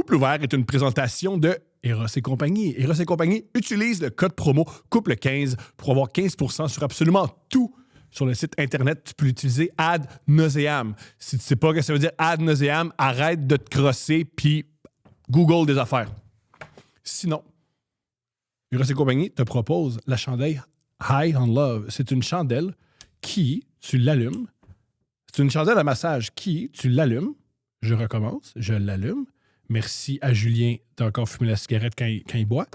Couple ouvert est une présentation de Eros et compagnie. Eros et compagnie utilise le code promo Couple15 pour avoir 15% sur absolument tout sur le site Internet. Tu peux l'utiliser ad nauseam. Si tu sais pas ce que ça veut dire ad nauseam, arrête de te crosser puis Google des affaires. Sinon, Eros et compagnie te propose la chandelle High on Love. C'est une chandelle qui, tu l'allumes. C'est une chandelle à massage qui, tu l'allumes. Je recommence, je l'allume. Merci à Julien d'encore fumer la cigarette quand il boit.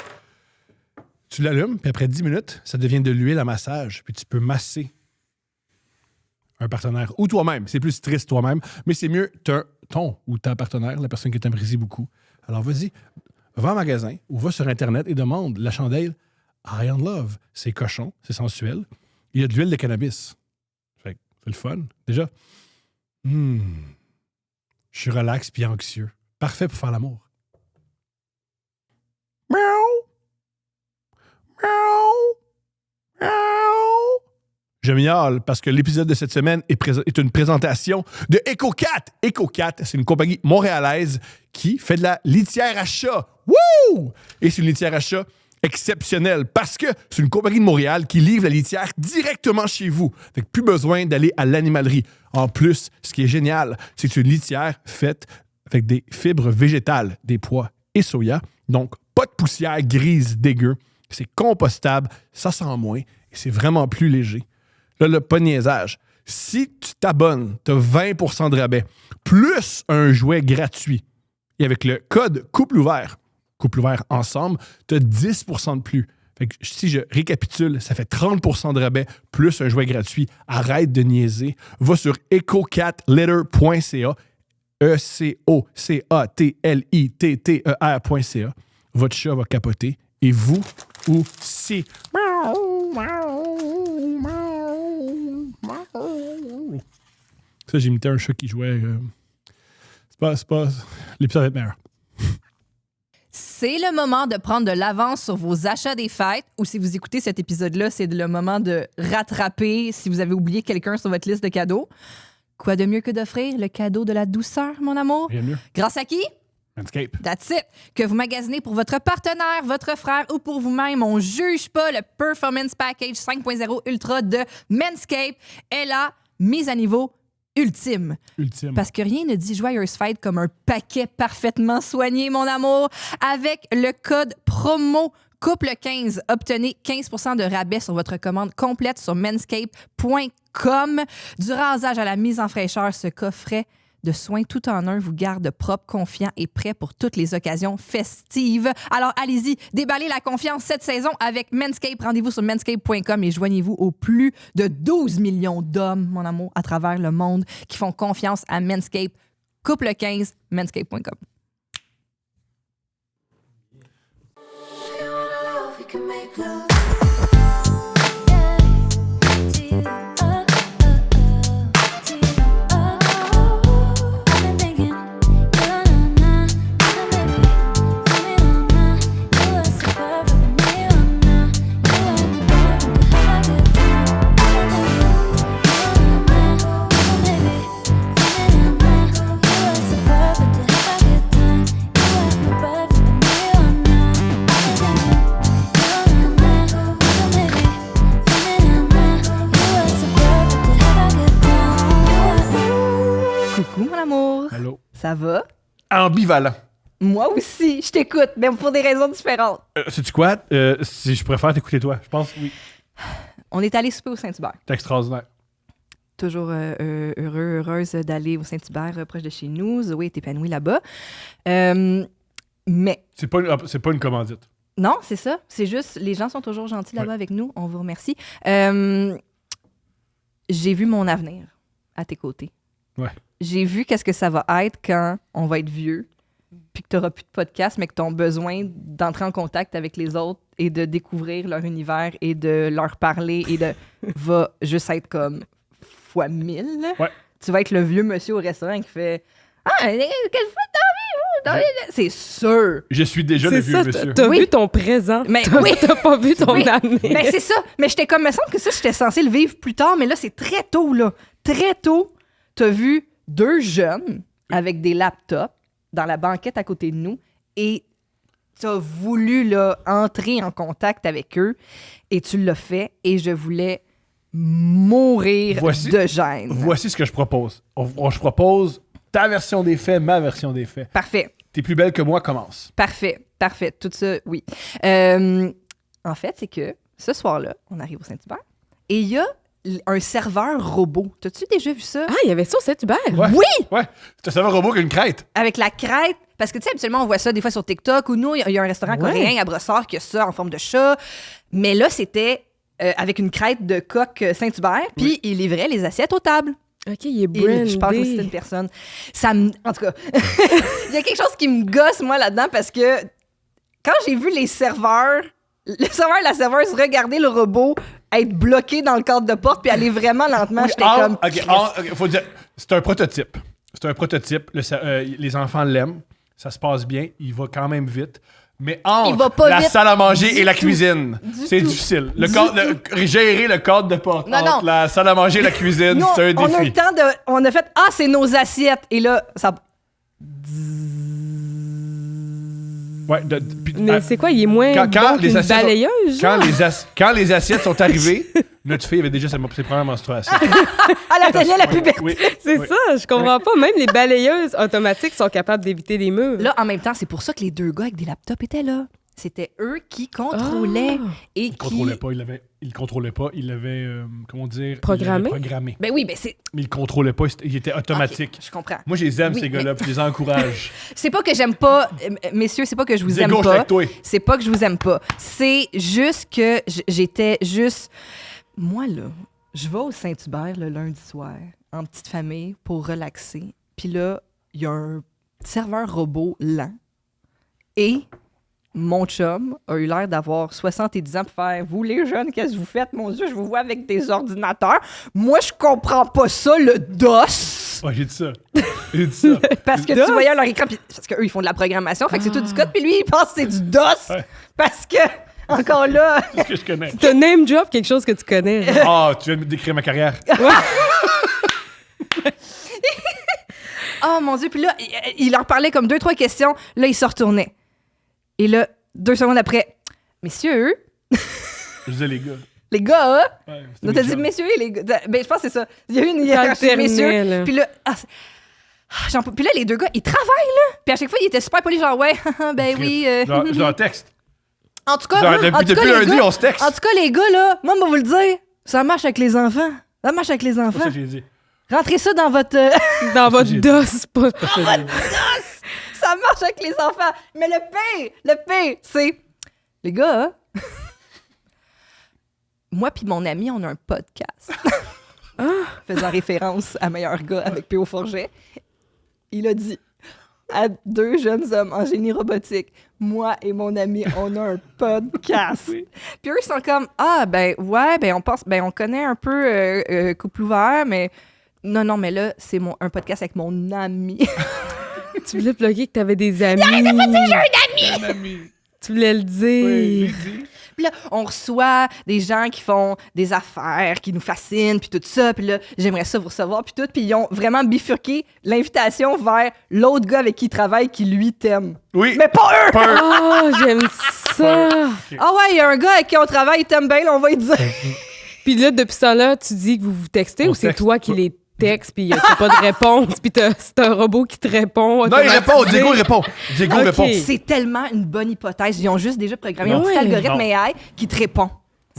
Tu l'allumes, puis après 10 minutes, ça devient de l'huile à massage. Puis tu peux masser un partenaire ou toi-même. C'est plus triste toi-même, mais c'est mieux ton ou ta partenaire, la personne que tu apprécies beaucoup. Alors vas-y, va en magasin ou va sur Internet et demande la chandelle High on Love. C'est cochon, c'est sensuel. Il y a de l'huile de cannabis. Fait que c'est le fun. Déjà, je suis relax puis anxieux. Parfait pour faire l'amour. Miaou! Miaou! Miaou! Je miaule parce que l'épisode de cette semaine est une présentation de EcoCat. EcoCat, c'est une compagnie montréalaise qui fait de la litière à chat. Wouh! Et c'est une litière à chat exceptionnelle parce que c'est une compagnie de Montréal qui livre la litière directement chez vous. Fait que plus besoin d'aller à l'animalerie. En plus, ce qui est génial, c'est que c'est une litière faite avec des fibres végétales, des pois et soya. Donc, pas de poussière grise dégueu. C'est compostable, ça sent moins et c'est vraiment plus léger. Là, pas de niaisage. Si tu t'abonnes, tu as 20% de rabais, plus un jouet gratuit. Et avec le code Couple ouvert ensemble, tu as 10% de plus. Fait que si je récapitule, ça fait 30% de rabais, plus un jouet gratuit. Arrête de niaiser. Va sur ecocatlitter.ca. ECOCATLITTER.ca. Votre chat va capoter et vous aussi. Ça, j'ai imité un chat qui jouait. C'est pas. L'épisode va être meilleur. C'est le moment de prendre de l'avance sur vos achats des fêtes ou si vous écoutez cet épisode-là, c'est le moment de rattraper si vous avez oublié quelqu'un sur votre liste de cadeaux. Quoi de mieux que d'offrir le cadeau de la douceur, mon amour? Rien de mieux. Grâce à qui? Manscaped. That's it. Que vous magasinez pour votre partenaire, votre frère ou pour vous-même, on juge pas. Le Performance Package 5.0 Ultra de Manscaped est la mise à niveau ultime. Parce que rien ne dit joyeuse fête comme un paquet parfaitement soigné, mon amour. Avec le code promo Couple15, obtenez 15% de rabais sur votre commande complète sur manscaped.com. Du rasage à la mise en fraîcheur, ce coffret de soins tout en un vous garde propre, confiant et prêt pour toutes les occasions festives. Alors allez-y, déballez la confiance cette saison avec Manscaped. Rendez-vous sur manscaped.com et joignez-vous aux plus de 12 millions d'hommes, mon amour, à travers le monde qui font confiance à Manscaped. Couple15, manscaped.com. Can make love. Allô? Ça va? Ambivalent. Moi aussi, je t'écoute, mais pour des raisons différentes. Sais-tu quoi? Si je préfère t'écouter toi, je pense oui. On est allé souper au Saint-Hubert. C'est extraordinaire. Toujours heureuse d'aller au Saint-Hubert, proche de chez nous. Zoé est épanouie là-bas. Mais... C'est pas une commandite. Non, c'est ça. C'est juste, les gens sont toujours gentils là-bas avec nous. On vous remercie. J'ai vu mon avenir à tes côtés. Ouais. J'ai vu qu'est-ce que ça va être quand on va être vieux, puis que tu n'auras plus de podcast, mais que tu as besoin d'entrer en contact avec les autres et de découvrir leur univers et de leur parler et de va juste être comme fois 1000. Ouais. Tu vas être le vieux monsieur au restaurant qui fait « Ah, quelle fois dans la vie? C'est sûr! » Je suis déjà le vieux monsieur. T'as vu ton présent, mais t'as pas vu ton avenir. Mais c'est ça. Mais j'étais comme, il me semble que ça, j'étais censée le vivre plus tard, mais là, c'est très tôt, là. Très tôt, t'as vu 2 jeunes avec des laptops dans la banquette à côté de nous et tu as voulu là, entrer en contact avec eux et tu l'as fait et je voulais mourir de gêne. Voici ce que je propose. Je propose ta version des faits, ma version des faits. Parfait. T'es plus belle que moi, commence. Parfait. Tout ça, oui. En fait, c'est que ce soir-là, on arrive au Saint-Hubert et il y a un serveur robot. T'as-tu déjà vu ça? Ah, il y avait ça au Saint-Hubert? Ouais. Oui! Ouais. C'est un serveur robot qui a une crête. Avec la crête. Parce que, tu sais, habituellement, on voit ça des fois sur TikTok ou nous, il y a un restaurant Ouais. coréen à Brossard qui a ça en forme de chat. Mais là, c'était avec une crête de coq Saint-Hubert, puis il livrait les assiettes aux tables. OK, il est Et brandé. je pense que c'était une personne. En tout cas, il y a quelque chose qui me gosse, moi, là-dedans, parce que quand j'ai vu les serveurs, le serveur et la serveuse regarder le robot être bloqué dans le cadre de porte puis aller vraiment lentement, j'étais comme... OK, faut dire, c'est un prototype. C'est un prototype. Les enfants l'aiment. Ça se passe bien. Il va quand même vite. Mais Il va entre pas la vite salle à manger du et la tout. cuisine, Du c'est tout. difficile. Du Gérer le cadre de porte Non, entre non. la salle à manger et la cuisine, Nous, c'est un on a eu défi. le temps de... On a fait « Ah, c'est nos assiettes! » Et là, ça... Ouais, Mais c'est quoi, il est moins Quand bon les qu'une assiettes sont- balayeuse? quand les assiettes sont arrivées, notre fille avait déjà ses premières menstruations. Elle atteignait la puberté. Oui. C'est Oui. ça, je comprends pas. Même les balayeuses automatiques sont capables d'éviter les murs. Là, en même temps, c'est pour ça que les deux gars avec des laptops étaient là. C'était eux qui contrôlaient et Il le contrôlait pas, il l'avait, comment dire... Programmé? Il l'avait programmé. Ben oui, ben c'est... Mais il le contrôlait pas, il était automatique. Ok, je comprends. Moi, je les aime, Oui, ces gars-là, mais- puis je les encourage. C'est pas que j'aime pas... messieurs, c'est pas que je vous Dis aime gauche pas. avec toi. C'est pas que je vous aime pas. C'est juste que j'étais juste... Moi, là, je vais au Saint-Hubert le lundi soir, en petite famille, pour relaxer. Puis là, il y a un serveur robot lent. Et mon chum a eu l'air d'avoir 70 ans pour faire « Vous, les jeunes, qu'est-ce que vous faites? Mon Dieu, je vous vois avec des ordinateurs. Moi, je comprends pas ça, le DOS. » Ouais, j'ai dit ça. J'ai dit ça. Parce que DOS? tu voyais leur écran, puis- parce qu'eux, ils font de la programmation, fait que c'est tout du code, puis lui, il pense que c'est du DOS. Ouais. Parce que, encore là, C'est ce que je connais. T'as name drop quelque chose que tu connais. Ah, tu viens de me décrire ma carrière. oh mon Dieu, puis là, il leur parlait comme 2-3 questions, là, il se retournait. Et là, 2 secondes après, messieurs, Je disais les gars. les gars, Ouais, c'était donc mes t'as dit chums. messieurs et les gars. Ben, je pense que c'est ça. Il y a eu une hiérarchie de T'alternais, messieurs. là. Puis là, puis là, les deux gars, ils travaillent, là. Puis à chaque fois, ils étaient super polis, genre, ouais, ben oui. Je leur texte. En tout cas, Genre, depuis les lundi, gars, on se texte. En tout cas, les gars, là, moi, je vais vous le dire, ça marche avec les enfants. Ça marche avec les C'est enfants. ça que j'ai dit. Rentrez ça dans votre... Dans votre j'ai dit. DOS, pas. ça marche avec les enfants. Mais le pire, c'est... Les gars, moi puis mon ami, on a un podcast. Faisant référence à Meilleur gars avec P.O. Forget. Il a dit à 2 jeunes hommes en génie robotique, moi et mon ami, on a un podcast. Oui. Puis eux, ils sont comme, ah, ben, ouais, ben, on connaît un peu Couple ouvert, mais non, mais là, c'est un podcast avec mon ami. Tu voulais plugger que t'avais des amis. Un ami. Tu voulais le dire. Oui, j'ai dit. Puis là, on reçoit des gens qui font des affaires, qui nous fascinent, puis tout ça. Puis là, j'aimerais ça vous recevoir, puis tout. Puis ils ont vraiment bifurqué l'invitation vers l'autre gars avec qui ils travaillent, qui lui t'aime. Oui. Mais pas eux! Peur. Oh, j'aime ça. Ah ouais, il y a un gars avec qui on travaille, il t'aime bien, là, on va lui dire. Puis là, depuis ça là, tu dis que vous vous textez On ou c'est texte toi qui pas. les textes, puis t'as pas de réponse, puis c'est un robot qui te répond. Non, il répond. automatisé. Diego répond. Diego Ok. répond. C'est tellement une bonne hypothèse. Ils ont juste déjà programmé Non. un petit Ouais. algorithme Non. AI qui te répond.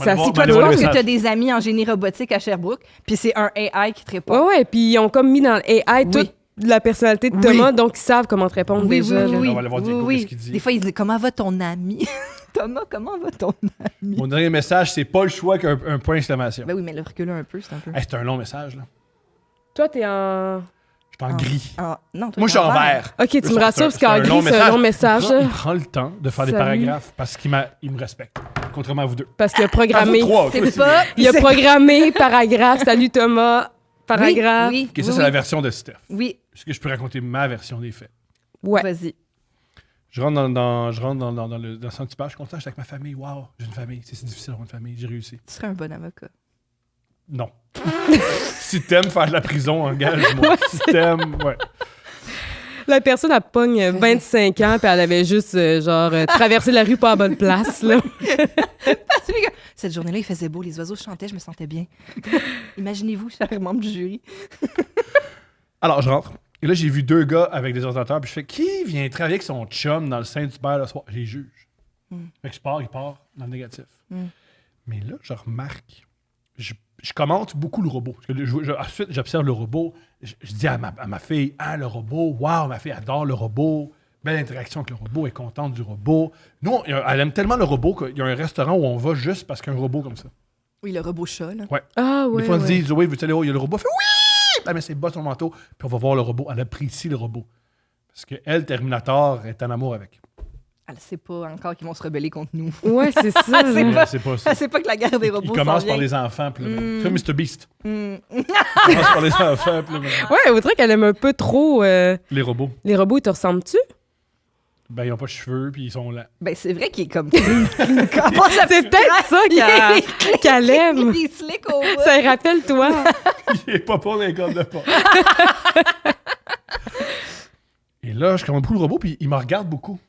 Ça, Bon, c'est Toi, allez tu voir le penses que message. tu as des amis en génie robotique à Sherbrooke, puis c'est un AI qui te répond. Ouais, ouais, puis ils ont comme mis dans le AI Oui. toute la personnalité de Oui. Thomas, donc ils savent comment te répondre Oui, déjà. oui, là. oui, On va aller voir Diego, oui, qu'est-ce qu'il dit. Des fois, il dit « Comment va ton ami? » Thomas, comment va ton ami? Mon dernier message, c'est pas le choix qu'un point d'exclamation. Ben oui, mais le reculer un peu, c'est un peu... Hey, c'est un long message, là. Toi, t'es en... Je suis en gris. Non, toi, Moi, je suis en vert. Ok, tu me rassures, parce C'est un qu'en long gris, c'est un long message. Il prend le temps de faire des Salut. paragraphes parce qu'il me respecte. Contrairement à vous deux. Parce qu'il a À vous programmé... trois, toi C'est aussi. pas... Il a c'est- programmé paragraphe. Salut Thomas. Paragraphe. Oui, Ok, ça, oui, c'est la version de Steph. oui. Est-ce que je peux raconter ma version des faits? Ouais. Vas-y. Je rentre dans le Saint-Hubert, je suis content, j'étais avec ma famille. Waouh, j'ai une famille. C'est difficile d'avoir une famille, j'ai réussi. Tu serais un bon avocat. Non. Si t'aimes faire de la prison, engage-moi. Si t'aimes, ouais. La personne, elle pogne 25 ans, puis elle avait juste, traversé la rue pas à bonne place, là. Cette journée-là, il faisait beau, les oiseaux chantaient, je me sentais bien. Imaginez-vous, je suis membre du jury. Alors, je rentre. Et là, j'ai vu 2 gars avec des ordinateurs. Puis je fais, qui vient travailler avec son chum dans le Saint-Hubert le soir? Je les juge. Fait que il part dans le négatif. Mais là, je remarque, je commente beaucoup le robot. Parce que ensuite, j'observe le robot. Je dis à ma fille, le robot, waouh, ma fille adore le robot. Belle interaction avec le robot, elle est contente du robot. Nous, elle aime tellement le robot qu'il y a un restaurant où on va juste parce qu'il y a un robot comme ça. Oui, le robot chat, là. Ouais. Ah, ouais. Des fois, on se dit, Zoé, veux-tu aller où? Il y a le robot. Elle fait oui! Elle met ses bas sur son manteau, puis on va voir le robot. Elle apprécie le robot. Parce qu'elle, Terminator, est en amour avec. Elle sait pas encore qu'ils vont se rebeller contre nous. Ouais, c'est ça. C'est pas ça. Elle sait pas que la guerre des robots Il commence s'en par vient. les enfants. Puis c'est comme Mr. Beast. Il commence par les enfants. Puis Ouais, on dirait qu'elle aime un peu trop les robots. les robots. Ils te ressemblent-tu? Ben, ils n'ont pas de cheveux, puis ils sont là. Ben, c'est vrai qu'il est comme... C'est peut-être ça qu'elle aime. Il est slick au bout. Ça lui rappelle toi. Il est pas pour les cordes de pas. Et là, je commande beaucoup le robot, puis il me regarde beaucoup.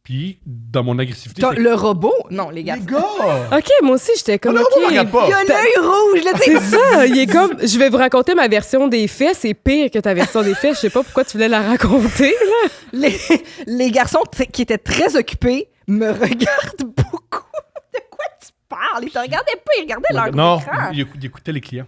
Puis, dans mon agressivité... Le robot? Non, les gars. Les gars! OK, moi aussi, j'étais comme... Le robot me OK. regarde pas. Il a un œil rouge, là, tu C'est sais. ça, il est comme... Je vais vous raconter ma version des faits, c'est pire que ta version des faits. Je sais pas pourquoi tu voulais la raconter, là. Les garçons qui étaient très occupés me regardent beaucoup. De quoi tu parles? Ils te regardaient pas, ils regardaient leur Non, écran. il écoutait les clients.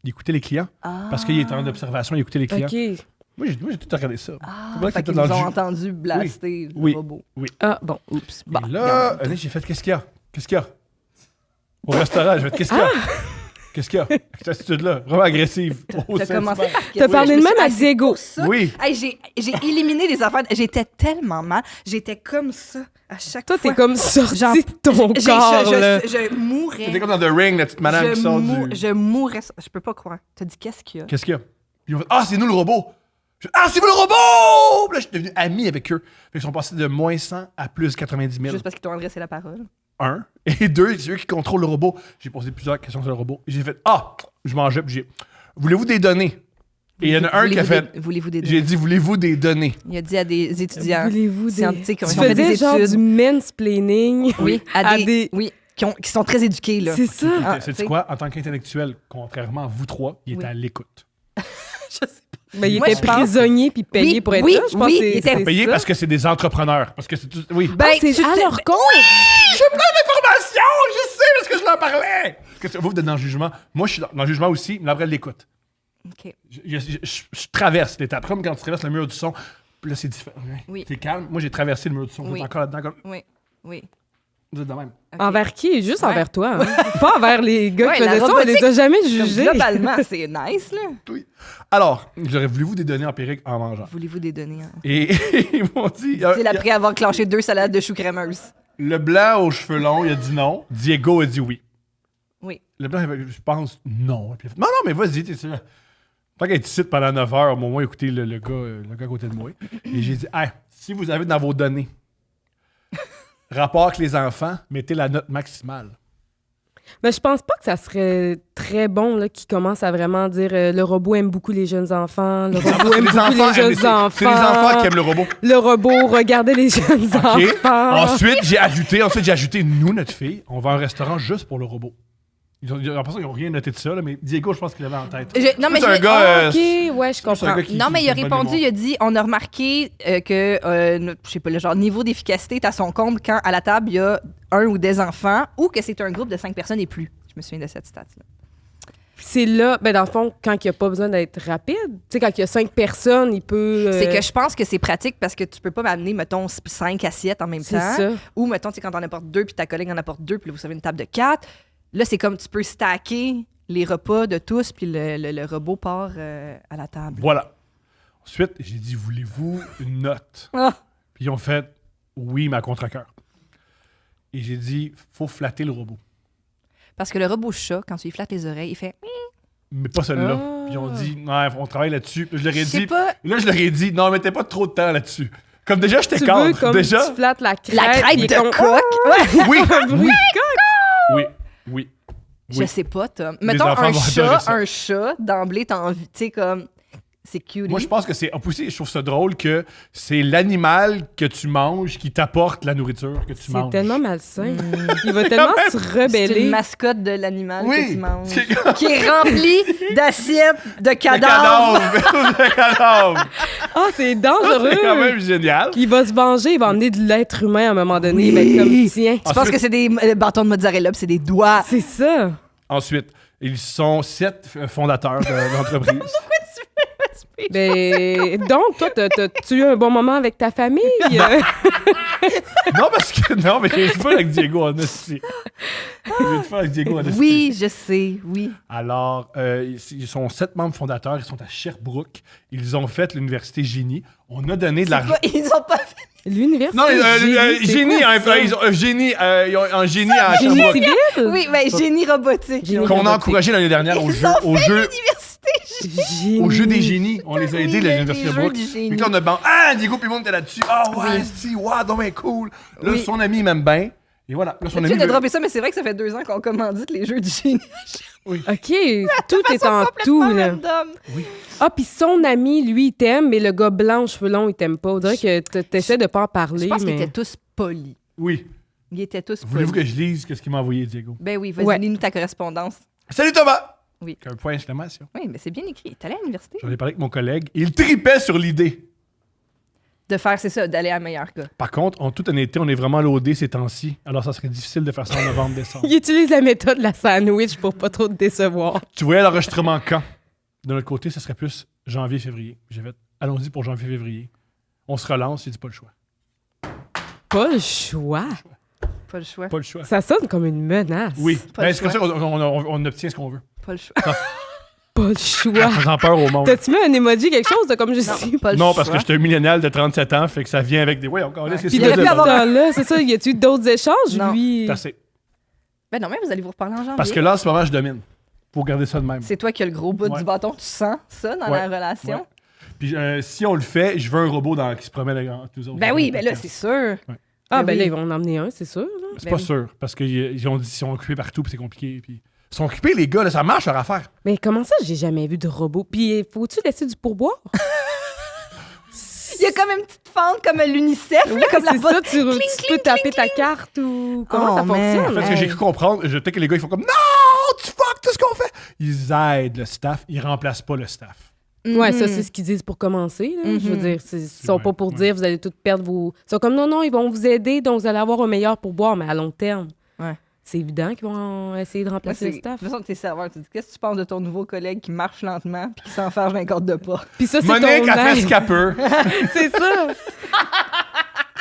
Il écoutait les clients. Parce qu'il était en observation, il écoutait les clients. OK. Moi, j'ai tout regardé ça. C'est vrai que Fait c'était qu'ils dans nous le ont jus. entendu blaster Oui. le robot. Ah, bon. Oups. Et Bon, là, j'ai fait, qu'est-ce qu'il y a? Qu'est-ce qu'il y a? Au restaurant, j'ai fait, qu'est-ce qu'il y a? Qu'est-ce qu'il y a? Cette attitude-là, vraiment agressive. T'as commencé par... T'as parlé de même à Diego. Oui. Hey, j'ai éliminé des affaires. J'étais tellement mal. J'étais comme ça à chaque Toi, fois. t'es comme sorti Genre, de ton j'ai- corps, là. je mourrais. C'était comme dans The Ring, la petite madame qui sort du... Je mourrais. Je peux pas croire. T'as dit qu'est-ce qu'il y a? Qu'est-ce qu'il y a? Ils ont fait, c'est nous le robot! C'est vous le robot! Puis là, je suis devenu ami avec eux. Fait qu'ils sont passés de moins 100 à plus 90 000. Juste parce qu'ils t'ont adressé la parole. 1. Et 2, c'est eux qui contrôlent le robot. J'ai posé plusieurs questions sur le robot. Et j'ai fait, je mangeais, puis voulez-vous des données? Et il y en a un qui a fait, Voulez-vous des j'ai données? dit, voulez-vous des données? Il a dit à des étudiants Voulez-vous des... scientifiques qui Tu ont fait faisais des genre études. du mansplaining. Oui, oui, qui sont très éduqués, là. C'est ça. Ah, C'est tu sais. quoi? En tant qu'intellectuel, contrairement à vous trois, il était Oui. à l'écoute. Je sais pas. Mais il Moi, était je pense- prisonnier puis payé Oui, pour être oui, là. Je pense oui, que c'est- il était c'est Payé ça. parce que c'est des entrepreneurs. Parce que c'est tout... Oui. Ben, c'est tu à te- leur compte. J'ai plein d'informations! Je sais parce que je leur parlais! Parce que vous êtes dans le jugement. Moi, je suis dans le jugement aussi, mais après l'écoute. OK. Je traverse l'étape. Comme quand tu traverses le mur du son. Puis là, c'est différent. Oui. T'es calme. Moi, j'ai traversé le mur du son. Vous Oui. êtes encore là-dedans. Comme... Oui, oui. Vous êtes de même. OK. Envers qui? Juste Ouais. envers toi. Hein? Pas envers les gars Ouais, qui la faisaient ça. On les a robotique, jamais Comme jugés. globalement, c'est nice, là. Oui. Alors, j'aurais voulu vous des données empiriques en mangeant. Voulez-vous des données? Hein? Et ils m'ont dit... C'est après avoir clenché 2 salades de choux crémeuses. Le blanc aux cheveux longs, il a dit non. Diego a dit oui. Oui. Le blanc, je pense, non. Puis il a fait, non, mais vas-y, t'es sûr. Tant qu'elle est ici pendant 9 heures, au moins écouter le gars à côté de moi. Et j'ai dit, si vous avez dans vos données rapport avec les enfants, mettez la note maximale. Mais je pense pas que ça serait très bon là, qu'ils commencent à vraiment dire le robot aime beaucoup les jeunes enfants, le robot aime beaucoup les jeunes enfants. C'est les enfants qui aiment le robot. Le robot, regardez les jeunes OK. enfants. Ensuite, j'ai ajouté, nous, notre fille, on va à un restaurant juste pour le robot. Ils ont l'impression qu'ils n'ont rien noté de ça, là, mais Diego, je pense qu'il avait en tête. Non, mais C'est un j'ai- gars... OK, ouais, je c'est un comprends. gars qui- Non, mais il a qui bonne répondu, mémoire. il a dit on a remarqué que, je sais pas, le genre niveau d'efficacité est à son comble quand à la table, il y a un ou des enfants ou que c'est un groupe de 5 personnes et plus. Je me souviens de cette stat-là. C'est là, ben dans le fond, quand il n'y a pas besoin d'être rapide, tu sais, quand il y a 5 personnes, il peut... C'est que je pense que c'est pratique parce que tu peux pas m'amener, mettons, 5 assiettes en même C'est temps. ça. Ou, mettons, tu sais, quand t'en apportes 2 puis ta collègue en apporte 2 puis là, vous savez une table de 4. Là, c'est comme tu peux stacker les repas de tous puis le robot part à la table. Voilà. Ensuite, j'ai dit, voulez-vous une note? Ah. Puis ils ont fait, oui, mais à contre-cœur. Et j'ai dit, faut flatter le robot. Parce que le robot chat, quand tu lui flattes les oreilles, il fait. Mais pas celui-là. Ah. Puis ils ont dit, non, on travaille là-dessus. Puis je leur ai Je sais dit, pas. là, je leur ai dit, non, mettez pas trop de temps là-dessus. Comme déjà, j'étais Tu veux cadre. comme Déjà, tu flattes la crête. La crête il est de comme- coq. oui, Oui, oui, oui. Je Oui. sais pas, Tom. Les Mettons enfants vont adorer ça. un chat, d'emblée, t'as envie, tu sais, comme. C'est cute. Moi, je pense que c'est... Aussi, je trouve ça drôle que c'est l'animal que tu manges qui t'apporte la nourriture que tu C'est manges. tellement malsain. Il va tellement se C'est une rebeller. mascotte de l'animal Oui, que tu manges. c'est comme- Qui est remplie d'assiettes de Le cadavres. cadavre! Le cadavre! Ah, c'est dangereux. C'est quand même génial. Il va se venger, il va emmener de l'être humain à un moment donné. Il va être comme, tiens. Tu penses que c'est des bâtons de mozzarella puis c'est des doigts. C'est ça. Ensuite, ils sont 7 fondateurs de l'entreprise. Ben, donc, toi, t'as-tu eu un bon moment avec ta famille? Non, parce que... Non, mais j'ai pas avec Diego en esti. J'ai pas avec Diego en esti. Oui, je sais, oui. Alors, ils sont 7 membres fondateurs. Ils sont à Sherbrooke. Ils ont fait l'université Génie. On a donné de l'argent. Ils ont pas fait. L'université Non, c'est Génie, quoi, hein, ça? ils ont un génie à Génie Sherbrooke. civil? Oui, ben génie robotique. Génie Qu'on a robotique. encouragé l'année dernière au Ils jeu, ont au fait jeu, l'université. Génie. au jeu des génies. On les a aidés, Oui, l'université les de jeux Sherbrooke. du génie. Puis là, on a ban, ah, Diego puis le monde était là-dessus. Ah, ouais, Oui. esti, ouais, donc ben cool. Là, Oui. son ami, il m'aime bien. Et voilà. Là, son Tu ami. viens de veut- dropper ça, mais c'est vrai que ça fait 2 ans qu'on commandite les jeux du génie. OK, tout est en tout, là. Random. Ah, puis son ami, lui, il t'aime, mais le gars blanc aux cheveux longs, il t'aime pas. On dirait que t'essaies de pas en parler, Je pense qu'ils mais... étaient tous polis. Oui. Ils étaient tous Voulez-vous polis. que je lise qu'est-ce qu'il m'a envoyé, Diego? Ben oui, vas-y, Ouais. lis-nous ta correspondance. Salut Thomas! Oui. Un point d'exclamation. Oui, mais c'est bien écrit. T'es allé à l'université? J'en ai parlé avec mon collègue. Il tripait sur l'idée. De faire, c'est ça, d'aller à meilleur gars. Par contre, en toute honnêteté, on est vraiment loadé ces temps-ci. Alors, ça serait difficile de faire ça en novembre-décembre. Il utilise la méthode de la sandwich pour pas trop te décevoir. Tu voyais l'enregistrement quand? De notre côté, ce serait plus janvier-février. J'ai fait, allons-y pour janvier-février. On se relance, j'ai dit pas le choix. Pas le choix. Pas le choix. Pas le choix. Ça sonne comme une menace. Oui, Pas ben, le c'est comme ça qu'on obtient ce qu'on veut. Pas le choix. Pas le En choix. faisant peur au monde. T'as-tu mis un emoji, quelque chose de comme je suis? Non, pas le Non, choix. parce que j'étais un millénial de 37 ans, fait que ça vient avec des... Ouais, encore là, c'est Puis Il aurait depuis pu ce avoir temps-là, c'est ça, y a-tu d'autres échanges, Non. lui? C'est assez. Ben non, mais vous allez vous reparler en janvier. Parce que là, en ce moment, je domine. Faut garder ça de même. C'est toi qui as le gros bout Ouais. du bâton. Tu sens ça dans Ouais. la relation? Ouais. Puis si on le fait, je veux un robot qui se promène avec tous autres. Ben oui, ben là, c'est sûr. Ah, Ben ben oui. là, ils vont en emmener un, c'est sûr. là. C'est Ben pas oui. sûr, parce qu'ils ont dit qu'ils sont occupés partout, puis c'est compliqué. Puis... Ils sont occupés, les gars, là, ça marche leur affaire. Mais comment ça, j'ai jamais vu de robot? Puis faut-tu laisser du pourboire? Il y a comme une petite fente comme à l'UNICEF, là, comme la c'est botte. ça, tu peux taper ta carte ou... Comment Oh, ça man. En fonctionne? fait, ce que j'ai Hey. cru comprendre, peut-être que les gars, ils font comme non, tu fuck tout ce qu'on fait. Ils aident le staff, ils remplacent pas le staff. Ouais, ça, Mhm. c'est ce qu'ils disent pour commencer. Là. Je veux Mhm. dire, ils sont Ouais, pas pour ouais. dire vous allez tout perdre vos... Ils sont comme non, ils vont vous aider, donc vous allez avoir un meilleur pourboire, mais à long terme. Ouais. C'est évident qu'ils vont essayer de Moi, remplacer c'est- le staff. De toute façon, t'es serveur. Tu dis, qu'est-ce que tu penses de ton nouveau collègue qui marche lentement puis qui s'enferme dans un corde de pas? Puis ça, c'est Monique ton a fait ce aide. qu'elle peut. C'est ça.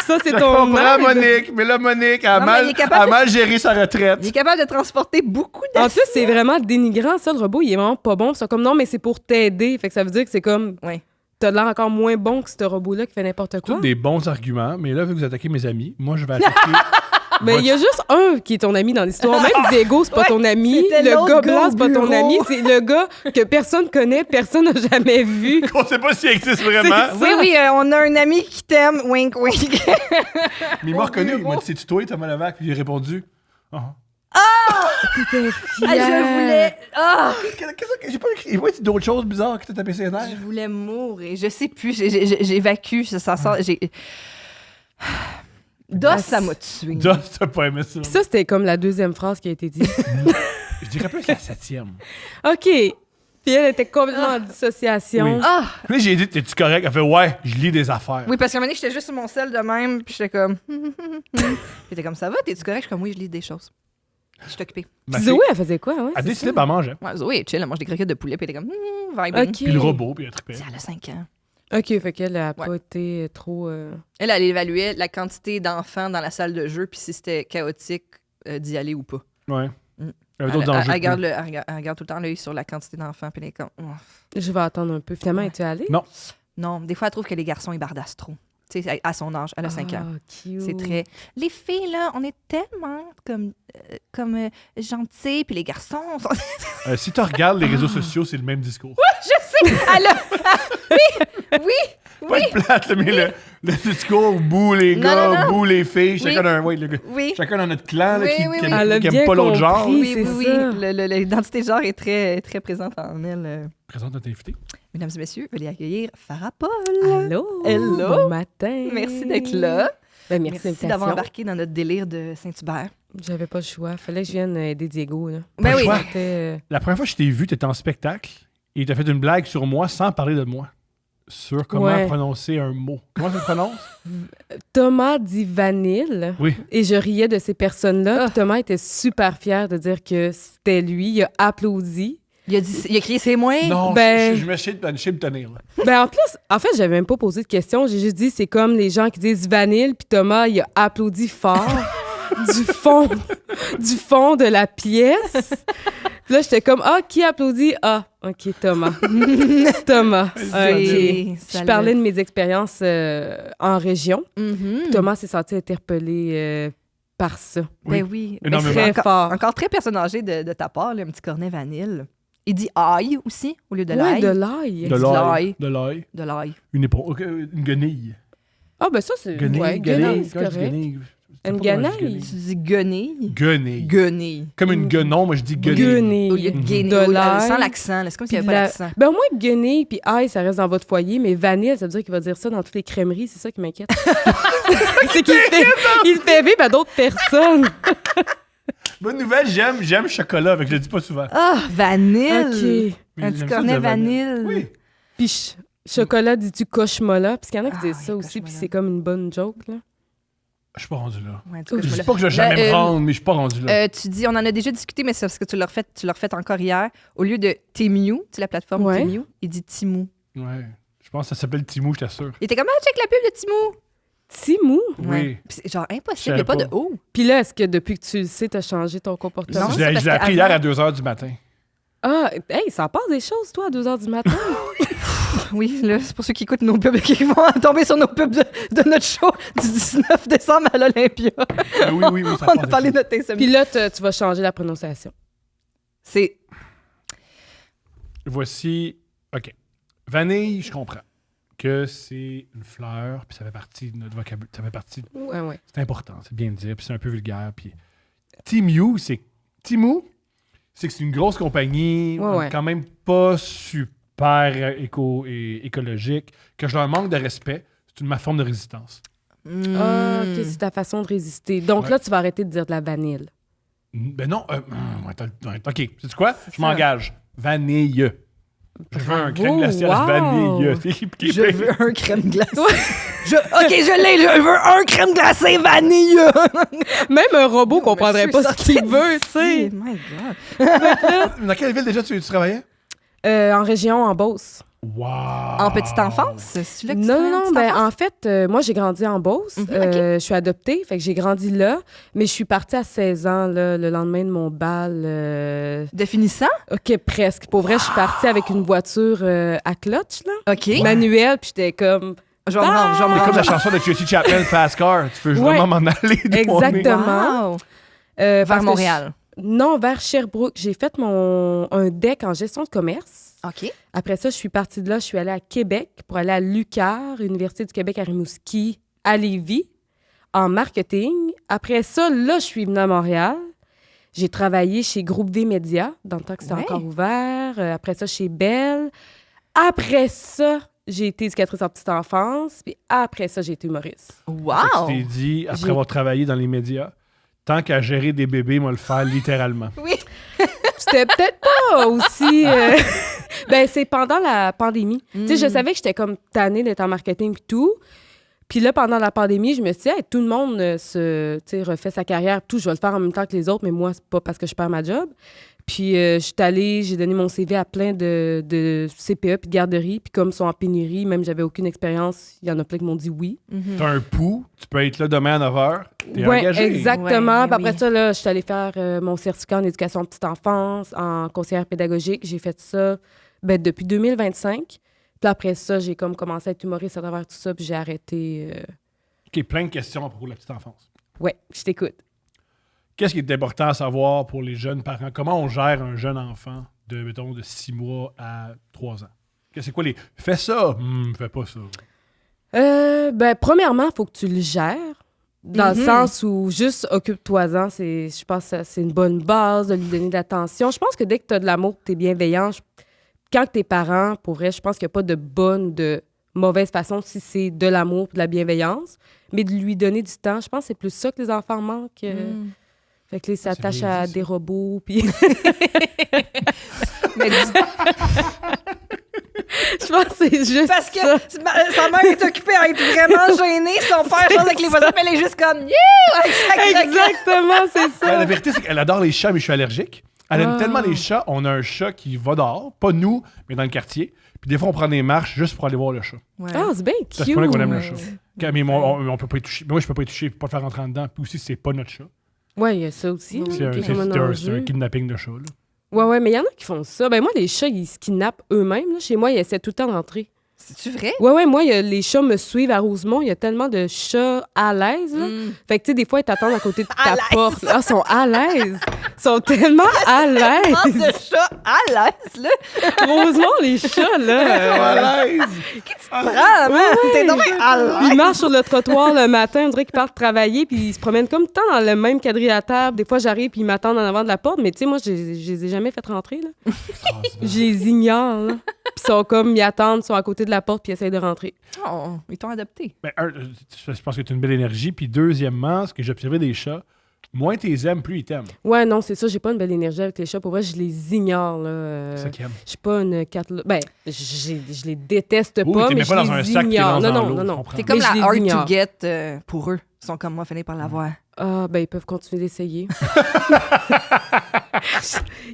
Ça, c'est Je ton comprends aide. Monique, mais là, Monique a, Non, mais mal, il est capable a de- mal géré sa retraite. Il est capable de transporter beaucoup En d'assiettes. plus, c'est vraiment dénigrant, ça, le robot. Il est vraiment pas bon. C'est comme non, mais c'est pour t'aider. Fait que ça veut dire que c'est comme. Ouais. T'as l'air encore moins bon que ce robot-là qui fait n'importe quoi. Tous des bons arguments, mais là, vu que vous attaquez mes amis, moi, je vais attaquer. Mais il y a juste un qui est ton ami dans l'histoire. Même Diego, c'est pas Ouais, ton ami. c'était Le l'autre gars gars blanc, au c'est pas ton bureau. ami. C'est le gars que personne connaît, personne n'a jamais vu. On sait pas s'il existe vraiment. Oui, oui, on a un ami qui t'aime. Wink, wink. Mais il m'a Au reconnu. Il bureau. m'a dit c'est-tu toi, Thomas Levac? Puis j'ai répondu. Ah. T'étais Ah, je voulais. Ah! Qu'est-ce que j'ai pas écrit? Il m'a dit d'autres choses bizarres que t'as tapé ses nerfs. Je voulais mourir. Je sais plus. J'évacue. Ça sort. DOS, ça m'a tué. Ça, t'as pas aimé ça. Puis ça, c'était comme la deuxième phrase qui a été dite. Je dirais plus la 7e. OK. Puis elle était complètement en dissociation. Oui. Ah! Puis là, j'ai dit, t'es-tu correct? Elle fait, ouais, je lis des affaires. Oui, parce qu'à un moment donné, j'étais juste sur mon sel de même, puis j'étais comme. Puis t'es comme, ça va, t'es-tu correct? Je suis comme, oui, je lis des choses. Je suis occupée. Ma Zoé, fille elle faisait quoi? Ouais, a c'est décidé ça. de manger. Ouais, Zoé est chill, elle mange des croquettes de poulet, puis elle est comme, vibing. OK. Puis le robot, puis elle trippait. Elle a 5 ans. OK, fait qu'elle a pas Ouais. été trop... Elle évaluait la quantité d'enfants dans la salle de jeu, puis si c'était chaotique d'y aller ou pas. Ouais. Mm. Il y avait d'autres enjeux. Elle regarde tout le temps l'œil sur la quantité d'enfants, puis elle est comme. Oh. Je vais attendre un peu. Finalement, es-tu allée? Non. Non, des fois, elle trouve que les garçons, ils bardassent trop. Tu sais, à son âge, elle a 5 ans. Ah, cute. C'est très. Les filles, là, on est tellement comme gentilles, puis les garçons sont. Si tu regardes les réseaux sociaux, c'est le même discours. Je sais! Elle a. oui! Pas de plate, là, mais le discours bouh les Non, gars, non, non. bouh les filles, Oui. chacun dans, Oui! chacun dans notre clan là, Oui, qui oui, qui oui. aime, Elle a qui aime bien pas l'autre compris. genre. Oui, c'est oui, oui. ça. L'identité de genre est très, très présente en elle. Présente notre invité. Mesdames et messieurs, veuillez accueillir Farah Paul. Allô? Hello. Bon matin. Merci d'être là. Ben, merci d'avoir d'invitation. embarqué dans notre délire de Saint-Hubert. J'avais pas le choix. Fallait que je vienne aider Diego. Là. Ben le oui. choix. C'était, La première fois que je t'ai vu, tu étais en spectacle et tu as fait une blague sur moi sans parler de moi. Sur comment Ouais. prononcer un mot. Comment ça se prononce? Thomas dit Vanille. Oui. Et je riais de ces personnes-là. Ah. Puis Thomas était super fier de dire que c'était lui. Il a applaudi. Il a crié c'est moi. Non, Ben- je me suis de tenir. Là. Ben en plus, en fait, j'avais même pas posé de questions. J'ai juste dit, c'est comme les gens qui disent Vanille. Puis Thomas, il a applaudi fort du fond de la pièce. Puis là, j'étais comme, qui applaudit? Ah, OK, Thomas. Thomas. OK. Je parlais de mes expériences en région. Mhm. Thomas s'est senti interpellé par ça. Ben oui. Ben, Énormément. c'est Très fort. encore très personne âgée de ta part, là, un petit cornet vanille. Il dit ail aussi, au lieu de Ouais, l'ail. de l'ail. De l'ail. l'ail. De l'ail. De l'ail. Une éponge. Une guenille. Ah, ben ça, c'est... Guenille. Ouais, guenille. guenille, c'est Quand je dis correct. guenille, je sais Une pas comment je dis guenille? Tu dis guenille. Guenille. Guenille. Comme une guenon, moi je dis guenille. Guenille. Au lieu de guenille. De l'ail. Sans l'accent. là. C'est comme s'il n'y Puis avait pas la- l'accent. Ben, au moins, guenille puis ail, ça reste dans votre foyer, mais vanille, ça veut dire qu'il va dire ça dans toutes les crèmeries. C'est ça qui m'inquiète. C'est qu'il il fait vivre à d'autres personnes. Bonne nouvelle, j'aime chocolat, fait que je le dis pas souvent. Ah, vanille. OK. Un petit J'aime ça cornet dire vanille. Oui. Puis chocolat, dis-tu coche-mola? Parce qu'il y en a qui Ah disent oui, ça aussi, puis coche-mola. c'est comme une bonne joke, là. Je suis pas rendu là. Ouais, en tout cas, Je me dis la- pas que je vais jamais Là, me rendre, mais je suis pas rendu là. Tu dis, on en a déjà discuté, mais c'est parce que tu l'as refait encore hier. Au lieu de Temu, tu sais, la plateforme Ouais. Temu, il dit Timou. Ouais. Je pense que ça s'appelle Timou, je t'assure. Il était comme, check la pub de Timou. Timou. Oui. Ouais. Puis c'est genre impossible, il n'y Je a pas de savais O. Puis là, est-ce que depuis que tu le sais, t'as changé ton comportement? Non, Je c'est l'ai parce je l'ai appris qu'avant- hier à 2h du matin. Ah, hey, ça passe des choses, toi, à 2h du matin. Oui, là, c'est pour ceux qui écoutent nos pubs qui vont tomber sur nos pubs de notre show du 19 décembre à l'Olympia. Oui, ça On a passe parlé des de notre insomnie. Puis là, tu vas changer la prononciation. C'est Voici. OK. Vanille, je comprends que c'est une fleur, puis ça fait partie de notre vocabulaire. Ça fait partie. Ouais. C'est important, c'est bien de dire, puis c'est un peu vulgaire. Puis Temu, c'est que c'est une grosse compagnie, Ouais. quand même pas super écologique, que je leur manque de respect. C'est ma forme de résistance. Ah, OK, c'est ta façon de résister. Donc Ouais. là, tu vas arrêter de dire de la vanille. Ben non. OK, sais-tu quoi? Je ça. m'engage. Vanille. Je veux un crème Bravo, glacée à la wow. vanille. Je veux un crème glacée. OK, je l'ai. Je veux un crème glacée vanille. Même un robot comprendrait pas ce qu'il veut, tu sais. My God. Dans quelle ville déjà tu travaillais? En région, en Beauce. Wow! En petite enfance? C'est là que tu Non, travailles en non, petite ben enfance? en fait, moi, j'ai grandi en Beauce. Mhm, ok. Je suis adoptée, fait que j'ai grandi là. Mais je suis partie à 16 ans, là, le lendemain de mon bal. Définissant? OK, presque. Pour vrai, je suis partie avec une voiture à clutch, là. OK. Manuelle, puis j'étais comme... Je vais me rendre, je vais me C'est comme rendre. la chanson de Tracy Chapman, Fast Car. Tu peux Ouais. vraiment m'en aller de mon nez. Exactement. Wow. Vers Vers Montréal. Non, vers Sherbrooke. J'ai fait un DEC en gestion de commerce. OK. Après ça, je suis partie de là. Je suis allée à Québec pour aller à l'UQAR, Université du Québec à Rimouski, à Lévis, en marketing. Après ça, là, je suis venue à Montréal. J'ai travaillé chez Groupe V Média, dans le temps que c'était Ouais. encore ouvert. Après ça, chez Bell. Après ça, j'ai été éducatrice en petite enfance. Puis après ça, j'ai été humoriste. Wow. Tu t'es dit, après J'ai- avoir travaillé dans les médias, tant qu'à gérer des bébés, moi le faire littéralement. Oui. C'était peut-être pas aussi... Ben, c'est pendant la pandémie. Tu sais, je savais que j'étais comme tannée d'être en marketing et tout. Puis là, pendant la pandémie, je me suis dit, hey, tout le monde refait sa carrière, tout, je vais le faire en même temps que les autres, mais moi, c'est pas parce que je perds ma job. Puis je suis allée, j'ai donné mon CV à plein de CPE puis de garderies, puis comme ils sont en pénurie, même j'avais aucune expérience, il y en a plein qui m'ont dit oui. T'as un pouls, tu peux être là demain à 9h, t'es Ouais, engagé. exactement. Ouais, Puis après oui. ça, là, je suis allée faire mon certificat en éducation petite enfance, en conseillère pédagogique. J'ai fait ça depuis 2025. Puis après ça, j'ai comme commencé à être humoriste à travers tout ça, puis j'ai arrêté. OK, plein de questions à propos de la petite enfance. Ouais, je t'écoute. Qu'est-ce qui est important à savoir pour les jeunes parents? Comment on gère un jeune enfant de, mettons, de 6 mois à 3 ans? C'est quoi les... Fais ça! Fais pas ça. Premièrement, il faut que tu le gères. Dans le Mhm. sens où juste occupe-toi-en, je pense que c'est une bonne base de lui donner de l'attention. Je pense que dès que tu as de l'amour, que tu es bienveillant, quand t'es parent, pour vrai, je pense qu'il n'y a pas de bonne, de mauvaise façon si c'est de l'amour, de la bienveillance. Mais de lui donner du temps, je pense que c'est plus ça que les enfants manquent. Fait que là, ils s'attachent bien à dit, des robots, puis... Mais Je pense que c'est juste parce que ça. sa mère est occupée à être vraiment gênée, son père chose avec les voisins, puis elle est juste comme Exactement, c'est ça. La vérité, c'est qu'elle adore les chats, mais je suis allergique. Elle aime tellement les chats. On a un chat qui va dehors, pas nous, mais dans le quartier. Puis des fois, on prend des marches juste pour aller voir le chat. Ouais. Ah, c'est bien C'est à ce cute. point-là qu'on aime le chat. Mais on peut pas y toucher. Moi, je peux pas y toucher, pas le faire rentrer en dedans. Puis aussi, c'est pas notre chat. Ouais, il y a ça aussi. C'est là, un, qui est c'est- comme un c'est un- enjeu. c'est un kidnapping de chat. Là. Ouais, mais il y en a qui font ça. Ben moi, les chats, ils se kidnappent eux-mêmes. Là. Chez moi, ils essaient tout le temps d'entrer. C'est-tu vrai? Ouais, moi, les chats me suivent à Rosemont. Il y a tellement de chats à l'aise. Là. Fait que, tu sais, des fois, ils t'attendent à côté de ta porte. Ah, ils sont à l'aise. Ils sont tellement à l'aise. De chat à l'aise, là. Rosemont, les chats, là. À l'aise! Prends, man. T'es tombé à l'aise. Ils marchent sur le trottoir le matin, on dirait qu'ils partent travailler, puis ils se promènent comme tant dans le même quadrilatère. Des fois, j'arrive, puis ils m'attendent en avant de la porte, mais tu sais, moi, je les ai jamais fait rentrer, là. Je les ignore, là. Puis ils sont comme, ils attendent, ils sont à côté de la porte, puis ils essayent de rentrer. Oh, ils t'ont adopté. Ben, je pense que tu as une belle énergie. Puis deuxièmement, ce que j'ai observé des chats, moins tu les aimes, plus ils t'aiment. Ouais, non, c'est ça, j'ai pas une belle énergie avec les chats. Pour vrai, je les ignore, là. C'est ça qu'ils aiment. Je suis pas une cat. Ben, je les déteste Oui, pas, t'es mais même je pas dans les un sac, t'es ignore. dans Non, un non, lot, non, je non. comprends. T'es comme Mais la je les hard ignore. to get pour eux. Ils sont comme moi, finir par l'avoir. Ah, ben, ils peuvent continuer d'essayer.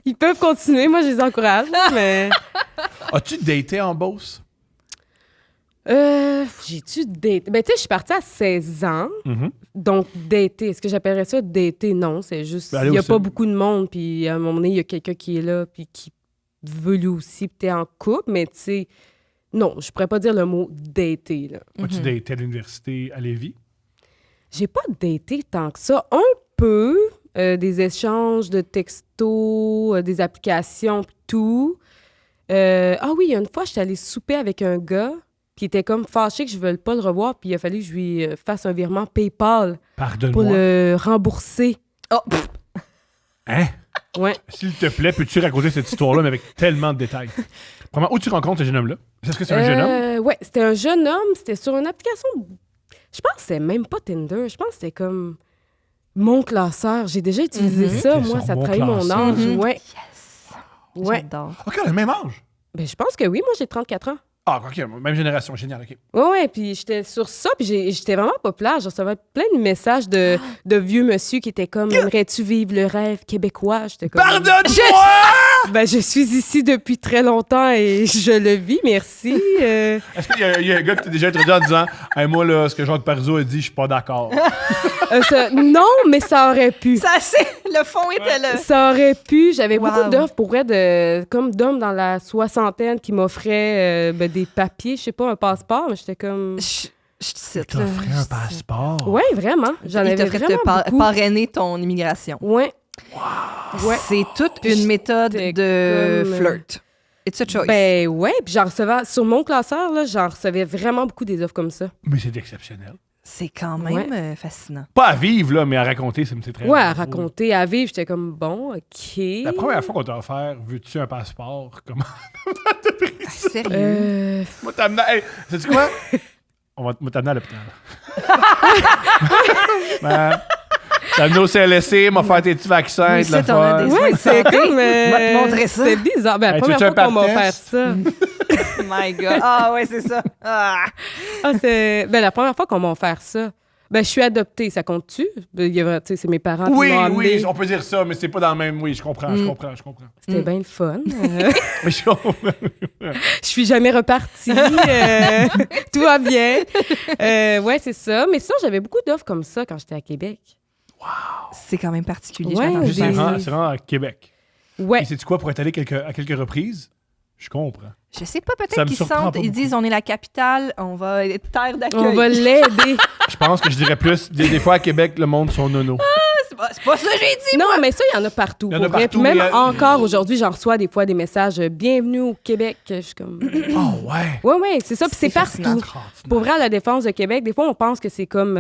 Ils peuvent continuer, moi, je les encourage, mais... As-tu daté en Beauce? J'ai-tu daté? Ben, tu sais, je suis partie à 16 ans. Mhm. Donc, dater, est-ce que j'appellerais ça dater? Non, c'est juste... Ben, Il aller n'y a au pas cin- beaucoup de monde, puis à un moment donné, il y a quelqu'un qui est là, puis qui veut lui aussi, puis t'es en couple, mais tu sais... Non, je pourrais pas dire le mot dater, là. As-tu daté à l'université à Lévis? J'ai pas daté tant que ça. Un peu, des échanges de textos, des applications, pis tout. Ah oui, il y a une fois, j'étais allée souper avec un gars, puis il était comme fâché que je ne veuille pas le revoir, puis il a fallu que je lui fasse un virement PayPal pour Pardonne-moi. le rembourser. Oh, Hein? Ouais. S'il te plaît, peux-tu raconter cette histoire-là, mais avec tellement de détails? Premièrement, où tu rencontres ce jeune homme-là? Est-ce que c'est un jeune homme? Ouais, c'était un jeune homme, c'était sur une application. Je pense que c'était même pas Tinder, je pense que c'était comme Mon Classeur. J'ai déjà utilisé ça, C'était moi, son ça Mon trahit mon Classeur. âge. Ouais. Ouais. J'adore. OK, on a le même âge. Ben, je pense que oui, moi, j'ai 34 ans. Ah, OK, même génération, génial, OK. Ouais, puis j'étais sur ça, puis j'étais vraiment populaire. Je recevais plein de messages de vieux monsieur qui étaient comme « Aimerais-tu vivre le rêve québécois? » J'étais comme... Pardonne-moi! Ben, je suis ici depuis très longtemps et je le vis, merci. Est-ce qu'il y a un gars qui t'a déjà introduit en disant hey, moi, là, ce que Jacques Parizeau a dit, je suis pas d'accord. Non, mais ça aurait pu. Ça, le fond était là. Ça aurait pu. J'avais Wow. beaucoup d'offres pour vrai comme d'hommes dans la soixantaine qui m'offraient des papiers, je sais pas, un passeport, mais j'étais comme... Je te Il cite, là. t'offrait un passeport. Ouais, vraiment. J'en Il avais t'offrait de vraiment beaucoup. parrainer ton immigration. Ouais. Ouais. C'est toute une méthode J'étais de comme, flirt. It's a choice. Ben ouais, puis j'en recevais, sur mon classeur, là, j'en recevais vraiment beaucoup des offres comme ça. Mais c'est exceptionnel. C'est quand même Ouais. fascinant. Pas à vivre, là, mais à raconter, c'est très Ouais, à drôle. raconter, à vivre, j'étais comme, bon, OK. La première fois qu'on t'a offert, veux-tu un passeport? Comment? Sérieux? Moi, t'amener. Hey, sais-tu quoi? On va t'amener à l'hôpital. Ben, t'amener au CLSC, m'a faire tes petits vaccins, Oui, de la c'est, on a fun. des- Ouais, c'est comme... Va te montrer ça. C'était bizarre. Ben, la Hey, première tu veux-tu fois un qu'on m'a pap offert test? ça. Oh my God. Ah ouais, c'est ça. Ah. La première fois qu'on m'a offert ça, ben, je suis adoptée, ça compte-tu? Ben, tu sais, c'est mes parents qui Oui, m'ont amené. oui, on peut dire ça, mais c'est pas dans le même. Oui, je comprends, je comprends. C'était bien le fun. Mais je comprends. Je suis jamais repartie. Tout va bien. Ouais, c'est ça. Mais sinon, j'avais beaucoup d'offres comme ça quand j'étais à Québec. C'est quand même particulier. Ouais, je m'attendais Juste, pas à des- ça. c'est vraiment à Québec. Ouais. Et sais-tu quoi, pour être allé à quelques reprises, je comprends. Je sais pas, Ça peut-être me qu'ils surprend sentent, pas ils beaucoup. disent on est la capitale, on va être terre d'accueil. On va l'aider. Je pense que je dirais plus, des fois à Québec, le monde sont nono. C'est pas ça que j'ai dit. Non, mais ça, il y en a partout. Il y en a pour vrai. partout, Puis même mais, encore aujourd'hui, j'en reçois des fois des messages Bienvenue au Québec. Je suis comme. Oh, ouais. Ouais, c'est ça. Puis c'est fascinant. partout. Pour vrai, à la Défense de Québec, des fois, on pense que c'est comme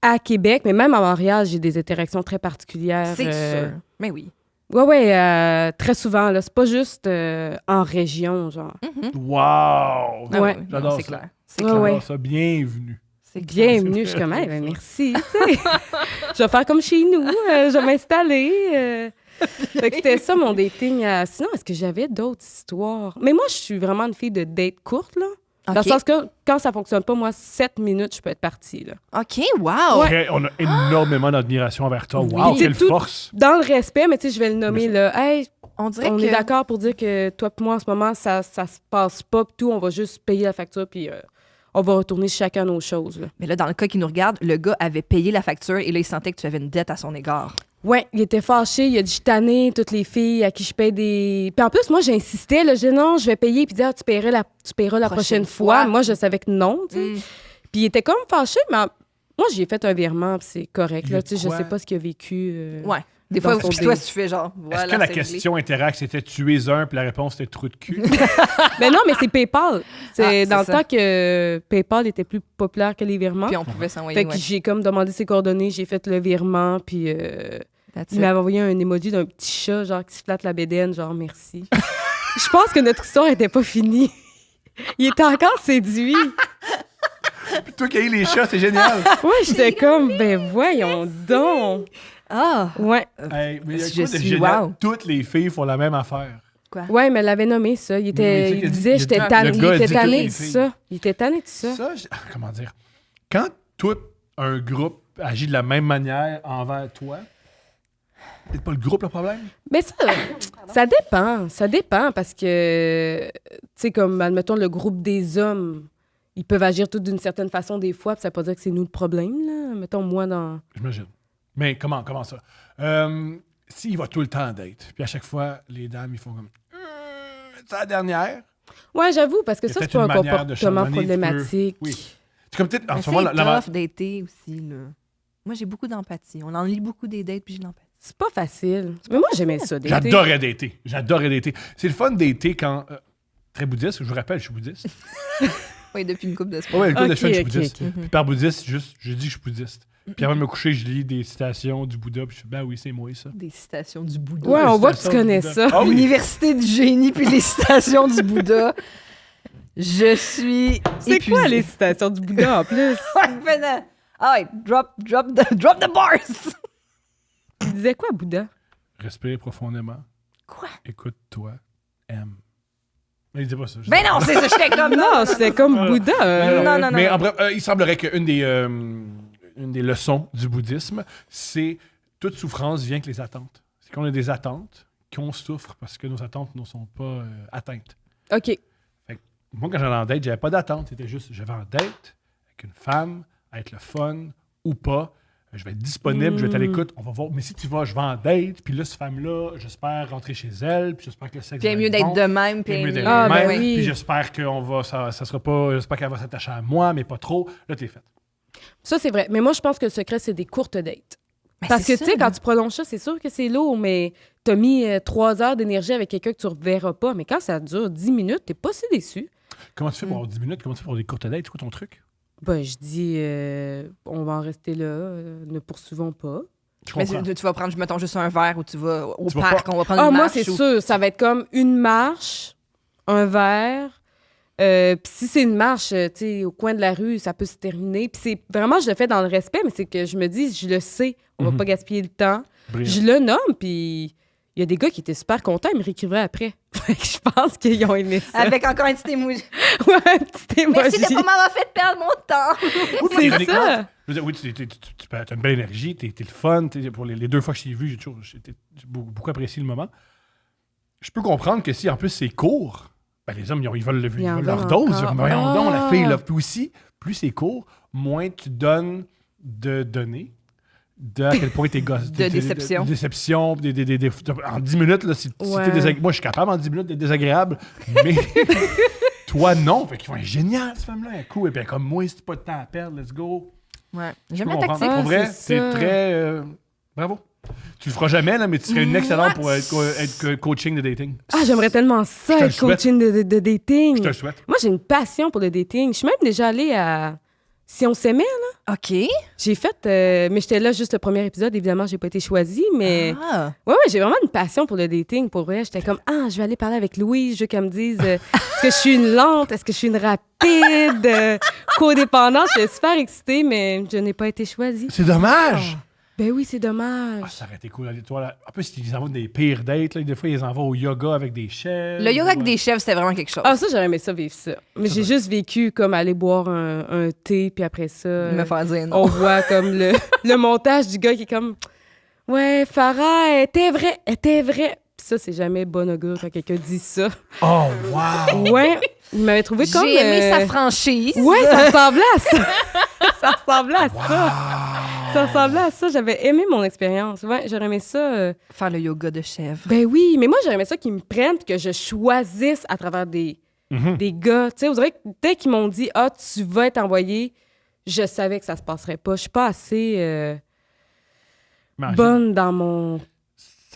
à Québec, mais même à Montréal, j'ai des interactions très particulières. C'est sûr. Mais oui. Ouais, très souvent. Là. C'est pas juste en région, genre. Wow! Ah Ouais. oui, J'adore non, c'est ça. clair. C'est Ouais, clair. ouais. J'adore ça. Bienvenue. C'est clair. Bienvenue, je suis comme, hey, ben, merci. tu sais. Je vais faire comme chez nous, je vais m'installer. Fait que c'était ça mon dating. Sinon, est-ce que j'avais d'autres histoires? Mais moi, je suis vraiment une fille de date courte, là. Dans le OK. sens que quand ça fonctionne pas, moi, 7 minutes, je peux être partie, là. OK, wow! Très- on a énormément d'admiration envers toi. Wow, Oui. quelle C'est tout- force! Dans le respect, mais tu sais, je vais le nommer, là. Hey, On dirait on que... est d'accord pour dire que toi et moi, en ce moment, ça se passe pas, pis tout. On va juste payer la facture, puis on va retourner chacun nos choses, là. Mais là, dans le cas qui nous regarde, le gars avait payé la facture et là, il sentait que tu avais une dette à son égard. Ouais, il était fâché, il a dit je tannais toutes les filles à qui je paye des. Puis en plus, moi, j'insistais, là, je dis non, je vais payer, puis il dit tu paieras la prochaine fois. Moi, je savais que non, tu sais. Puis il était comme fâché, mais moi, j'ai fait un virement, puis c'est correct, là, tu sais, je Quoi? sais pas ce qu'il a vécu. Ouais. Des Dans fois, son puis toi, date. tu fais genre, voilà, Est-ce que la c'est réglé. question Interact, c'était tu es un, puis la réponse c'était trou de cul? Mais non, mais c'est PayPal. C'est Ah, dans c'est le ça. temps que PayPal était plus populaire que les virements. Puis on pouvait s'envoyer, Fait que j'ai comme demandé ses coordonnées, j'ai fait le virement, puis That's il it. m'avait envoyé un emoji d'un petit chat, genre, qui se flatte la bédaine, genre, merci. Je pense que notre histoire était pas finie. Il était encore séduit. Puis toi qui as eu les chats, c'est génial! Ouais, j'étais comme, ben voyons donc. Ah! Ouais, Hey, mais il y a Je quoi de suis génial? wow. Toutes les filles font la même affaire. ouais, mais elle l'avait nommé, ça. Il, Mais il il disait, dit- j'étais le tanné. gars Il a était dit tanné toutes de les filles. ça. Il était tanné de ça. Ça, comment dire? Quand tout un groupe agit de la même manière envers toi, c'est pas le groupe le problème? Mais ça dépend. Ça dépend parce que, tu sais, comme, admettons, le groupe des hommes, ils peuvent agir tous d'une certaine façon des fois, puis ça veut pas dire que c'est nous le problème, là. Mettons, moi, dans... J'imagine. Mais comment ça? S'il va tout le temps en date, puis à chaque fois, les dames, ils font comme c'est la dernière. Ouais, j'avoue, parce que Il y a ça, c'est peut-être pas un une manière de comportement charbonner, tu peux- problématique. Oui. C'est comme peut-être en Mais ce moment, c'est tough dater aussi, là. Moi, j'ai beaucoup d'empathie. On en lit beaucoup des dates, puis j'ai de l'empathie. C'est pas facile. Mais moi, j'aimais ça, dater. J'adorais dater. J'adorais dater. C'est le fun de dater quand. Très bouddhiste, je vous rappelle, je suis bouddhiste. Oui, depuis une couple de semaines. Ouais, le coup de Ok, fun, je suis ok, bouddhiste. ok. Puis par bouddhiste, juste, je dis que je suis bouddhiste. Puis avant de me coucher, je lis des citations du Bouddha, puis je fais, ben oui, c'est moi, ça. Des citations du Bouddha. Ouais, on voit que tu Citations du connais Bouddha. ça. Ah oui. L'université du génie, puis les citations du Bouddha. Je suis C'est épuisée. quoi les citations du Bouddha, en plus? Ah ouais, drop the bars! Il disait quoi, Bouddha? Respire profondément. Quoi? Écoute-toi. Aime. Mais il disait pas ça. je Ben sais non, c'est ça, j'étais comme Non, c'était comme Bouddha. Non, non, non. Mais en bref, il semblerait qu'une des leçons du bouddhisme, c'est toute souffrance vient que les attentes. C'est qu'on a des attentes, qu'on souffre parce que nos attentes ne sont pas atteintes. OK. Moi, quand j'allais en date, j'avais pas d'attente. C'était juste, je vais en date avec une femme, être le fun ou pas. Je vais être disponible, je vais être à l'écoute. On va voir. Mais si tu vas, je vais en date. Puis là, cette femme-là, j'espère rentrer chez elle. Puis j'espère que le sexe Puis va mieux être d'être bon. de même, Puis puis mieux d'être Ah, de même. ben oui. Puis j'espère qu'on va, ça sera pas. J'espère qu'elle va s'attacher à moi, mais pas trop. Là, t'es faite. Ça, c'est vrai. Mais moi, je pense que le secret, c'est des courtes dates. Mais Parce c'est que, tu ça, sais, là. quand tu prolonges ça, c'est sûr que c'est lourd, mais t'as mis 3 heures d'énergie avec quelqu'un que tu reverras pas. Mais quand ça dure 10 minutes, t'es pas si déçu. Comment tu fais pour avoir 10 minutes? Comment tu fais pour des courtes dates? C'est quoi ton truc? Ben, je dis, on va en rester là, ne poursuivons pas. Je Mais comprends. tu vas prendre, mettons, juste un verre ou tu vas au Tu vas parc, on va prendre Ah, une moi, marche. c'est ou- sûr, ça va être comme une marche, un verre. Puis si c'est une marche, tu sais, au coin de la rue, ça peut se terminer. Puis c'est vraiment, je le fais dans le respect, mais c'est que je me dis, je le sais, on va pas gaspiller le temps. Brillant. Je le nomme, puis il y a des gars qui étaient super contents, ils me réécrivraient après. Fait que je pense qu'ils ont aimé ça. Avec encore un petit émoji. Ouais, un petit emoji. Merci de pas m'avoir fait perdre mon temps. C'est Ironiquement, ça. Je veux dire, oui, tu as une belle énergie, t'es le fun. Pour les 2 fois que je t'ai vu, j'ai beaucoup apprécié le moment. Je peux comprendre que si en plus c'est court, ben les hommes, ils veulent en leur veulent dose. encore. Voyons donc, la Ah. fille. Là. Puis aussi, plus c'est court, moins tu donnes de données. De à quel point t'es gosse. De déception. De déception. En 10 minutes, là, si Ouais. t'es désagréable. Moi, je suis capable en 10 minutes d'être désagréable, mais toi, non. Fait qu'ils font génial, cette femme-là, elle est cool. Et puis, comme moi, si t'as pas de temps à perdre, let's go. Ouais. Je J'aime peux la comprendre. tactique. Ah, Pour vrai, c'est c'est ça. très. Bravo. Tu le feras jamais, là, mais tu serais une excellente pour être coaching de dating. Ah, j'aimerais tellement ça, Je te le être coaching de dating. Je te le souhaite. Moi, j'ai une passion pour le dating. Je suis même déjà allée à Si on s'aimait, OK. j'ai fait... mais j'étais là juste le premier épisode. Évidemment, j'ai pas été choisie, mais... Ah. Ouais, j'ai vraiment une passion pour le dating. Pour vrai, j'étais comme, je vais aller parler avec Louise. Je veux qu'elle me dise, est-ce que je suis une lente? Est-ce que je suis une rapide? Codépendante. J'étais super excitée, mais je n'ai pas été choisie. C'est dommage! Ben oui, c'est dommage. Ah, ça aurait été cool. Toi, en plus, ils envoient des pires dates. Là. Des fois, ils envoient au yoga avec des chefs. Le yoga avec des chefs, c'était vraiment quelque chose. Ah, ça, j'aurais aimé ça vivre ça. Mais j'ai juste vécu comme aller boire un thé, puis après ça, Me faire dire non. on voit comme le montage du gars qui est comme, ouais, Farah, elle était vraie. Puis ça, c'est jamais bon augure quand quelqu'un dit ça. Oh, wow! Ouais, il m'avait trouvé comme... J'ai aimé sa franchise. Ouais, ça ressemblait à ça. Ça ressemblait à ça. Ça ressemblait à ça. J'avais aimé mon expérience. Ouais, j'aurais aimé ça. Faire le yoga de chèvre. Ben oui, mais moi, j'aurais aimé ça qu'ils me prennent puis que je choisisse à travers des gars. Tu sais, vous dirait que dès qu'ils m'ont dit « Ah, tu vas être envoyé », je savais que ça se passerait pas. Je suis pas assez bonne dans mon...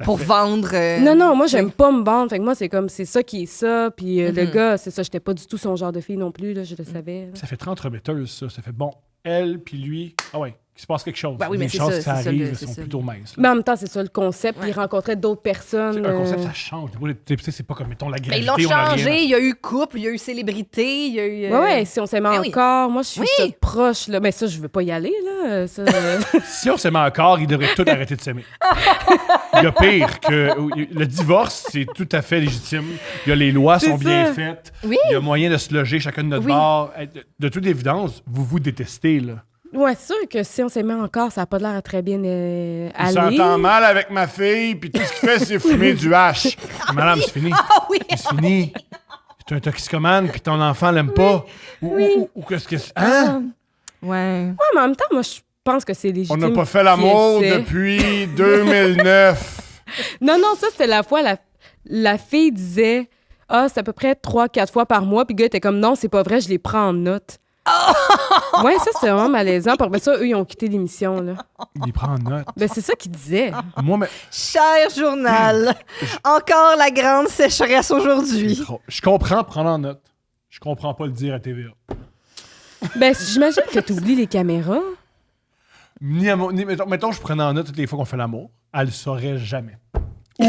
Pour vendre. Non, moi, j'aime pas me vendre. Fait que moi, c'est comme, c'est ça qui est ça. Puis le gars, c'est ça, j'étais pas du tout son genre de fille non plus, là, je le savais. Là. Ça fait 30 remetteuses, ça. Ça fait bon, elle puis lui. Ah ouais, qu'il se passe quelque chose. Ben oui, mais les c'est chances ça, que ça c'est ça, arrive c'est sont ça. plutôt minces. Mais en même temps, c'est ça le concept. Puis il rencontrait d'autres personnes. Un concept, ça change. Tu sais, c'est pas comme, mettons, la Mais gravité. ils l'ont on a rien. changé. Il y a eu couple, il y a eu célébrité, il y a eu. Ouais, si on s'aimait Ben oui. encore, moi, je suis Oui. ça proche, là. Mais ça, je veux pas y aller, là. Ça, Si on s'aimait encore, ils devraient tous arrêter de s'aimer. Il y a pire que le divorce, c'est tout à fait légitime. Il y a les lois sont C'est bien ça. faites. Oui. Il y a moyen de se loger chacun de notre Oui. bord. De toute évidence, vous vous détestez, là. ouais, c'est sûr que si on s'aimait encore, ça a pas l'air à très bien Il aller. s'entend mal avec ma fille, puis tout ce qu'il fait, c'est fumer du hache. Madame, c'est fini. Ah oui! C'est fini. C'est un toxicomane, puis ton enfant l'aime pas. Ou qu'est-ce que c'est? Hein? Ouais. Ouais, mais en même temps, moi, je pense que c'est On légitime. n'a pas fait l'amour qu'il essaie. depuis 2009. Non, ça, c'était la fois, la fille disait « Ah, c'est à peu près 3-4 fois par mois. » Puis le gars était comme « Non, c'est pas vrai, je les prends en note. » Ouais, ça, c'était vraiment malaisant. Puis après ça, eux, ils ont quitté l'émission, là. Il prend en note. Ben, c'est ça qu'il disait. Moi, mais... Cher journal, encore la grande sécheresse aujourd'hui. Je comprends prendre en note. Je comprends pas le dire à TVA. Ben, j'imagine que tu oublies les caméras. Mettons, je prenais en note toutes les fois qu'on fait l'amour. Elle le saurait jamais. Ou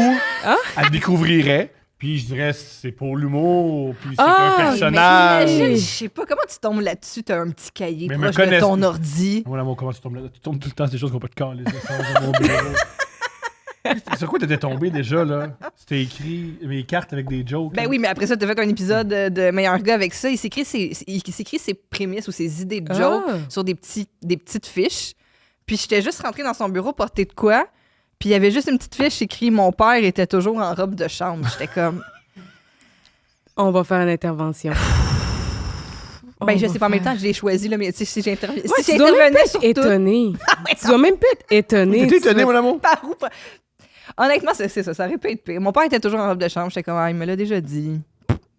elle découvrirait, puis je dirais c'est pour l'humour, puis c'est Ah, un personnage. Mais imagine, je sais pas comment tu tombes là-dessus, t'as un petit cahier Mais proche me de connaissent- ton ordi. Mon amour, comment tu tombes là? Tu tombes tout le temps sur des choses qui n'ont pas de corps, les essences de mon bureau. Sur quoi t'étais tombé déjà, là? C'était écrit mes cartes avec des jokes. Ben là. oui, mais après ça, t'as fait un épisode de Meilleur gars avec ça. Il s'écrit ses prémices ou ses idées de jokes sur des petites fiches. Puis j'étais juste rentrée dans son bureau porter de quoi. Puis il y avait juste une petite fiche écrit « Mon père était toujours en robe de chambre ». J'étais comme... On va faire une intervention. Ben, On je va sais pas en même faire- temps, je l'ai choisi, là, mais tu sais, si Ouais, si tu dois même j'intervenais pas sur être tout... étonné. Ouais, Tu dois même pas être étonné. T'étais Tu étonné, vas- mon amour? par où? Honnêtement, c'est ça, ça aurait pu être pire. Mon père était toujours en robe de chambre. J'étais comme, il me l'a déjà dit.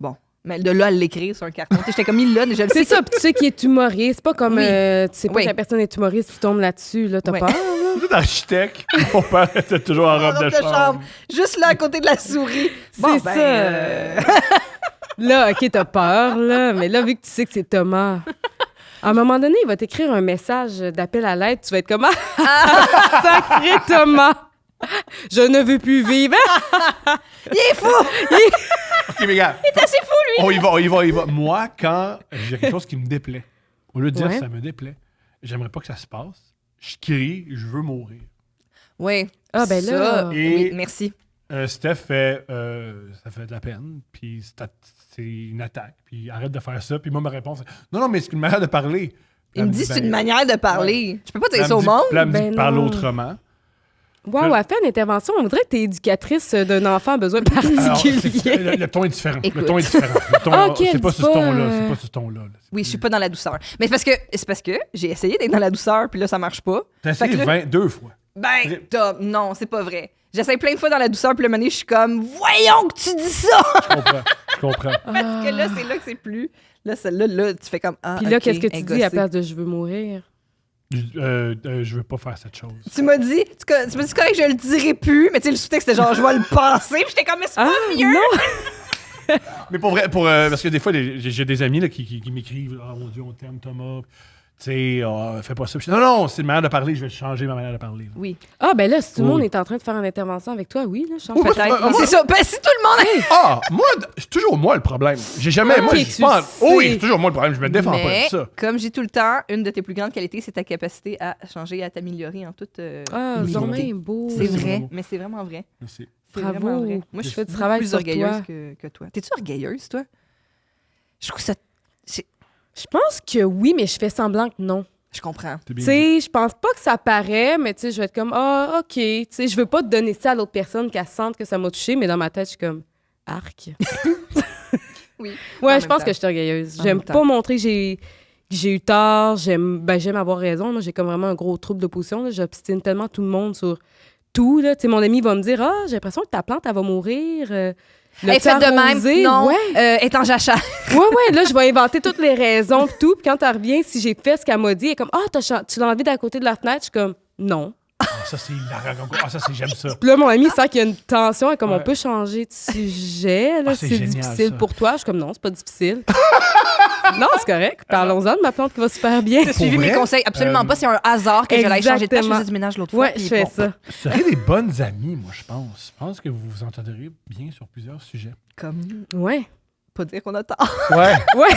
Bon. Mais de là à l'écrire sur un carton, tu sais, j'étais comme, il l'a déjà. C'est ça, puis tu sais qui est humoriste. C'est pas comme Oui. tu sais pas Oui. que la personne est humoriste, tu tombes là-dessus, là, t'as Ouais. peur, là? Vous êtes architecte. Mon père était toujours en robe de chambre. Juste là, à côté de la souris. Bon, C'est ben, ça. Là, OK, t'as peur, là, mais là, vu que tu sais que c'est Thomas, à un moment donné, il va t'écrire un message d'appel à l'aide, tu vas être comme « Ah, sacré Thomas! Je ne veux plus vivre! il est fou! OK, mais regarde. Il est assez fou, lui! On y va. Moi, quand j'ai quelque chose qui me déplaît, au lieu de dire Ouais. ça me déplaît, j'aimerais pas que ça se passe. Je crie, je veux mourir. Oui. Ah, ben Ça, là. oui, Et- merci. Steph fait, ça fait de la peine, puis c'est une attaque, puis arrête de faire ça. Puis moi, ma réponse, c'est non, mais c'est une manière de parler. Il me dit, c'est une manière de parler. Je peux pas dire ça au Puis monde. là, elle me dit Ben de parler non. autrement. Wow, elle fait une intervention. On dirait que t'es éducatrice d'un enfant à besoin Alors, particulier. le ton est différent. Écoute. Le ton est différent. Le ton, Ah, ok, c'est elle pas dit ce pas, ton-là. C'est pas ce ton-là. là. Oui, je suis pas dans la douceur. Mais c'est parce que j'ai essayé d'être dans la douceur, puis là, ça marche pas. T'as Fait essayé que là- 22 fois. Ben, Tom, non, c'est pas vrai. J'essaie plein de fois dans la douceur, puis le moment donné, je suis comme, voyons que tu dis ça! Je comprends. Parce que là, c'est là que c'est plus. Là, celle-là, là, tu fais comme, ah, Puis là, ok, qu'est-ce que elle tu est dis à la gossée. place de « je veux mourir Je veux pas faire cette chose. Tu m'as dit, c'est correct, je le dirai plus, mais tu sais, le sous-texte, c'était genre, je vais le penser, puis j'étais comme, mais c'est pas mieux! Mais pour vrai, parce que des fois, j'ai des amis là, qui m'écrivent « Ah mon Dieu, on t'aime, Thomas. » sais, fais pas ça. Puis, non, c'est une manière de parler, je vais changer ma manière de parler. Là. Oui. Ah, ben là, si tout le Oui. monde est en train de faire une intervention avec toi, oui, là, je change Oui, peut-être. moi, C'est ça. Ben, si tout le monde... Ah, moi, c'est toujours moi le problème. J'ai jamais. Moi, Ok, je tu pense. sais. Oui, c'est toujours moi le problème. Je me défends pas Mais, de ça. comme j'ai tout le temps, une de tes plus grandes qualités, c'est ta capacité à changer et à t'améliorer en toute Ah, Oui. c'est même beau. C'est Merci, vrai, bravo. mais c'est vraiment vrai. Merci. C'est Bravo. vraiment vrai. Moi, je Je suis fais du beaucoup travail plus sur orgueilleuse toi. que toi. T'es-tu orgueilleuse, toi? Je trouve ça... Je pense que oui, mais je fais semblant que non. Je comprends. C'est Tu bien dit. sais, je pense pas que ça paraît, mais tu sais, je vais être comme, ah, OK. Tu sais, je veux pas te donner ça à l'autre personne qu'elle sente que ça m'a touché, mais dans ma tête, je suis comme, arc. Oui. En Ouais, même je pense temps. que je suis orgueilleuse. En J'aime même temps. pas montrer que j'ai eu tort. J'aime avoir raison. Moi, j'ai comme vraiment un gros trouble d'opposition. là. J'obstine tellement tout le monde sur tout. Là. Tu sais, mon ami va me dire, ah, j'ai l'impression que ta plante, elle va mourir. Hey, faites de même. Non. Ouais. Est en jachère. Ouais, là, je vais inventer toutes les raisons pis tout. Puis quand elle revient, si j'ai fait ce qu'elle m'a dit, elle est comme, ah, tu l'as enlevé d'à côté de la fenêtre. Je suis comme, non. Ah, ça, c'est hilarant. Ah, ça, j'aime ça. Puis là, mon ami sent qu'il y a une tension. Elle est comme, Ouais. on peut changer de sujet. Là, Ah, c'est c'est génial, difficile ça. pour toi. Je suis comme, non, c'est pas difficile. Non, c'est correct. Parlons-en de ma plante qui va super bien. T'as suivi vrai? mes conseils. Absolument pas. C'est un hasard que je l'aille changer de place. Je exactement. faisais du ménage l'autre fois. Ouais, puis je fais bon. ça. Vous seriez des bonnes amies, moi, je pense. Je pense que vous vous entendrez bien sur plusieurs sujets. Comme, Ouais. pas dire qu'on a tort. Ouais. Ouais.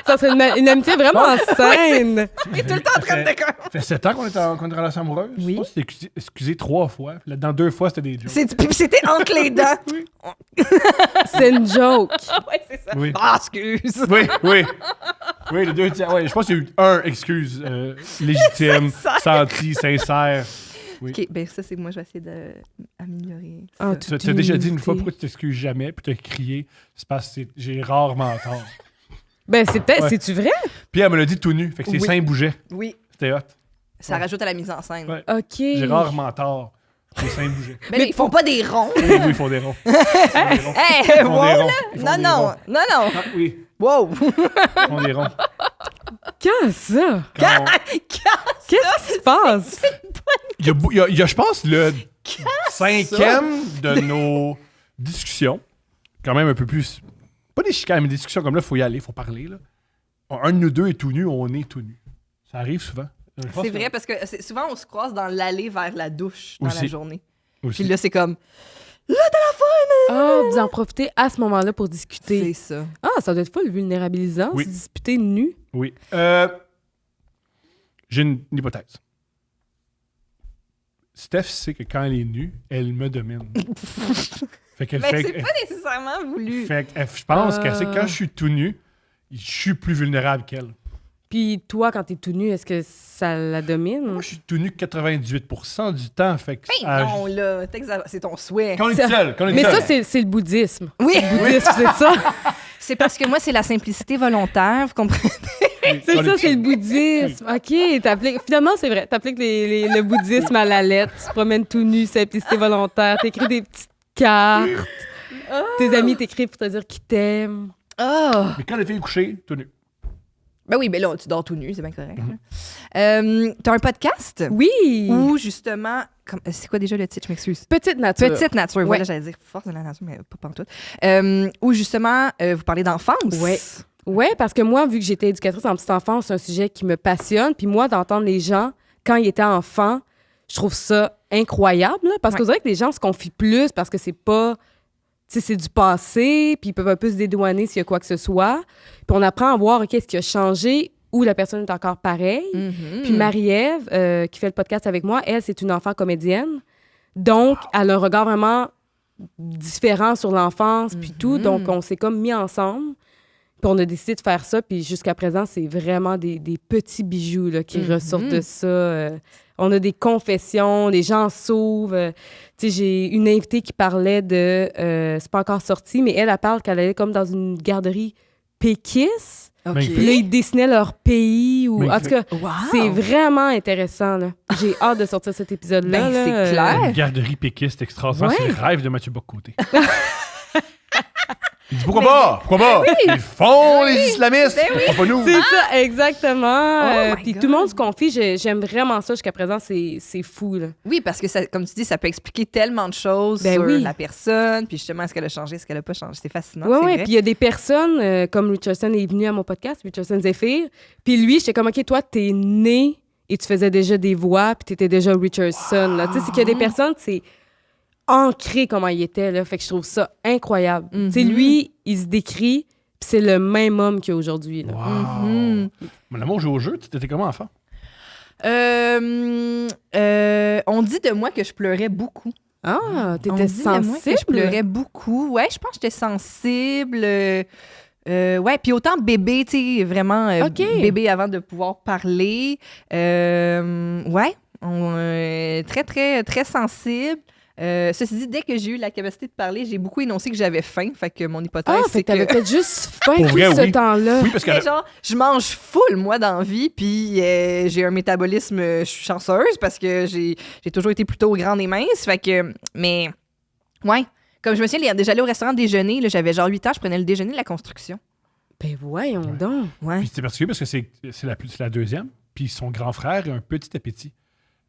Ça serait une amitié vraiment saine. On est tout le temps en train de décorer. Ça fait 7 ans qu'on est en relation amoureuse. Oui. On s'est excusé 3 fois. Puis là-dedans, 2 fois, c'était des jokes. Puis c'était entre les dents. C'est une joke. Ouais, c'est ça. Oui. Ah, excuse. Oui. Oui, les deux tiers. Ouais, je pense qu'il y a eu un excuse légitime, senti, sincère. OK, ben ça, c'est que moi, je vais essayer d'améliorer ça. Ah, Tu as déjà dit une fois pourquoi tu t'excuses jamais, puis tu as crié. C'est parce que j'ai rarement tort. Ben, c'est peut-être. Ouais. C'est-tu vrai? Puis elle me l'a dit tout nu, fait que ses Oui. seins bougeaient. Oui, C'était hot. ça rajoute à la mise en scène. Ouais. OK. J'ai rarement tort. Ses seins bougeaient. Mais là, ils font pas des ronds. Oui, ils font des ronds. Ils font des ronds. Hey, Ils font wow, des là. ronds. Ils font Non, des non, ronds. non. Ah, oui, Wow. ils font des ronds. Quand ça? Quand on- Qu'est-ce qui se passe? Il y a, je pense, le 5e de nos discussions. Quand même un peu plus. Pas des chicanes, mais des discussions comme là, il faut y aller, il faut parler. Là. Un de nous deux est tout nu, on est tout nu. Ça arrive souvent. Je pense C'est que- vrai, parce que souvent, on se croise dans l'allée vers la douche dans la Aussi. journée. Aussi. Puis là, c'est comme, Ah, vous en profitez à ce moment-là pour discuter. c'est ça. Ah, ça doit être pas le vulnérabilisant, Oui. se disputer nu. Oui. J'ai une hypothèse. Steph sait que quand elle est nue, elle me domine. Fait qu'elle Mais fait. c'est pas nécessairement voulu. Fait que je pense qu'elle sait que quand je suis tout nu, je suis plus vulnérable qu'elle. Puis toi, quand t'es tout nu, est-ce que ça la domine? Moi, je suis tout nu 98% du temps. Fait que Ben non, là, c'est ton souhait. Quand on est Ça- seul, quand on est Mais seul. ça, c'est le bouddhisme. Oui, Le bouddhisme, c'est ça. c'est parce que moi, c'est la simplicité volontaire, vous comprenez? C'est Quand on ça, est c'est le seul. bouddhisme. OK, finalement, c'est vrai. T'appliques le bouddhisme à la lettre. Tu te promènes tout nu, simplicité volontaire. T'écris des petites cartes. Tes amis t'écrivent pour te dire qu'ils t'aiment. Oh! Mais quand la fille est couchée, tout nu. Ben oui, mais là, tu dors tout nu, c'est bien correct. T'as un podcast Oui! où, justement, c'est quoi déjà le titre? Je m'excuse. Petite nature. Petite nature. Ouais. Voilà, j'allais dire force de la nature, mais pas pantoute. Où, justement, vous parlez d'enfance. Ouais. Oui, parce que moi, vu que j'étais éducatrice en petite enfance, c'est un sujet qui me passionne. Puis moi, d'entendre les gens, quand ils étaient enfants, je trouve ça incroyable. Là, parce Ouais. qu'on dirait que les gens se confient plus parce que c'est pas... Tu sais, c'est du passé, puis ils peuvent un peu se dédouaner s'il y a quoi que ce soit. Puis on apprend à voir, qu'est-ce qui a changé, où la personne est encore pareille. Mhm. Puis Marie-Ève, qui fait le podcast avec moi, elle, c'est une enfant comédienne. Donc, elle a un regard vraiment différent sur l'enfance, puis tout. Donc, on s'est comme mis ensemble. Puis on a décidé de faire ça. Puis jusqu'à présent, c'est vraiment des petits bijoux là, qui ressortent de ça. On a des confessions, les gens s'ouvrent. Tu sais, j'ai une invitée qui parlait de... c'est pas encore sorti, mais elle parle qu'elle allait comme dans une garderie péquiste. OK. Magnifique. Puis là, ils dessinaient leur pays. Ou... En tout Magnifique. cas, Wow! c'est vraiment intéressant. Là. J'ai hâte de sortir cet épisode-là. Ben, là. c'est clair. Une garderie péquiste extraordinaire. Ouais. C'est le rêve de Mathieu Bock-Côté. Il dit pourquoi pas? Pourquoi pas? Ils font les islamistes! Pourquoi pas nous? C'est ça, exactement. Oh my Puis God. tout le monde se confie. J'aime vraiment ça jusqu'à présent. C'est fou, là. Oui, parce que, ça, comme tu dis, ça peut expliquer tellement de choses Ben sur oui. la personne, puis justement, est-ce qu'elle a changé, est-ce qu'elle a pas changé. C'est fascinant, Oui, c'est oui. vrai. Puis il y a des personnes, comme Richardson est venu à mon podcast, Richardson Zephyr. Puis lui, j'étais comme, OK, toi, t'es né et tu faisais déjà des voix, puis t'étais déjà Richardson. Là. Tu sais, c'est qu'il y a des personnes, c'est ancré comment il était, là. Fait que je trouve ça incroyable. Tu sais, lui, il se décrit, puis c'est le même homme qu'il y a aujourd'hui, là. Wow! Mon amour, joue au jeu, tu étais comment enfant? On dit de moi que je pleurais beaucoup. Ah, On t'étais dit de moi que sensible? je pleurais beaucoup. Ouais, je pense que j'étais sensible. Ouais, puis autant bébé, tu sais, vraiment OK. bébé avant de pouvoir parler. Ouais, très, très, très sensible. Ceci dit, dès que j'ai eu la capacité de parler, j'ai beaucoup énoncé que j'avais faim. Fait que mon hypothèse, Ah, c'est fait que t'avais que... peut-être juste faim Pour tout vrai, ce oui. temps-là. Oui, parce que Mais genre, je mange full, moi, dans la vie, puis j'ai un métabolisme... je suis chanceuse parce que j'ai toujours été plutôt grande et mince, fait que... Mais, ouais, comme je me souviens, déjà allée au restaurant déjeuner, là, j'avais genre 8 ans, je prenais le déjeuner de la construction. Ben voyons donc. Ouais. Puis c'était particulier parce que c'est la deuxième, puis son grand frère a un petit appétit.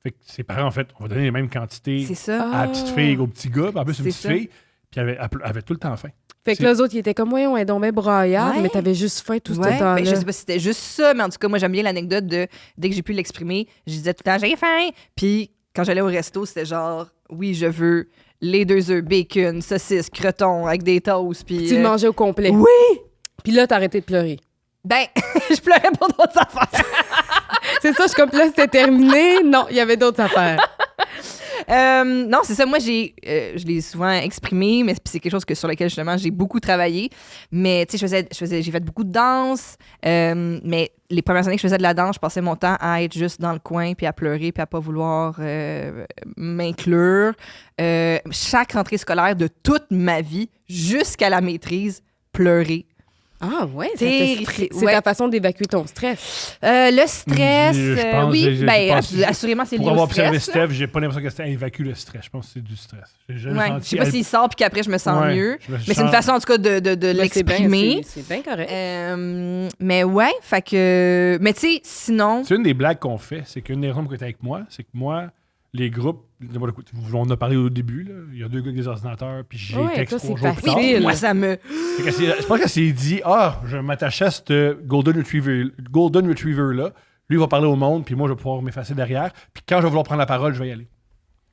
Fait que ses parents, en fait, on va donner les mêmes quantités C'est ça. à la petite fille au petit gars, puis en plus, une C'est petite ça. fille, puis elle avait tout le temps faim. Fait que C'est- là, les autres, ils étaient comme, voyons, elle est donc bien braillarde, Ouais. mais t'avais juste faim tout ce Ouais, temps-là. ben, je sais pas si c'était juste ça, mais en tout cas, moi, j'aime bien l'anecdote de dès que j'ai pu l'exprimer, je disais tout le temps, j'ai faim. Puis quand j'allais au resto, c'était genre, oui, je veux les 2 œufs, bacon, saucisse, croton avec des toasts. Puis. Tu le mangeais au complet. Oui! Puis là, t'as arrêté de pleurer. Ben, je pleurais pour d'autres affaires. C'est ça, je suis comme, là, c'était terminé. Non, il y avait d'autres affaires. Non, c'est ça. Moi, je l'ai souvent exprimé, mais c'est quelque chose sur lequel, justement, j'ai beaucoup travaillé. Mais, tu sais, j'ai fait beaucoup de danse. Mais les premières années que je faisais de la danse, je passais mon temps à être juste dans le coin, puis à pleurer, puis à pas vouloir m'inclure. Chaque rentrée scolaire de toute ma vie, jusqu'à la maîtrise, pleurer. Ah, ouais, Terrifié. c'est Ouais. ta façon d'évacuer ton stress. Le stress, Je pense, oui, j'ai ben, pensé- assurément, c'est lié Pour au avoir observé stress. là. Steph, j'ai pas l'impression que c'était évacue le stress. Je pense que c'est du stress. J'ai jamais Ouais. senti... Je sais pas s'il sort puis qu'après je me sens Ouais, mieux. je me Mais c'est une sens- façon en tout cas de Ouais, c'est bien- l'exprimer. C'est bien correct. Mais ouais, fait que. Mais tu sais, sinon. C'est une des blagues qu'on fait, c'est qu'une des raisons pour que tu es avec moi, c'est que moi, les groupes, on en a parlé au début, là, il y a 2 gars avec des ordinateurs, puis j'ai Ouais, texte toi, 3 c'est jours plus tard. facile. Moi, ça me. Fait qu'elle s'est- je pense qu'elle s'est dit, je vais m'attacher à ce Golden Retriever-là. Lui, il va parler au monde, puis moi, je vais pouvoir m'effacer derrière. Puis quand je vais vouloir prendre la parole, je vais y aller.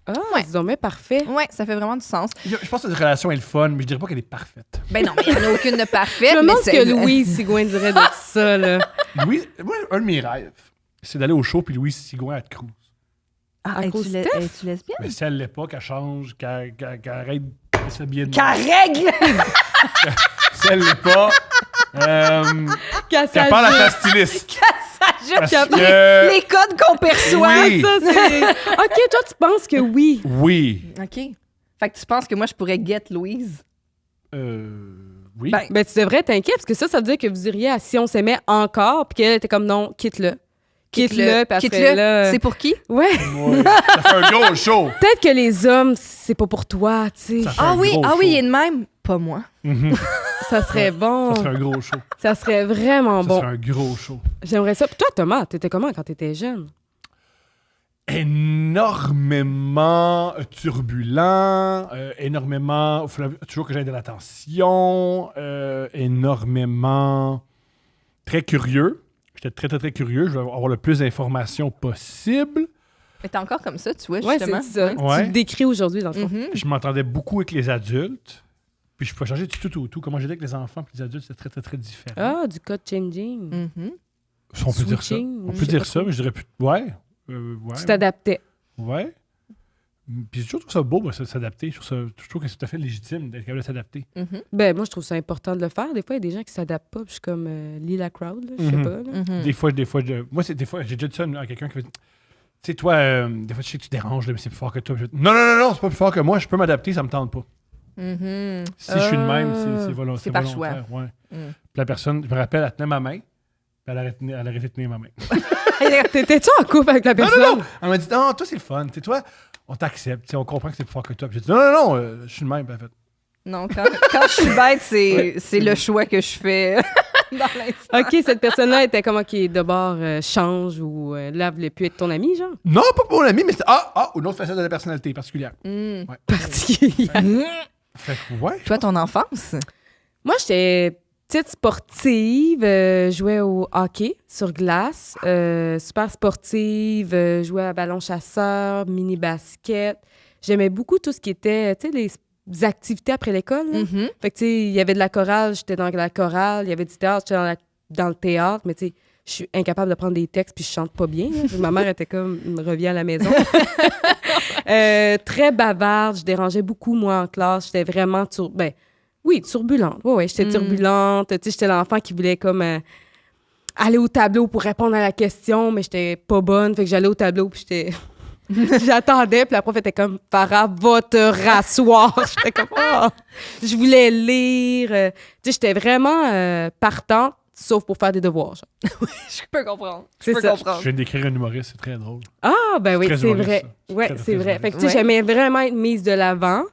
Ah, Ouais. c'est donc bien parfait. Ouais, ça fait vraiment du sens. Je pense que cette relation est le fun, mais je dirais pas qu'elle est parfaite. Ben non, mais il n'y en a aucune de parfaite. Je me mais demande ce c'est- que Louise Sigouin dirait de ça, là. Louis, moi, un de mes rêves, c'est d'aller au show, puis Louise Sigouin, elle te cruise. Ah, À es-tu cause le- Steph? es-tu lesbienne? Mais si elle l'est pas, qu'elle change, qu'elle arrête de s'habiller de Qu'elle même. règle! Si elle l'est pas, Qu'elle qu'elle parle à ta s'ajuste. styliste. Parce Qu'elle- que- Les codes qu'on perçoit. Oui. Ça, c'est... OK, toi, tu penses que oui. Oui. OK. Fait que tu penses que moi, je pourrais get Louise? Oui. Ben, Ben, tu devrais t'inquiéter, parce que ça veut dire que vous iriez à Si on s'aimait encore, puis qu'elle était comme non, quitte-le. Quitte-le, parce que Quitte-le. là. C'est pour qui? Ouais. Ouais. Ça fait un gros show. Peut-être que les hommes, c'est pas pour toi, tu sais. Ça fait Ah un oui, gros ah show. oui, il est de même. Pas moi. Mhm. Ça serait bon. Ça serait un gros show. Ça serait vraiment Ça bon. serait un gros show. J'aimerais ça. Puis toi, Thomas, t'étais comment quand t'étais jeune? Énormément turbulent, énormément. Il fallait toujours que j'aie de l'attention, énormément très curieux. J'étais très, très, très curieux. Je voulais avoir le plus d'informations possible. Mais t'es encore comme ça, tu vois, Ouais, justement. c'est ça. Ouais. Tu te décris aujourd'hui, dans le fond. Mhm. Je m'entendais beaucoup avec les adultes. Puis je pouvais changer du tout au tout. Comment j'étais avec les enfants puis les adultes, c'était très, très, très différent. Ah, du code changing. Mhm. On peut dire ça. Switching, On je peut sais dire pas ça, trop. mais je dirais plus. Ouais. Ouais. Tu t'adaptais. Ouais. Puis je trouve ça beau, moi, s'adapter. Je trouve que c'est tout à fait légitime d'être capable de s'adapter. Mhm. Ben, moi, je trouve ça important de le faire. Des fois, il y a des gens qui s'adaptent pas. Puis je suis comme Lila Crowd, là, je sais Mhm. pas. Là. Mhm. Des fois, moi, des fois, j'ai déjà dit ça à quelqu'un qui fait. Tu sais, toi, des fois, tu sais que tu déranges, là, mais c'est plus fort que toi. Non, c'est pas plus fort que moi. Je peux m'adapter, ça me tente pas. Mhm. Si je suis de même, Ah. c'est volontaire. C'est par choix. Ouais. Mm. Puis la personne, je me rappelle, elle tenait ma main. Puis elle a arrêté de tenir ma main. T'étais-tu en couple avec la Non, personne? non, non! Elle m'a dit, non, toi, c'est le fun. Tu sais, toi, on t'accepte. Tu sais, on comprend que c'est plus fort que toi. Puis j'ai dit, non, je suis le même. Puis elle a fait, Non, quand je suis bête, c'est le choix que je fais dans l'instant. OK, cette personne-là était comme, OK, de bord, change ou là, elle voulait plus être ton ami, genre? Non, pas pour mon ami, mais c'est une autre facette de la personnalité particulière. Ouais. Particulière. Fait que, ouais. Toi, ton enfance? Moi, j'étais petite sportive, jouais au hockey sur glace, super sportive, jouais à ballon chasseur, mini basket. J'aimais beaucoup tout ce qui était, tu sais, les activités après l'école. Là. Mm-hmm. Fait que, tu sais, il y avait de la chorale, j'étais dans la chorale, il y avait du théâtre, j'étais dans le théâtre, mais tu sais, je suis incapable de prendre des textes puis je chante pas bien. Là. Ma mère était comme, reviens à la maison. Très bavarde, je dérangeais beaucoup, moi, en classe. J'étais vraiment, turbulente. Ouais, j'étais turbulente. Tu sais, j'étais l'enfant qui voulait comme aller au tableau pour répondre à la question, mais j'étais pas bonne. Fait que j'allais au tableau puis j'étais... J'attendais, puis la prof était comme « Farah, va te rasseoir! » J'étais comme « Oh! » Je voulais lire. Tu sais, j'étais vraiment partante, sauf pour faire des devoirs. Genre. Je peux comprendre. C'est Je peux ça. comprendre. Je viens d'écrire un humoriste, c'est très drôle. Ah, ben oui, Très c'est humoriste, vrai. ça. Ouais, Très, c'est très vrai. Fait que, tu sais, Ouais. j'aimais vraiment être mise de l'avant.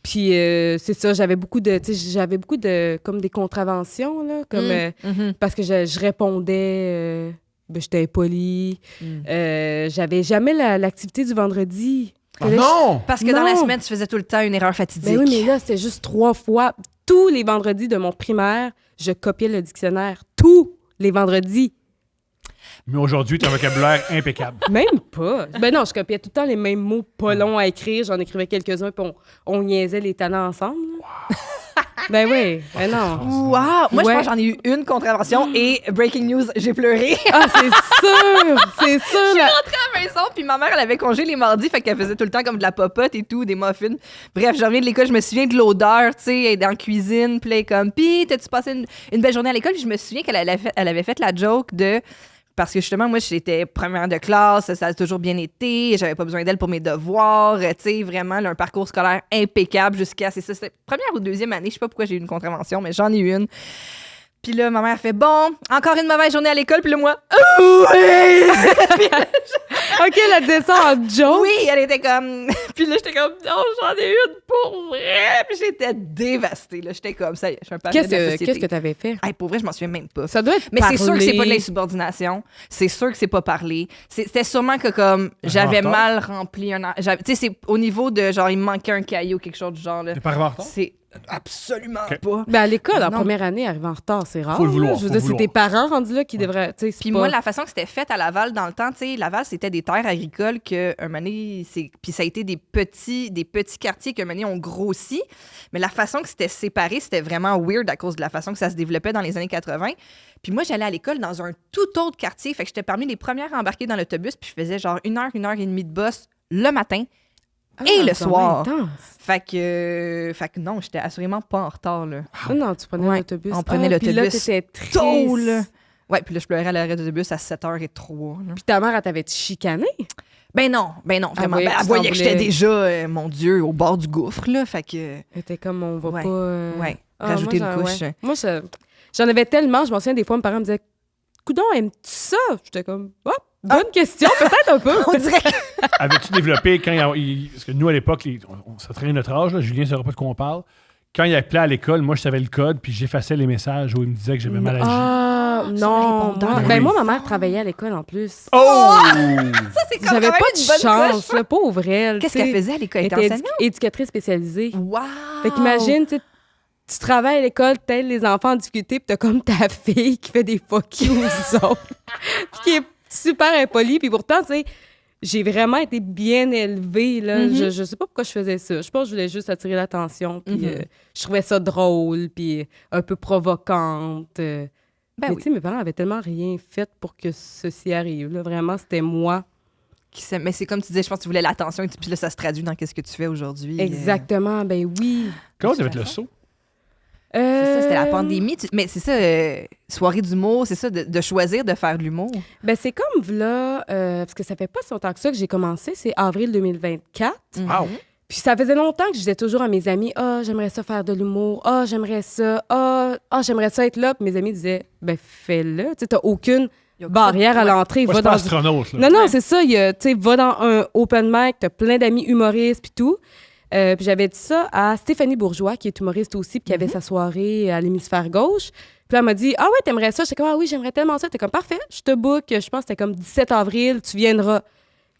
Puis, c'est ça, j'avais beaucoup de, comme des contraventions, là, comme, Mhm. parce que je répondais, j'étais impolie. J'avais jamais l'activité du vendredi. Oh non! Parce que dans la Non. semaine, tu faisais tout le temps une erreur fatidique. Ben oui, mais là, c'était juste 3 fois. Tous les vendredis de mon primaire, je copiais le dictionnaire. Tous les vendredis. Mais aujourd'hui, tu as un vocabulaire impeccable. Même pas. Ben non, je copiais tout le temps les mêmes mots pas longs à écrire. J'en écrivais quelques-uns, puis on niaisait les talents ensemble. Wow. Ben oui, ben non. Wow! Moi, je Ouais. pense que j'en ai eu une contravention et breaking news, j'ai pleuré. Ah, c'est sûr! C'est sûr! là. À la maison, puis ma mère, elle avait congé les mardis, fait qu'elle faisait tout le temps comme de la popote et tout, des muffins. Bref, je reviens de l'école, je me souviens de l'odeur, tu sais, elle est dans la cuisine, puis là, elle est comme, pis, t'as-tu passé une belle journée à l'école? Puis je me souviens qu'elle avait fait la joke de... Parce que justement, moi, j'étais première de classe, ça a toujours bien été, j'avais pas besoin d'elle pour mes devoirs, tu sais, vraiment, là, un parcours scolaire impeccable jusqu'à, c'était première ou deuxième année, je sais pas pourquoi j'ai eu une contravention, mais j'en ai eu une. Puis là, ma mère fait, bon, encore une mauvaise journée à l'école, puis là, moi, oui! OK, elle disait ça en joke. Oui, elle était comme. Puis là, j'étais comme, non, j'en ai une pour vrai. Puis j'étais dévastée, là. J'étais comme, ça y est, je suis un parent de la société. Qu'est-ce que t'avais fait? Hey, pour vrai, je m'en souviens même pas. Ça doit être Mais c'est sûr que c'est pas de parler. l'insubordination. C'est sûr que c'est pas parler. C'était sûrement que comme j'avais retard. mal rempli un... Tu sais, c'est au niveau de genre, il me manquait un caillou, quelque chose du genre. Là. T'es pas arrivé en retard? C'est absolument Ok. pas. Ben à l'école, en Non. première année, arriver en retard, c'est rare. Faut le vouloir, là. Je veux faut dire, le c'est tes vouloir. parents rendus là qui devraient. Tu sais, c'est Puis pas... moi, la façon que c'était fait à Laval dans le temps, tu sais, Laval, c'était des terres agricoles que un moment donné, puis ça a été des petits quartiers que un moment donné, ont grossi. Mais la façon que c'était séparé, c'était vraiment weird à cause de la façon que ça se développait dans les années 80. Puis moi, j'allais à l'école dans un tout autre quartier. Fait que j'étais parmi les premières à embarquer dans l'autobus. Puis je faisais genre 1 heure et demie de boss le matin et le c'est soir. intense. Fait que non, j'étais assurément pas en retard, là. Ah non, tu prenais Ouais, l'autobus. on prenait Puis là, l'autobus t'étais triste. Tôt, là. Ouais, puis là, je pleurais à l'arrêt d'autobus à 7h03. Là. Puis ta mère, elle t'avait chicané? Ben non, vraiment. voyait que Elle tu voyait t'en que j'étais voulais. déjà, mon Dieu, au bord du gouffre, là. Fait que, Elle était comme, on va Ouais, pas... ouais, Ah, rajouter moi, une couche. ouais. Moi, j'en avais tellement. Je m'en souviens, des fois, mes parents me disaient, coudon, aimes-tu ça? J'étais comme, oh, bonne question, peut-être un peu. On dirait que... Avais-tu développé quand parce que nous, à l'époque, ça traînait notre âge, là, Julien ne saura pas de quoi on parle. Quand il appelait à l'école, moi, je savais le code, puis j'effaçais les messages où il me disait que j'avais mal agi. Ah, sur non. répondeur. Moi, Ben ben oui. moi, ma mère travaillait à l'école en plus. Oh! Ça, c'est quand J'avais même pas une de bonne chance, coche. là, pauvre elle. Qu'est-ce tu sais. qu'elle faisait à l'école? Elle Elle était était enseignante? éducatrice spécialisée. Wow! Fait qu'imagine, tu travailles à l'école, t'aides les enfants en difficulté, puis t'as comme ta fille qui fait des fuck you aux autres, puis qui est super impolie, puis pourtant, tu sais, j'ai vraiment été bien élevée, là. Mhm. Je sais pas pourquoi je faisais ça. Je pense que je voulais juste attirer l'attention, puis Mhm. je trouvais ça drôle, puis un peu provocante. Ben Mais oui. tu sais, mes parents avaient tellement rien fait pour que ceci arrive, là. Vraiment, c'était moi. Mais c'est comme tu disais, je pense que tu voulais l'attention, et puis là, ça se traduit dans qu'est-ce que tu fais aujourd'hui. Exactement, ben oui. Comment tu avais le saut? C'est ça, c'était la Euh, pandémie. Mais c'est ça, soirée d'humour, c'est ça, de choisir de faire de l'humour. Ben, c'est comme là, parce que ça fait pas si longtemps que ça que j'ai commencé, c'est avril 2024. Wow! Puis ça faisait longtemps que je disais toujours à mes amis, j'aimerais ça faire de l'humour, j'aimerais ça, j'aimerais ça être là. Puis mes amis disaient, ben fais-le. Tu sais, t'as aucune barrière à l'entrée. Moi, Va c'est pas dans... astronaute, là. Non, c'est ça. Tu sais, va dans un open mic, t'as plein d'amis humoristes puis tout. Puis j'avais dit ça à Stéphanie Bourgeois, qui est humoriste aussi, puis qui avait sa soirée à l'hémisphère gauche. Puis là, elle m'a dit « Ah ouais, t'aimerais ça? » J'étais comme « Ah oui, j'aimerais tellement ça. » T'es comme « Parfait, je te book. » Je pense que c'était comme 17 avril, tu viendras.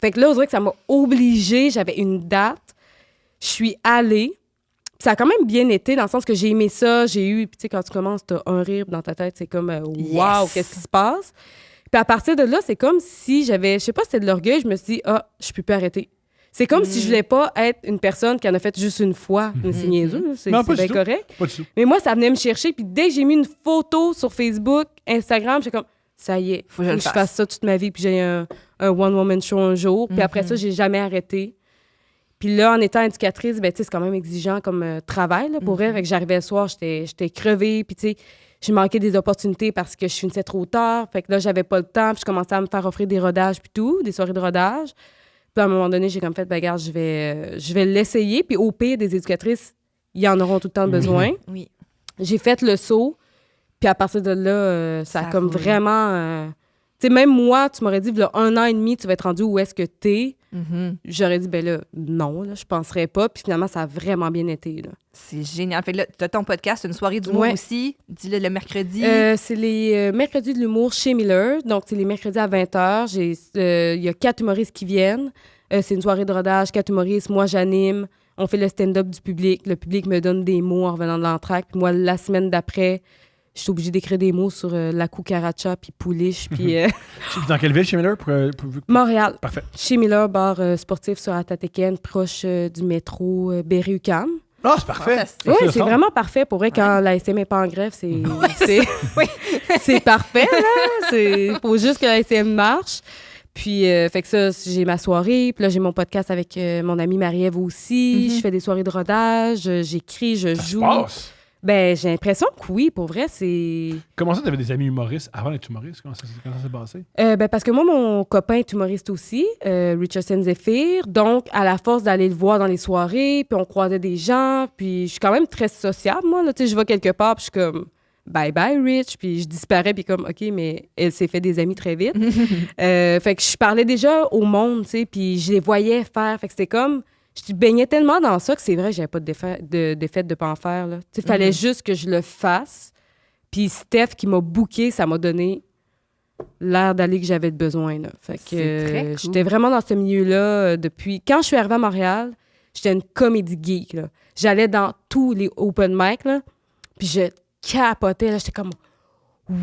Fait que là, on dirait que ça m'a obligée. J'avais une date. Je suis allée. Puis ça a quand même bien été, dans le sens que j'ai aimé ça. J'ai eu, puis tu sais, quand tu commences, t'as un rire dans ta tête, c'est comme « Wow, qu'est-ce qui se passe? » Puis à partir de là, c'est comme si j'avais, je sais pas si c'était de l'orgueil, je me suis dit « Ah, je peux plus arrêter. » C'est comme si je voulais pas être une personne qui en a fait juste une fois. C'est niaiseux, c'est Non, pas bien du tout. correct. Pas du tout. Mais moi, ça venait me chercher. Puis dès que j'ai mis une photo sur Facebook, Instagram, j'étais comme, ça y est, faut que je fasse ça toute ma vie. Puis j'ai un one-woman show un jour. Puis après ça, j'ai jamais arrêté. Puis là, en étant éducatrice, ben, tu sais, c'est quand même exigeant comme travail, là, pour vrai. Fait que j'arrivais le soir, j'étais crevée. Puis tu sais, j'ai manqué des opportunités parce que je finissais trop tard. Fait que là, j'avais pas le temps. Puis je commençais à me faire offrir des rodages puis tout, des soirées de rodage. Puis à un moment donné, j'ai comme fait, ben regarde, je vais l'essayer. Puis au pire, des éducatrices, ils en auront tout le temps besoin. Oui. J'ai fait le saut. Puis à partir de là, ça a comme roule. vraiment... Tu sais, même moi, tu m'aurais dit, là, 1 an et demi, tu vas être rendu où est-ce que t'es. J'aurais dit, ben là, non, là, je penserais pas. Puis finalement, ça a vraiment bien été, là. C'est génial. Fait que là, t'as ton podcast, une soirée d'humour aussi. Dis-le le mercredi. C'est les mercredis de l'humour chez Miller. Donc, c'est les mercredis à 20h. Il y a 4 humoristes qui viennent. C'est une soirée de rodage, 4 humoristes. Moi, j'anime. On fait le stand-up du public. Le public me donne des mots en revenant de l'entracte. Puis moi, la semaine d'après, je suis obligée d'écrire des mots sur la cucaracha, puis pouliche, puis... Dans quelle ville chez Miller? Montréal. Parfait. Chez Miller, bar sportif sur Atatéken, proche du métro Berry-UQAM. Ah, c'est parfait. Fantastique. Oui, Ça c'est semble. vraiment parfait. Pour vrai, quand la SM n'est pas en grève, c'est c'est parfait, là. Il faut juste que la SM marche. Puis, fait que ça, j'ai ma soirée. Puis là, j'ai mon podcast avec mon amie Marie-Ève aussi. Je fais des soirées de rodage. J'écris, je Ça se joue. passe. Ben, j'ai l'impression que oui, pour vrai, c'est... Comment ça, t'avais des amis humoristes avant d'être humoriste? Comment ça s'est passé? Ben, parce que moi, mon copain est humoriste aussi, Richardson Zephyr. Donc, à la force d'aller le voir dans les soirées, puis on croisait des gens, puis je suis quand même très sociable, moi. Tu sais, je vais quelque part, puis je suis comme « Bye-bye, Rich », puis je disparais, puis comme « OK, mais elle s'est fait des amis très vite. » Fait que je parlais déjà au monde, tu sais, puis je les voyais faire. Fait que c'était comme... Je baignais tellement dans ça que c'est vrai que j'avais pas de défaite de pas en faire. Il fallait juste que je le fasse. Puis Steph qui m'a booké, ça m'a donné l'air d'aller que j'avais besoin. Là. Fait que C'est très cool. j'étais vraiment dans ce milieu-là depuis... Quand je suis arrivée à Montréal, j'étais une comédie geek. Là. J'allais dans tous les open mic, là, puis je capotais. Là, j'étais comme...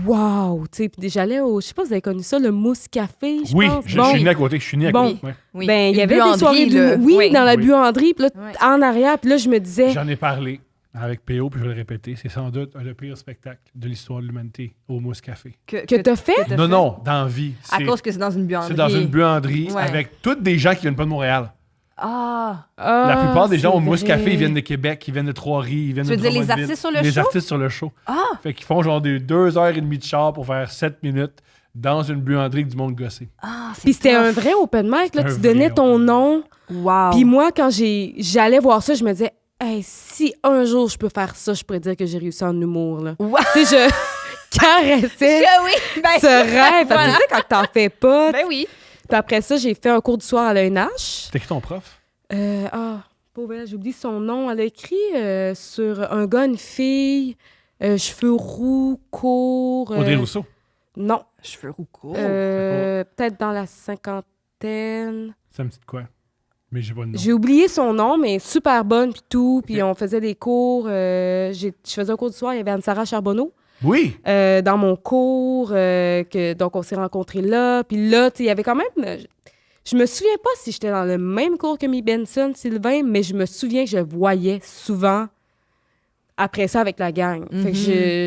Wow! Puis j'allais au... Je sais pas si vous avez connu ça, le Mousse Café, je Oui, pense. je suis né à côté. Je suis né à Bon. côté. Ouais. Oui. Ben, il y Une avait des buanderie, soirées là. Oui, dans la Oui. buanderie. Puis là, Ouais. en arrière, puis là, je me disais... J'en ai parlé avec PO, puis je vais le répéter. C'est sans doute le pire spectacle de l'histoire de l'humanité au Mousse Café. Que t'as fait? Non, non, dans la vie. À cause que c'est dans une buanderie. C'est dans une buanderie Ouais. avec tous des gens qui viennent pas de Montréal. Ah! La plupart des gens au c'est Mousse Café, vrai. ils viennent de Québec, ils viennent de Trois-Rives, ils viennent Tu de veux dire les Drummondville. artistes sur le Les show? artistes sur le show. Ah! Fait qu'ils font genre des 2h30 de char pour faire 7 minutes dans une buanderie avec du monde gossé. Ah, c'est Puis c'était tough. un vrai open mic, là. C'était Tu un donnais vrai ton open nom. Wow! Puis moi, quand j'allais voir ça, je me disais, hey, si un jour je peux faire ça, je pourrais dire que j'ai réussi en humour, là. Wow! Tu sais, je caressais Oui! Ben, ce rêve. Parce que voilà. tu sais, quand t'en fais pas. Ben oui! Puis après ça, j'ai fait un cours du soir à l'ENH. C'était qui ton prof? Pauvre, j'ai oublié son nom. Elle a écrit sur un gars, une fille, cheveux roux, courts. Audrey Rousseau. Non. Cheveux roux courts. Peut-être dans la cinquantaine. Ça me dit de quoi? Mais j'ai pas le nom. J'ai oublié son nom, mais super bonne, puis tout. Puis on faisait des cours. Je faisais un cours du soir, il y avait Anne-Sara Charbonneau Oui! dans mon cours. Donc, on s'est rencontrés là. Puis là, tu sais, il y avait quand même... Je me souviens pas si j'étais dans le même cours que Mi Benson, Sylvain, mais je me souviens que je voyais souvent après ça avec la gang. Fait que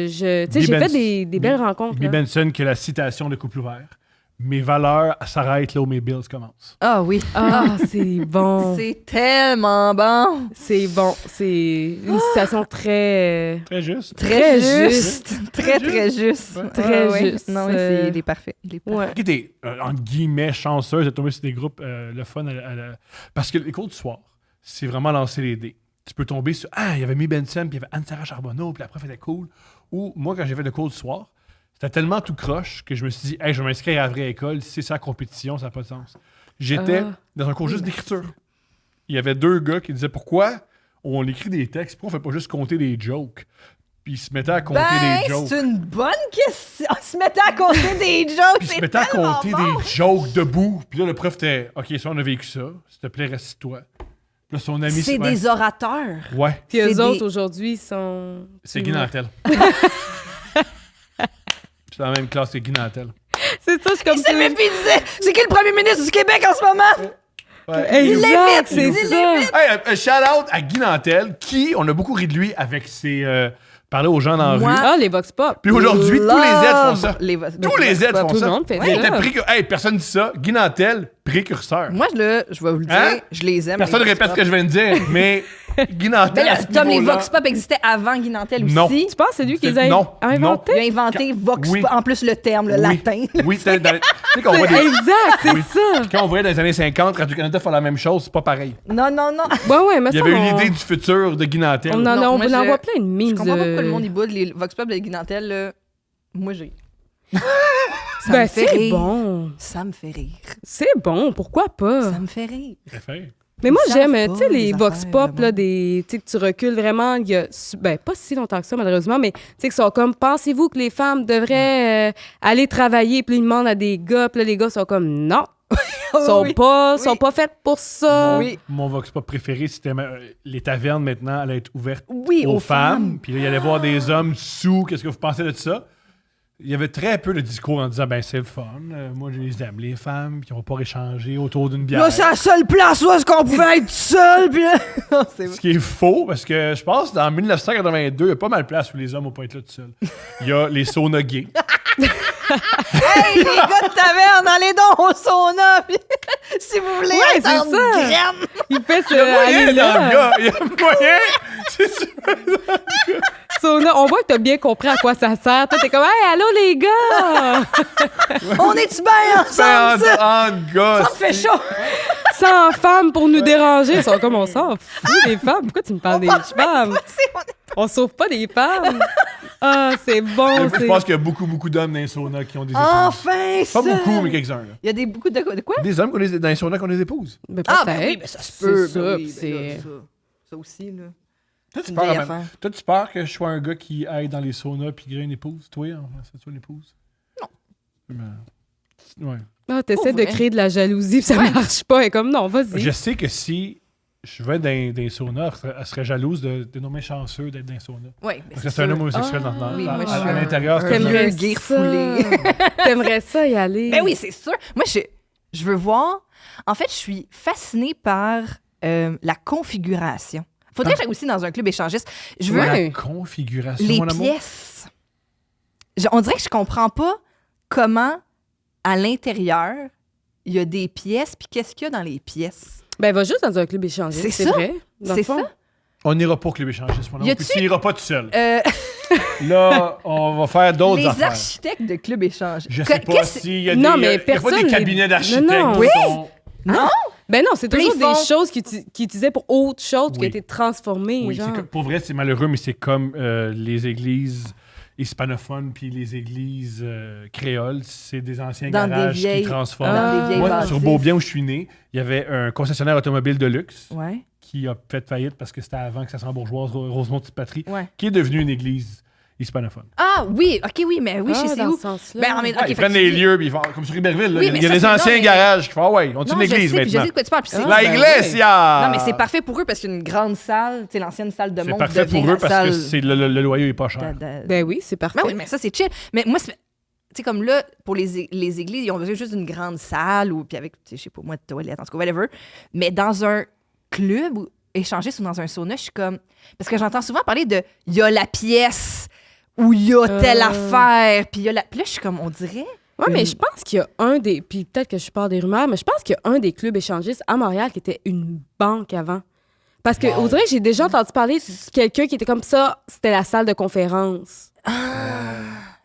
tu sais, j'ai fait des belles rencontres. Bill là. Benson, qui a la citation de couple ouvert. Mes valeurs s'arrêtent là où mes bills commencent. Ah oui! Ah, c'est bon. C'est tellement bon! C'est bon. C'est une citation très... Très juste. Très Très juste! Très, très juste! Ouais. Très Ouais. juste. Non, il est parfait. Il est parfait. Ouais. Qui était, entre guillemets, chanceuse de tomber sur des groupes, le fun. Parce que les cours du soir, c'est vraiment lancer les dés. Tu peux tomber sur, il y avait Mi Benson, puis il y avait Anne-Sara Charbonneau, puis la prof était cool. Ou moi, quand j'ai fait le cours du soir, c'était tellement tout croche que je me suis dit, hey, je vais m'inscrire à la vraie école. Si c'est ça la compétition, ça n'a pas de sens. J'étais dans un cours juste d'écriture. il y avait 2 gars qui disaient pourquoi on écrit des textes, pourquoi on fait pas juste compter des jokes? Puis ils se mettaient à compter des jokes. C'est une bonne question. On se mettait à compter des jokes. Puis ils se mettaient à compter des jokes debout. Puis là, le prof était OK, ça, on a vécu ça. S'il te plaît, reste-toi. Puis là, son ami... C'est des orateurs. Ouais. Puis eux C'est autres, des- aujourd'hui, sont... C'est Guy Nantel. C'est dans la même classe que Guy Nantel. C'est ça, je suis comme... Il s'est même puis il disait c'est qui le premier ministre du Québec en ce moment? Ouais. Exact, Il l'évite, c'est il ça. Hey, un shout-out à Guy Nantel, qui, on a beaucoup ri de lui avec ses... parler aux gens dans la Moi, rue. Ah, les Vox Pop. Puis aujourd'hui, tous les aides font ça. Love Tous les aides font Tout le ça. monde fait Il ça. était hey, personne dit ça. Guy Nantel, précurseur. Moi, là, je vais vous le dire, Hein? je les aime. Personne ne les répète Vox ce que je viens de dire, mais Guy Nantel. Mais là, à ce Tom, les niveau-là- Vox Pop existaient avant Guy Nantel aussi. Non. Il Tu penses que c'est lui qui les a Non, inventés? a inventé Vox Oui. Pop, en plus le terme, le Oui. latin. Oui, tu sais, qu'on voit des... Exact, c'est Oui. ça. Quand on voyait dans les années 50, Radio-Canada faire la même chose, c'est pas pareil. Non, non, non. Ouais, mais Il y ça, avait une idée du futur de Guy Nantel. On en, Non, on moi, en je- voit plein de Je memes. comprends pas pourquoi le monde y boude les Vox Pop de Guy Nantel, là. Moi, j'ai. Ça Ben, me fait c'est rire. bon. Ça me fait rire. C'est bon, pourquoi pas? Ça me fait rire. Préfère. Mais moi, Ils j'aime, savent tu pas, sais, les les Vox affaires, Pop, le là, monde. tu sais, que tu recules vraiment, il y a, ben, pas si longtemps que ça, malheureusement, mais tu sais, qui sont comme, pensez-vous que les femmes devraient aller travailler, puis ils demandent à des gars, puis là, les gars sont comme, non, sont Oui. sont pas faites pour ça. Oui. Mon Vox Pop préféré, c'était les tavernes maintenant allaient être ouvertes Oui, aux femmes. Puis là, il allait voir des hommes sous. Qu'est-ce que vous pensez de ça? Il y avait très peu de discours en disant ben c'est le fun. Moi, je les aime, les femmes, puis on va pas échanger autour d'une bière. Là, c'est la seule place où est-ce qu'on pouvait être seul, puis là... Non, c'est vrai. Ce qui est faux, parce que je pense que dans 1982, il y a pas mal de places où les hommes vont pas être là tout seuls. Il y a les saunas gays. Hey, les gars de taverne, allez donc au sauna, puis si vous voulez Ouais, être c'est en ça. graine. Il fait Il y a moyen aller dans le là. gars. Il y a moyen. C'est super. Sauna, on voit que t'as bien compris à quoi ça sert. Toi, t'es comme, hey, allô, les gars! On est-tu bien ensemble, ça? En gars. Ça me fait chaud. 100 femmes pour nous déranger. Ils sont comme, on s'en fout des femmes. Pourquoi tu me parles des femmes? On sauve pas des femmes. Ah, c'est bon. Je pense qu'il y a beaucoup d'hommes dans les saunas qui ont des épouses. Enfin, ça. Pas beaucoup, mais quelques-uns. là. Il y a des beaucoup de quoi? Des hommes dans les saunas qui ont des épouses. Mais Ah, peut-être. ben oui, mais ça se C'est peut. ça, ben puis oui, c'est... ben là, ça aussi, là. Toi, tu Une peurs vieille quand même. affaire. Toi, tu peurs que je sois un gars qui aille dans les saunas puis qui ait une épouse? Toi, c'est toi une épouse? Non. Ouais. Ah, t'essaies Pour de vrai. créer de la jalousie, puis ça marche pas. Elle est comme, non, vas-y. Je sais que si je vais dans des saunas, elle serait jalouse de nos chanceux d'être dans les saunas. Oui, Parce que c'est un homme homosexuel dans Oui, moi, je à suis l'intérieur. c'est un T'aimerais- homme. vieux gay refoulé. T'aimerais ça y aller. Ben oui, c'est sûr. Moi, je veux voir. En fait, je suis fascinée par la configuration. Faudrait que j'aille aussi dans un club échangiste. Je veux Ouais. La configuration, les mon amour. pièces. On dirait que je comprends pas comment, à l'intérieur, il y a des pièces, puis qu'est-ce qu'il y a dans les pièces. Ben, va juste dans un club échangé. C'est C'est ça. vrai. Dans le C'est fond. ça? On n'ira pas au club échangiste, mon Y amour. a-tu- Puis tu n'iras pas tout seul. Euh, Là, on va faire d'autres les affaires. architectes de club échangiste. Je sais pas s'il y a Non, des, mais y a pas personne des les- cabinets d'architectes. Non, non. qui Oui. sont- Ben non, c'est Puis toujours ils font- des choses qu'ils utilisaient pour autre chose qui Oui. a été transformées. Oui, genre. c'est pour vrai, c'est malheureux, mais c'est comme les églises hispanophones puis les églises créoles. C'est des anciens Dans des garages vieilles- qui transforment. Dans des vieilles Moi, bâtisses. sur Beaubien, où je suis né, il y avait un concessionnaire automobile de luxe Ouais, qui a fait faillite parce que c'était avant que ça s'en bourgeoise, Rosemont Petite Patrie, ouais. qui est devenu une église hispanophone. Ah oui, OK, oui, mais oui, Ah, je sais dans où. ce sens-là. Ben, en même- Ouais, ok, ils fait prennent que les tu dis- lieux, puis ils font comme sur Iberville. là, Oui, il mais y a ça, des c'est- non, anciens mais- garages qui font ah ouais, on est Non, une je église sais, puis je sais maintenant. de quoi tu parles. puis c'est- La ben iglesia! Non, mais c'est parfait pour eux parce qu'une grande salle, tu sais, l'ancienne salle de C'est monde parfait devient pour eux la parce que salle c'est le loyer est pas cher. Ben oui, c'est parfait. Ben oui, mais ça, c'est chill. Mais moi, tu sais, comme là, pour les églises, ils ont besoin juste d'une grande salle ou, puis avec, tu sais, je sais pas moi, de toilette, en tout cas, whatever. Mais dans un club ou échangiste ou dans un sauna, je suis comme. Parce que j'entends souvent parler de il y a la pièce ou il y a telle affaire, puis il y a la. Puis là, je suis comme, on dirait. Oui, mais je pense qu'il y a un des... Puis peut-être que je parle des rumeurs, mais je pense qu'il y a un des clubs échangistes à Montréal qui était une banque avant. Parce que, on dirait que j'ai déjà entendu parler de quelqu'un qui était comme ça, c'était la salle de conférence.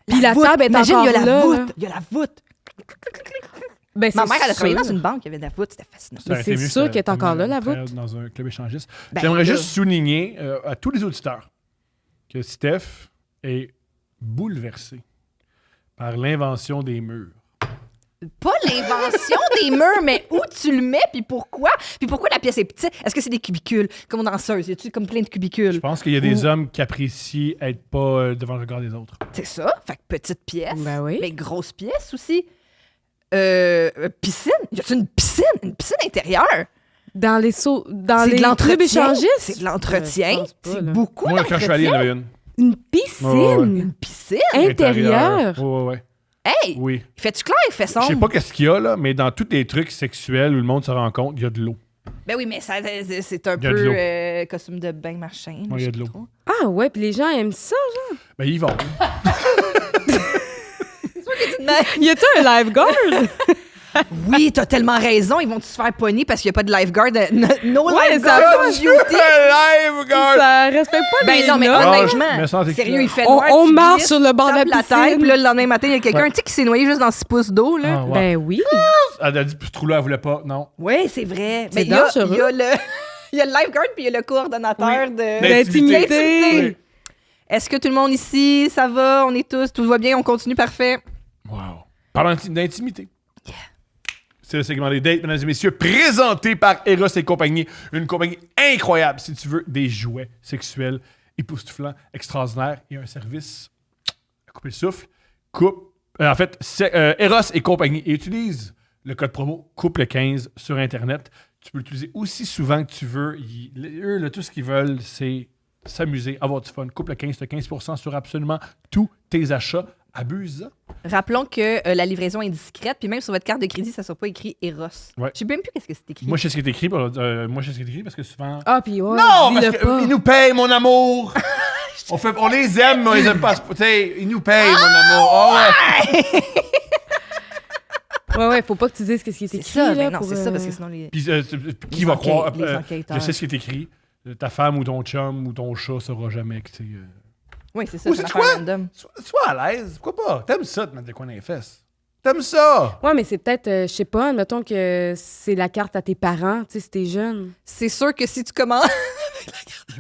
Puis la voûte. table est Imagine, encore il y a la là. voûte. Il y a la voûte. Ben, Ma c'est mère, elle a travaillé sûr. dans une banque, il y avait de la voûte, c'était fascinant. Ça aurait c'est été mieux sûr si qu'elle est ta encore là, mère la voûte. travaillait dans un club échangiste. Ben, J'aimerais là. juste souligner à tous les auditeurs que Steph est bouleversé par l'invention des murs. pas l'invention des murs, mais où tu le mets, puis pourquoi? Puis pourquoi la pièce est petite? Est-ce que c'est des cubicules, comme aux danseuses? Y a-tu comme plein de cubicules? Je pense qu'il y a des hommes qui apprécient être pas devant le regard des autres. C'est ça. Fait que petite pièce, Ben oui. mais grosse pièce aussi. Piscine? Y a-tu une piscine? Une piscine intérieure? Dans les sauts, dans C'est les de clubs l'entretien. échangistes? C'est de l'entretien. Je pense pas, C'est là. beaucoup Moi, quand je suis allé, il y en d'entretien. avait une. Une piscine? Ouais, ouais. Une piscine? Intérieure? Ouais. Hey! Oui. Fais-tu clair? Fait Je sais sombre? pas qu'est-ce qu'il y a, là, mais dans tous les trucs sexuels où le monde se rencontre, il y a de l'eau. Ben oui, mais ça, c'est un Il y a de l'eau. peu costume de bain machin. Ouais, il y a de l'eau. Ah ouais, puis les gens aiment ça. Ben, ils vont. Y a-tu un lifeguard? Oui, t'as tellement raison. Ils vont se faire pogner parce qu'il n'y a pas de lifeguard. No Ouais, lifeguard ça on va. duty. Lifeguard! Ça respecte pas les Ben non, mais normes. honnêtement, mais sans sérieux, il fait On- noir. on tu marche glisses, sur le bord de la tapes piscine. tête, puis là, le lendemain matin, il y a quelqu'un Ouais. tu sais, qui s'est noyé juste dans 6 pouces d'eau. Là. Ah, ouais. Ben oui. Elle a dit, ce trou-là, elle voulait pas. Non. Oui, c'est vrai. C'est Mais il y a dangereux. il y a le lifeguard puis il y a le coordonnateur de... D'intimité. D'intimité. Est-ce que tout le monde ici, ça va? On est tous, tout va bien, on continue, parfait. Wow. Parlant d'intimité. C'est le segment des dates, mesdames et messieurs, présenté par Eros et compagnie. Une compagnie incroyable, si tu veux, des jouets sexuels époustouflants, extraordinaires et un service à couper le souffle. Eros et compagnie. Et utilise le code promo couple15 sur Internet. Tu peux l'utiliser aussi souvent que tu veux. Eux, là, tout ce qu'ils veulent, c'est s'amuser, avoir du fun. Couple15, tu as 15% sur absolument tous tes achats. Abuse. Rappelons que la livraison est discrète, puis même sur votre carte de crédit, ça ne sera pas écrit Eros. Ouais. Je sais même plus qu'est-ce que c'est écrit. Moi, je sais ce qui est écrit. Moi, je sais ce qui est écrit parce que souvent. Ah, puis ouais. Non, dis-le parce pas. qu'ils nous payent, mon amour. On les aime, mais on les aime pas. Tu sais, ils nous payent, mon amour. Oh, ouais. Ouais, faut pas que tu dises qu'est-ce qui est C'est écrit. ça, là, ben non, pour, c'est ça, parce que sinon les... Puis, qui Les va enquêtes, croire? les enquêteurs. Je sais ce qui est écrit. Ta femme ou ton chum ou ton chat saura jamais que tu Oui, c'est ça, Ou c'est une c'est affaire quoi? random. Sois à l'aise. Pourquoi pas? T'aimes ça, te mettre des coins dans les fesses. T'aimes ça? Ouais, mais c'est peut-être, je sais pas, admettons que c'est la carte à tes parents, tu sais, si t'es jeune. C'est sûr que si tu commandes...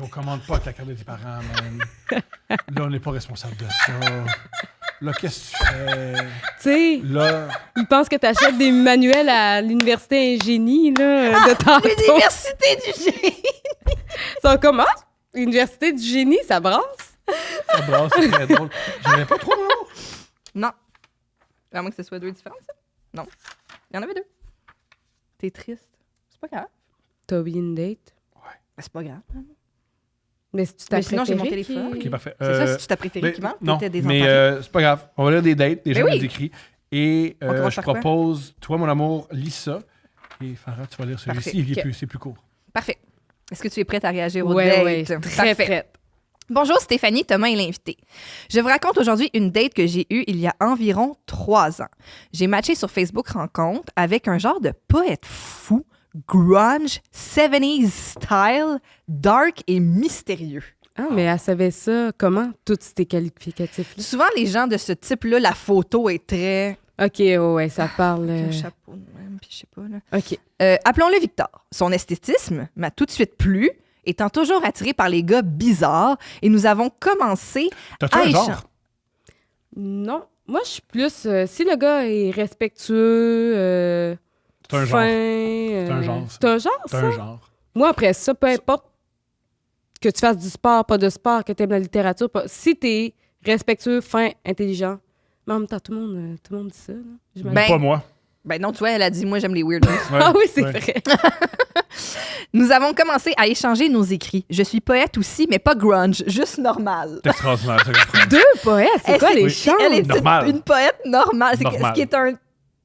On commande pas avec la carte de tes parents, man. Là, on n'est pas responsable de ça. Là, qu'est-ce que tu fais? Tu sais, Là, ils pensent que t'achètes des manuels à l'université ingénie, là, de tantôt. L'université du génie! Ils sont comme, ah, l'université du génie, ça brasse. ça brasse, c'est très drôle. J'avais pas trop, non? Non. À moins que ce soit deux différentes, ça. Non. Il y en avait deux. T'es triste. C'est pas grave. T'as oublié une date. Ben, c'est pas grave. Mais si tu t'as Mais sinon, j'ai mon préféré téléphone. Ok, parfait. C'est ça, si tu t'as préféré qui ment, non, t'étais des mais c'est pas grave. On va lire des dates, des gens oui. des écrits. Et On commence je par quoi? propose, toi, mon amour, lis ça. Et Farah, tu vas lire Parfait. celui-ci. Ok. C'est plus court. Parfait. Est-ce que tu es prête à réagir au Ouais, date? très Parfait. prête. Bonjour Stéphanie, Thomas est l'invité. Je vous raconte aujourd'hui une date que j'ai eue il y a environ 3 ans. J'ai matché sur Facebook Rencontre avec un genre de poète fou, grunge, 70s style, dark et mystérieux. Ah, mais elle savait ça. Comment? Tous ces qualificatifs-là. Souvent, les gens de ce type-là, la photo est très... OK, ouais, ça parle. Un chapeau de même, puis je sais pas, là. OK. Appelons-le Victor. Son esthétisme m'a tout de suite plu, étant toujours attiré par les gars bizarres, et nous avons commencé T'as-tu à un échanger. genre? Non. Moi, je suis plus. Si le gars est respectueux, C'est un fin. genre. C'est un genre, ça. C'est un genre, C'est ça? un genre. Moi, après ça, peu importe que tu fasses du sport, pas de sport, que tu aimes la littérature, si tu es respectueux, fin, intelligent. Mais en même temps, tout le monde dit ça. Là, j'imagine. Ben, Pas moi. Ben non, tu vois, elle a dit « Moi, j'aime les weirdos ». Ouais, ah oui, c'est ouais. vrai. Nous avons commencé à échanger nos écrits. Je suis poète aussi, mais pas grunge, juste normal. C'est extraordinaire. C'est extraordinaire. 2 poètes, c'est Elle, quoi c'est- les Oui. chances? Elle est Normal. une poète normale. Normal. Ce qui est un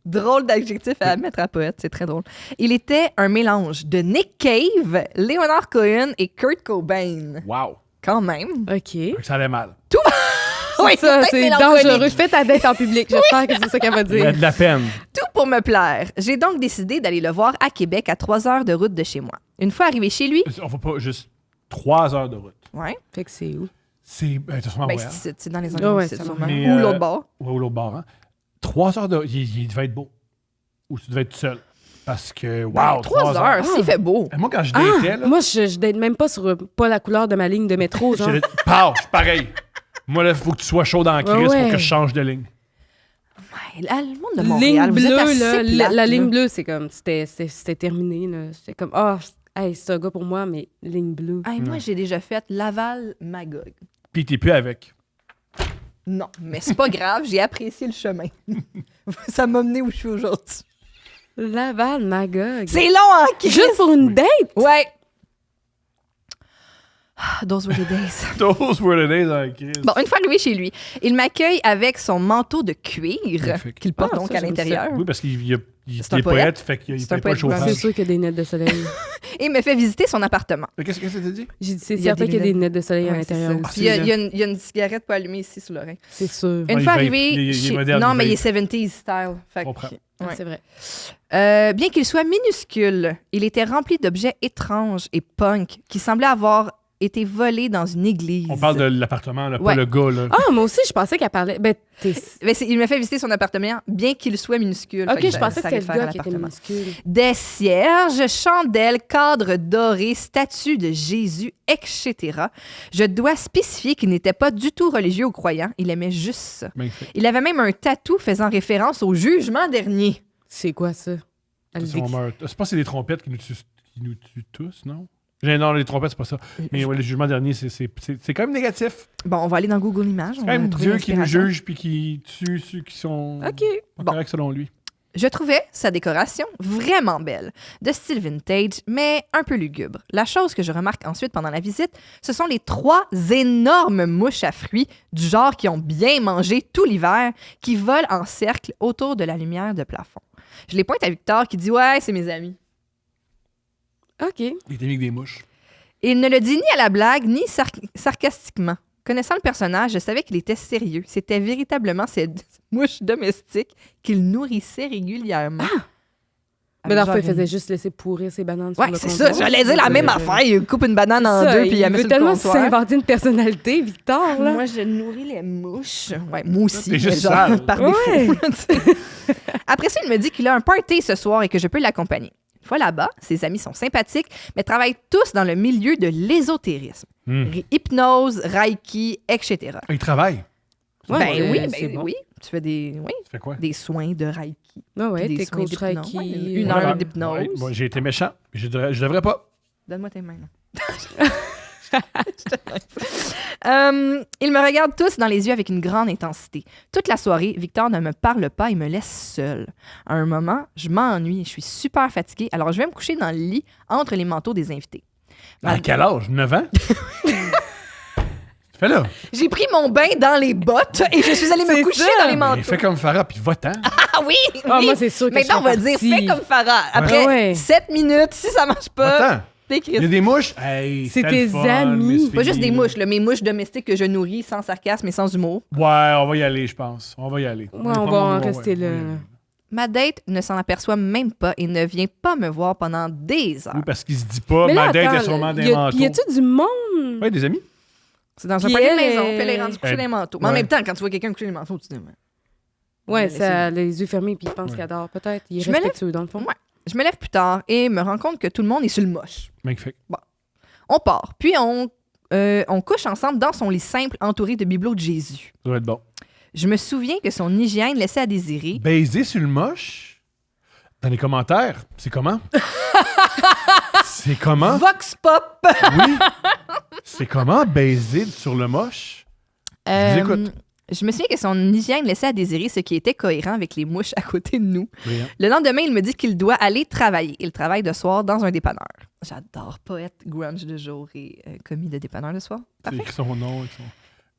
drôle d'adjectif à mettre à poète. C'est très drôle. Il était un mélange de Nick Cave, Leonard Cohen et Kurt Cobain. Wow. Quand même. OK. Ça allait mal. Oui, Ça, peut-être c'est mélancolique. dangereux. Fais ta date en public. J'espère que c'est ça qu'elle va Il y a dire. de la peine. Tout pour me plaire. J'ai donc décidé d'aller le voir à Québec à 3 heures de route de chez moi. Une fois arrivé chez lui, On va pas juste 3 heures de route. ouais, Fait que c'est où? C'est. T'as sûrement ben, ouais, c'est dans les Ah environs ouais, ici, ça sûrement. va. Mais, Ou l'autre bord. Ouais, ou l'autre bord. Hein? 3 heures de. Il devait être beau. Ou tu devais être seul. Parce que, wow, Ben, 3 heures, s'il fait beau. Et moi, quand je datais, là. Moi, je date même pas sur pas la couleur de ma ligne de métro, genre. Pow, je suis pareil. Moi, là, il faut que tu sois chaud dans la crise Ouais. pour que je change de ligne. Ouais, là, le monde de Montréal, Ligne vous êtes bleue, assez là, plate, la là. ligne bleue, c'est comme, c'était terminé, là. J'étais comme, hey, c'est un gars pour moi, mais ligne bleue. Hey, moi, j'ai déjà fait Laval-Magog. Puis t'es plus avec. Non, mais c'est pas grave, j'ai apprécié le chemin. Ça m'a mené où je suis aujourd'hui. Laval, Magog. C'est long en crise! Juste pour une date? Ouais. Those were the days. Those were the days en crise. Bon, une fois arrivé chez lui, il m'accueille avec son manteau de cuir Magnifique. qu'il porte Ah, donc ça, à j'aime l'intérieur. Oui, parce qu'il C'est un est poète. poète, fait qu'il C'est un paye pas le poète, chauffage. C'est sûr qu'il y a des lunettes de soleil. Et me fait visiter son appartement. Qu'est-ce que ça t'a dit? J'ai dit, c'est Il y a certain des qu'il y a des lunettes. lunettes de soleil à Ouais, l'intérieur c'est ça. aussi. Puis il y a une cigarette pas allumée ici sous l'oreille. C'est sûr. Une il fois vape. arrivé Il est chez... moderne, Non, il mais il est vape. 70s style. Fait que- Comprends. Ah, ouais. c'est vrai. Bien qu'il soit minuscule, il était rempli d'objets étranges et punk qui semblaient avoir été volés dans une église. On parle de l'appartement, là, pas Ouais. le gars. Là. Ah, moi aussi, je pensais qu'elle parlait. Ben, Mais il m'a fait visiter son appartement, bien qu'il soit minuscule. Fait OK, que je pensais que ça c'était le réfère à gars qui était l'appartement. minuscule. Des cierges, chandelles, cadres dorés, statues de Jésus, etc. Je dois spécifier qu'il n'était pas du tout religieux ou croyant. Il aimait juste ça. Magnifique. Il avait même un tatou faisant référence au jugement dernier. C'est quoi ça? Elle C'est dit- on meurt. Je pense que c'est les trompettes qui nous tuent tous, non? Non, les trompettes, c'est pas ça. Mais ouais, le jugement dernier, c'est quand même négatif. Bon, on va aller dans Google Images. C'est quand même Dieu qui nous juge puis qui tue ceux qui sont OK. pas Bon. corrects selon lui. Je trouvais sa décoration vraiment belle, de style vintage, mais un peu lugubre. La chose que je remarque ensuite pendant la visite, ce sont les 3 énormes mouches à fruits, du genre qui ont bien mangé tout l'hiver, qui volent en cercle autour de la lumière de plafond. Je les pointe à Victor qui dit « Ouais, c'est mes amis OK. Il était mis avec des mouches. ». Il ne le dit ni à la blague, ni sarcastiquement. Connaissant le personnage, je savais qu'il était sérieux. C'était véritablement cette mouche domestique qu'il nourrissait régulièrement. Mais dans le fond, il Genre faisait juste laisser pourrir ses bananes sur Ouais, le c'est comptoir. ça. J'allais dire la même affaire. Il coupe une banane en Ça, deux puis il la met veut sur le tellement comptoir. s'inventer une personnalité, Victor, là. Moi, je nourris les mouches. Ouais, moi aussi. T'es juste mais genre, sale. par Ouais. défaut. là, tu sais. Après ça, il me dit qu'il a un party ce soir et que je peux l'accompagner. Une fois là-bas, ses amis sont sympathiques, mais travaillent tous dans le milieu de l'ésotérisme. Hypnose, reiki, etc. Il travaille. Ouais, ben oui, c'est bon. oui. Tu fais des Tu fais quoi? soins de reiki. Ah ouais, Des t'es soins coach d'hypnose. Reiki. Ouais, une heure d'hypnose. Ouais, moi, j'ai été méchant. Je devrais pas. Donne-moi tes mains. là. Ils me regardent tous dans les yeux avec une grande intensité. Toute la soirée, Victor ne me parle pas et me laisse seule. À un moment, je m'ennuie et je suis super fatiguée, alors je vais me coucher dans le lit entre les manteaux des invités. À quel âge? 9 ans? Fais là. J'ai pris mon bain dans les bottes et je suis allée me C'est coucher ça. dans les manteaux. Fais comme Farah, puis va-t'en. Ah oui! Ah, oui. moi, c'est sûr que Maintenant, on je va serais dire partie. fais comme Farah. Après Ouais. 7 minutes, si ça marche pas, Va-t'en. t'écris. Il y a des mouches. Hey, C'est c'était tes le fun, amis. Miss Pas juste des Phoebe. mouches, là, mes mouches domestiques que je nourris sans sarcasme et sans humour. Ouais, on va y aller, je pense. On va y aller. Ouais, on va en rester là. Ma date ne s'en aperçoit même pas et ne vient pas me voir pendant des heures. Oui, parce qu'il se dit pas, Mais là, ma date attends, est sûrement des y manteaux. a-tu du monde? Ouais, des amis. C'est dans un Puis panier de elle maison, est- puis elle est rendue coucher Elle- dans les manteaux. Mais en ouais. même temps, quand tu vois quelqu'un coucher dans les manteaux, tu te dis... Ouais, laisser- ça a les yeux fermés puis il pense Ouais. qu'il adore. Peut-être. Il est Je me lève- respectueux, dans le fond. Ouais. Je me lève plus tard et me rends compte que tout le monde est sur le moche. Magnifique. On part, puis on couche ensemble dans son lit simple entouré de bibelots de Jésus. Ça doit être bon. Je me souviens que son hygiène laissait à désirer. Baiser sur le moche? Dans les commentaires, c'est comment? C'est comment? Vox Pop! Oui. C'est comment baiser sur le moche? Je vous écoute. Je me souviens que son hygiène laissait à désirer, ce qui était cohérent avec les mouches à côté de nous. Brillant. Le lendemain, il me dit qu'il doit aller travailler. Il travaille de soir dans un dépanneur. J'adore poète, grunge de jour et commis de dépanneur de soir. C'est Parfait. écrit son nom.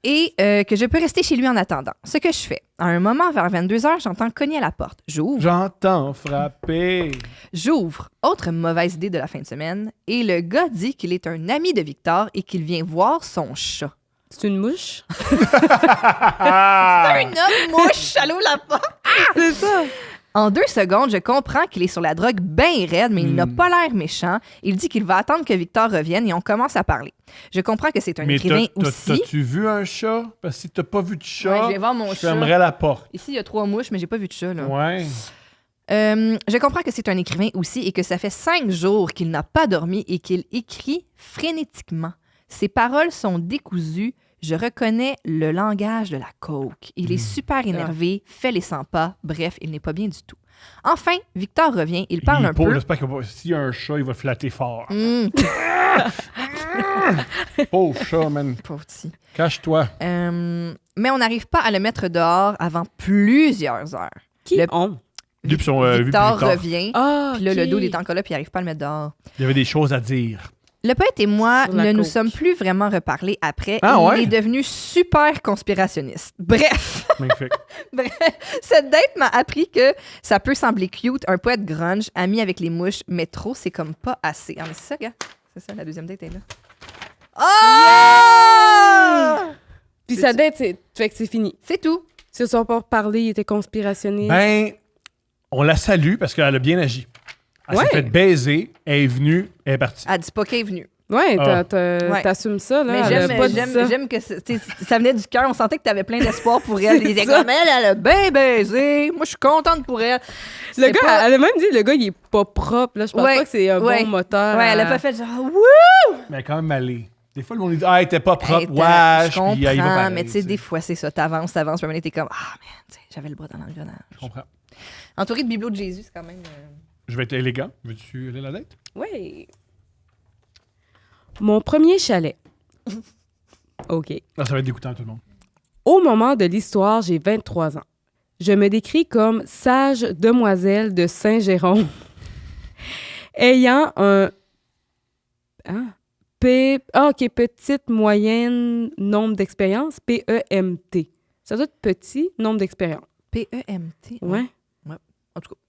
Et que je peux rester chez lui en attendant. Ce que je fais. À un moment, vers 22h, j'entends cogner à la porte. J'entends frapper. J'ouvre. Autre mauvaise idée de la fin de semaine. Et le gars dit qu'il est un ami de Victor et qu'il vient voir son chat. C'est une mouche? Ah! Un homme mouche! Allô, la porte! C'est ça. En 2 secondes, je comprends qu'il est sur la drogue bien raide, mais il n'a pas l'air méchant. Il dit qu'il va attendre que Victor revienne et on commence à parler. Je comprends que c'est un Mais écrivain aussi. t'as-tu vu un chat? Parce que si t'as pas vu de chat, Ouais, je vais voir mon je chat. fermerais la porte. Ici, il y a 3 mouches, mais j'ai pas vu de chat. Là. Ouais. Je comprends que c'est un écrivain aussi et que ça fait 5 jours qu'il n'a pas dormi et qu'il écrit frénétiquement. Ses paroles sont décousues, Je reconnais le langage de la coke. Il est super énervé, fait les 100 pas. Bref, il n'est pas bien du tout. Enfin, Victor revient. Il parle un peu. J'espère que s'il y a un chat, il va flatter fort. Hum, Pauvre chat, man. pauvre petit. Cache-toi. Mais on n'arrive pas à le mettre dehors avant plusieurs heures. Qui Le- ont? Lui pis son, Victor Victor. revient. Ah, Puis là, le ok. dos est encore là, puis il n'arrive pas à le mettre dehors. Il y avait des choses à dire. Le poète et moi Sur la ne nous coke. sommes plus vraiment reparlés après. Ah Il ouais? est devenu super conspirationniste. Bref, Magnifique. cette date m'a appris que ça peut sembler cute, un poète grunge, ami avec les mouches, mais trop, c'est comme pas assez. Ah, mais c'est ça, gars. C'est ça, la deuxième date est là. Oh! Puis sa dette, fait que c'est fini. C'est tout. Ils se sont pas reparlé, ils étaient conspirationnistes. Ben, on la salue parce qu'elle a bien agi. Elle Ouais. s'est fait baiser, elle est venue, elle est partie. Elle dit pas qu'elle est venue. Ouais, Ah. Ouais. t'assumes ça, là. Mais Elle a pas dit ça. j'aime que ça venait du cœur. On sentait que tu avais plein d'espoir pour elle. C'est Il était ça. comme elle a bien baisé. Moi, je suis contente pour elle. Le C'est gars, pas- elle a même dit, le gars, il est pas propre, là. Je pense Ouais, pas que c'est un ouais. bon moteur. Ouais, elle a à- pas fait genre, wouh! Mais elle est quand même allée. Des fois, le monde dit ah, elle était pas propre, Hey, wesh, je puis il va comprends, pareil, mais tu sais, des fois, c'est ça. T'avances, puis à un moment donné, t'es comme, ah, man, tu sais, j'avais le bras dans l'engrenage. Je comprends. Entouré de bibelots de Jésus, c'est quand même. Je vais être élégant. Veux-tu aller à la date? Ouais. Mon premier chalet. OK. Ah, ça va être dégoûtant à tout le monde. Au moment de l'histoire, j'ai 23 ans. Je me décris comme sage demoiselle de Saint-Jérôme, ayant un petite, moyenne, nombre d'expérience, PEMT. Ça doit être petit, nombre d'expérience. PEMT. Ouais. En tout cas.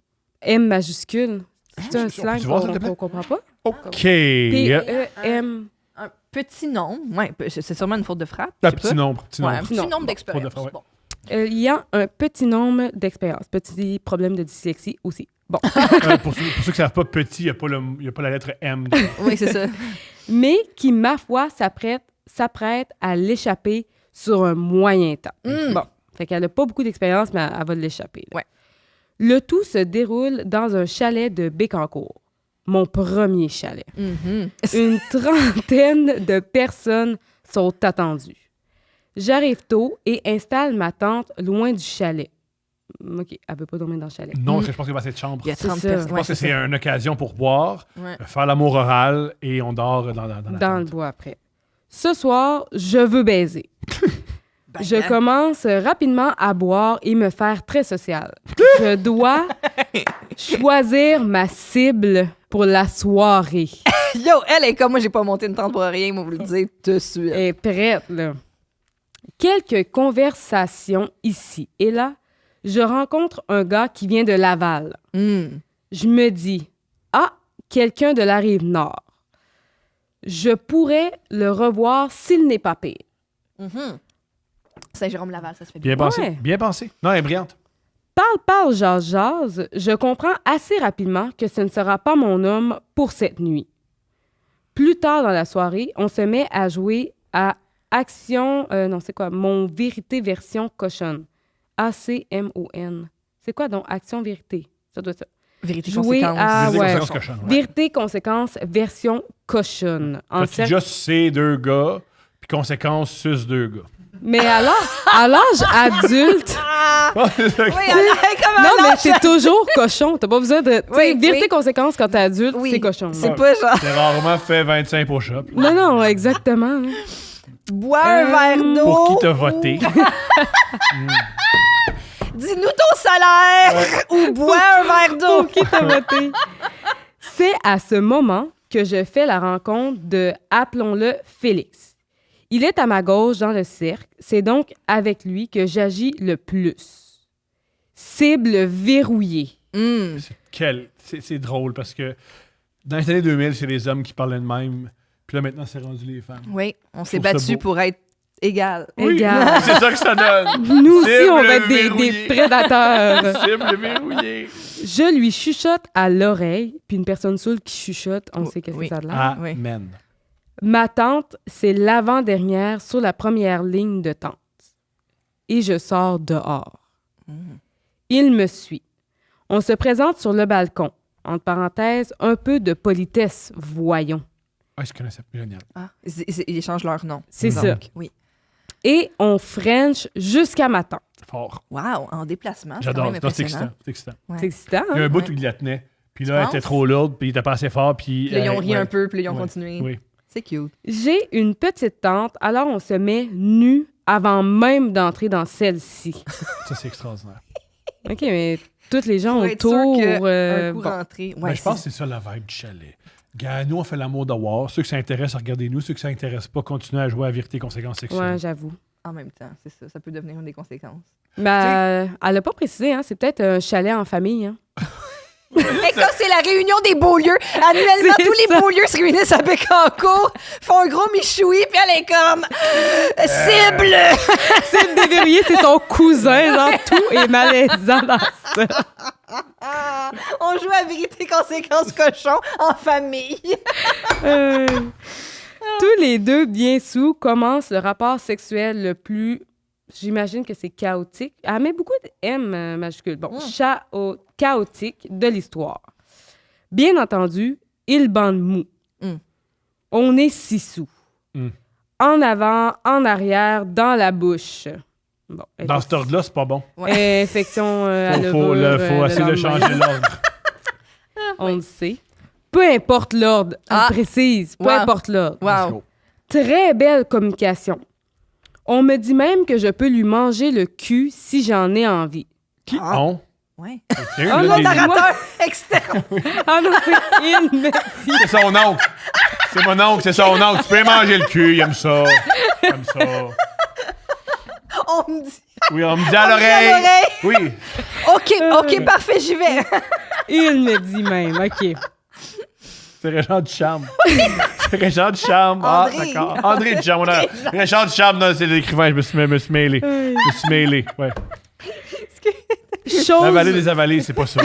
M majuscule. C'est un on slang peut-tu voir, s'il te plaît? qu'on comprend pas? OK. PEM. Un petit nombre. Ouais, c'est sûrement une faute de frappe. Un je sais petit pas. nombre. Ouais, un nombre. petit Non. nombre Bon, d'expériences. faute de frappe, Bon. Ayant un petit nombre d'expérience. Petit problème de dyslexie aussi. Bon. Pour ceux qui ne savent pas petit, il n'y a pas la lettre M. Oui, c'est ça. Mais qui, ma foi, s'apprête à l'échapper sur un moyen temps. Bon, fait qu'elle n'a pas beaucoup d'expérience, mais elle va l'échapper. là. Ouais. Le tout se déroule dans un chalet de Bécancour, mon premier chalet. Mhm. Une trentaine de personnes sont attendues. J'arrive tôt et installe ma tante loin du chalet. OK, elle veut pas dormir dans le chalet. Non, parce que je pense qu'il va y avoir cette chambre. Il y a C'est 30 ça. personnes. Je pense que c'est une occasion pour boire, Ouais. faire l'amour oral et on dort dans la Dans le tente. bois après. Ce soir, je veux baiser. Ben, Je commence rapidement à boire et me faire très sociale. Je dois choisir ma cible pour la soirée. Yo, elle est comme moi, j'ai pas monté une tente pour rien, moi, vous le dire tout de suite. Elle est prête, là. Quelques conversations ici et là. Je rencontre un gars qui vient de Laval. Je me dis, ah, quelqu'un de la Rive-Nord. Je pourrais le revoir s'il n'est pas pire. Saint-Jérôme-Laval, ça se fait Bien bien. pensé. Ouais. Bien pensé. Non, elle est brillante. Parle, jase, je comprends assez rapidement que ce ne sera pas mon homme pour cette nuit. Plus tard dans la soirée, on se met à jouer à Action... non, c'est quoi? Mon Vérité version cochonne. ACMON. C'est quoi donc Action Vérité? Ça doit être ça. Vérité Jouer conséquence. à... Vérité, ouais. conséquence, cochonne, ouais. Vérité conséquence version cochonne. En T'as-tu cercle- déjà sucé 2 gars, puis conséquence, suce 2 gars. Mais alors, à l'âge adulte... Oui, elle comment Non, mais c'est toujours cochon. T'as pas besoin de... tu sais, Oui, vérité oui. conséquence quand t'es adulte, Oui. c'est cochon. C'est pas genre C'est rarement fait 25 push-ups. Non, non, exactement. là. bois un verre d'eau. Pour qui t'as voté? Dis-nous ton salaire ou bois un verre d'eau. Pour qui t'as voté? C'est à ce moment que je fais la rencontre de, appelons-le, Félix. Il est à ma gauche dans le cercle. C'est donc avec lui que j'agis le plus. Cible verrouillée. C'est drôle parce que dans les années 2000, c'est les hommes qui parlaient de même. Puis là, maintenant, c'est rendu les femmes. Oui, on s'est trouve ça battu beau. pour être égal. Oui, Égal. c'est ça que ça donne. Nous aussi, Cible on va être verrouillée. des prédateurs. Cible verrouillée. Je lui chuchote à l'oreille, puis une personne saoule qui chuchote, on sait qu'est-ce oui. que ça a de l'air. Oui. Amen. Ma tante, c'est l'avant-dernière sur la première ligne de tente. Et je sors dehors. Il me suit. On se présente sur le balcon. Entre parenthèses, un peu de politesse, voyons. Ah, je connaissais. Génial. Ah, ils échangent leur nom. C'est Donc, ça. Oui. et on French jusqu'à matin. Fort. Wow, en déplacement. J'adore. C'est Non, quand même c'est excitant. impressionnant. C'est excitant. Ouais. C'est excitant, Il y a hein? un bout Ouais. où il la tenait. Puis Tu là, elle penses? était trop lourde, puis il était pas assez fort. Puis Puis là, ils ont ri ouais. un peu, puis là, ils ont Ouais. continué. Oui. C'est cute. J'ai une petite tente, alors on se met nu avant même d'entrer dans celle-ci. Ça, c'est extraordinaire. OK, mais tous les gens Pour être sûr autour... qu'un coup bon. rentré. Ben, Ouais, je pense que c'est ça la vibe du chalet. Gars, nous, on fait l'amour de war. Ceux qui s'intéressent, regardez-nous. Ceux qui s'intéressent pas, continuez à jouer à vérité conséquences sexuelles. Ouais, j'avoue. en même temps, c'est ça. Ça peut devenir une des conséquences. Ben, elle n'a pas précisé, hein? C'est peut-être un chalet en famille, hein? Et quand c'est la réunion des Beaulieu, annuellement, C'est tous les ça. Beaulieu se réunissent à Bécancour, font un gros michoui, puis elle est comme cible! Celle des verriers, c'est son cousin, genre, tout est malaisant dans ça. On joue à vérité conséquence cochon en famille. Tous les deux, bien sous, commencent le rapport sexuel le plus... J'imagine que c'est chaotique. Elle met beaucoup de M majuscule. Bon, chaotique de l'histoire. Bien entendu, il bande mou. Mm. On est 6 sous. Mm. En avant, en arrière, dans la bouche. Bon, Dans cet ordre-là, c'est pas bon. infection à Faut levure, essayer de le changer lendemain. l'ordre. On le sait. Peu importe l'ordre, Ah. elle précise, peu Wow. importe l'ordre. Let's Wow. go. Très belle communication. On me dit même que je peux lui manger le cul si j'en ai envie. Qui Ah. ont? Ouais. Tiens, Ah, là, non, les- Narrateur externe. Ah non, c'est il me dit. C'est son oncle. C'est mon oncle, c'est son oncle. Tu peux manger le cul, il aime ça. Il aime ça. On me dit. Oui, on me dit à On me dit à l'oreille. l'oreille. Oui. OK, parfait, j'y vais. Il me dit même, OK. C'est Régent Ducharme. C'est Régent Ducharme. Ah, André. d'accord. André Ducharme. Régent Ducharme, non, c'est l'écrivain. Je me suis mêlé. Je me suis mêlé, ouais. L'avaler Chose, des avalés, c'est pas ça.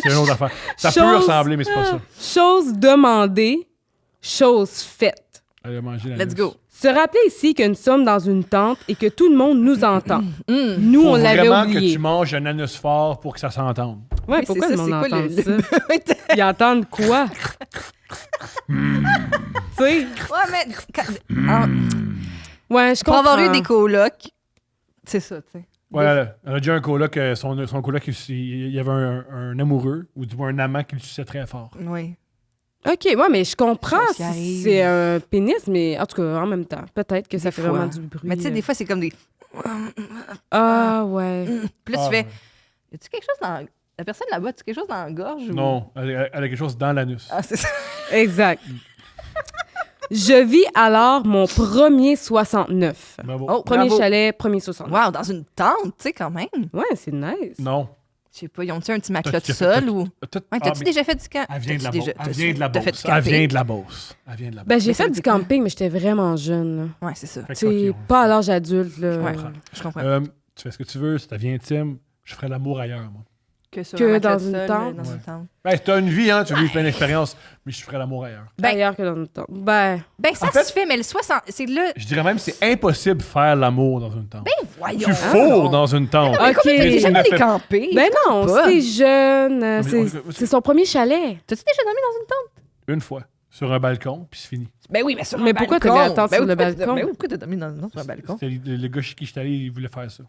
C'est une autre affaire. Ça peut Chose- ressembler, mais c'est pas ça. chose demandée, chose faite. Allez manger la Let's nuit. go. Se rappeler ici que nous sommes dans une tente et que tout le monde nous entend. Nous, Faut on l'avait vraiment que oublié. tu manges un anus fort pour que ça s'entende. Ouais, Oui, pourquoi c'est le ça, monde c'est quoi entend le- ça? Ils entendent quoi? Tu sais? Ouais, mais ah, Ouais, je pour comprends. avoir eu des colocs, c'est ça, tu sais. Ouais, elle a déjà un coloc, son coloc, il y avait un amoureux, ou du moins un amant qui le suçait très fort. Oui. OK, ouais, mais je comprends Chose qui si arrive. c'est un pénis, mais en tout cas, en même temps, peut-être que ça Des fait fois. vraiment du bruit. Mais tu sais, des fois, c'est comme des. Ah, ouais. Puis là, Ah, tu fais. ouais. Y a-tu quelque chose dans. La personne là-bas, as-tu quelque chose dans la gorge? Ou... Non, elle a quelque chose dans l'anus. Ah, c'est ça. Exact. Je vis alors mon premier 69. Bravo. Oh, Premier bravo. chalet, premier 69. Wow, dans une tente, tu sais, quand même. Ouais, c'est nice. Non. Je sais pas, ils ont-tu un petit matelas de T'as- sol t'as- ou. T'as- Ouais, t'as-tu mais déjà fait du camp? Elle vient de la T'as-tu Beauce. déjà- Elle vient de la t'as fait Beauce. du Elle camping? vient de la Beauce. Elle vient de la Beauce. Ben, j'ai Mais fait ça du veut dire camping, mais j'étais vraiment jeune. là. Ouais, c'est ça. Fait que, C'est ok, on- pas à l'âge adulte, là. Ouais, je comprends. Tu fais ce que tu veux, c'est ta vie intime. Je ferais l'amour ailleurs, moi. Que, sur que un matelas dans de une sol, tente. Dans Ouais. une tente. Ben, t'as une vie, hein, tu vis plein d'expériences, mais je ferais l'amour ailleurs. Ben- Ailleurs que dans le temps. Ben, Ben, ça En fait- se fait, mais le 60. C'est là. Je dirais même que c'est impossible de faire l'amour dans une tente. Voyons. Tu fourres dans une tente. Ah, OK. T'as Mais tu jamais ne fais- décampé? ben non, pas. c'était jeune. on- C'est son premier chalet. T'as-tu déjà dormi dans une tente? Une fois, sur un balcon, puis c'est fini. Ben oui, mais sur Mais un pourquoi balcon. t'as mis la tente Ben sur oui, le pourquoi balcon? Ben oui, pourquoi t'as dormi non, sur un balcon? C'était le gars chez qui j'étais allé, il voulait faire ça.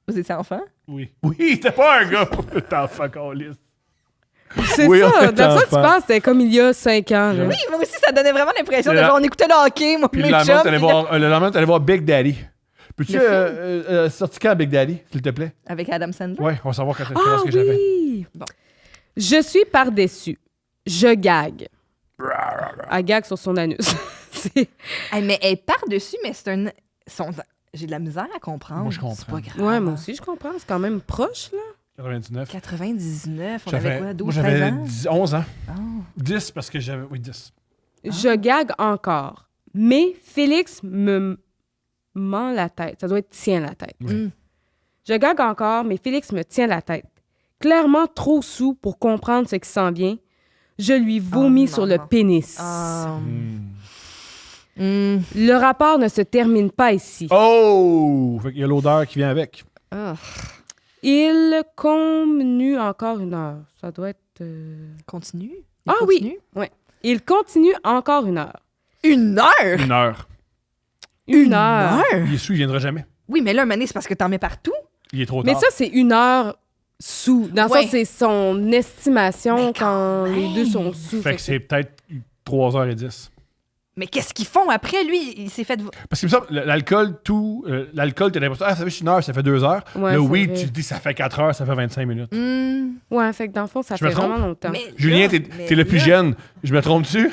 Vous étiez enfant? Oui. Oui, c'était pas un gars. T'es enfant, câlisse. C'est Oui, on ça. était Dans ça, tu enfant. penses, c'était comme il y a 5 ans. là. Oui, moi aussi, ça donnait vraiment l'impression de C'est genre, la- on écoutait le hockey, moi, Puis mes le lendemain, chums. t'allais puis voir, le lendemain, t'allais voir Big Daddy. Peux-tu Le sortir quand Big Daddy, s'il te plaît? Avec Adam Sandler. Ouais, on va savoir quand quel Ah âge que j'avais. oui! Bon. Je suis par-dessus. Je gague. Elle gague sur son anus. C'est- Hey, mais elle est par-dessus, mais c'est un. J'ai de la misère à comprendre. Moi, je comprends. C'est pas grave. Ouais, moi aussi, je comprends. C'est quand même proche, là. 99. 99, on avait quoi, Moi, 12, 13 j'avais ans? 11 ans. Ah. 10 parce que j'avais. Oui, 10. Je gague encore. Mais Félix me ment la tête. Ça doit être tient la tête. Oui. Mm. Je gague encore, mais Félix me tient la tête. Clairement trop sous pour comprendre ce qui s'en vient. Je lui vomis non, sur le non. pénis. Ah. Hmm. Mm. Le rapport ne se termine pas ici. Oh! Fait qu'il y a l'odeur qui vient avec. Ah. Il continue encore une heure. Ça doit être... Continue. Ah oui! Ouais. Il continue encore une heure. Une heure? Une heure. 1 heure. Il est sous, il viendra jamais. Oui, mais là, un moment donné, c'est parce que t'en mets partout. Il est trop Mais tard. ça, c'est 1 heure sous. Dans le Ouais. sens, c'est son estimation Mais quand quand les même. deux sont sous. Fait que c'est peut-être 3h10. Mais qu'est-ce qu'ils font après, lui? Il s'est fait... Parce que ça, l'alcool, l'alcool, t'as l'impression, ça fait 1 heure, ça fait 2 heures. Ouais, le c'est weed, vrai. tu te dis, ça fait 4 heures, ça fait 25 minutes. Ouais, fait que dans le fond, ça Je me fait trompe? vraiment longtemps. Mais Julien, là, t'es le plus jeune. Je me trompe-tu?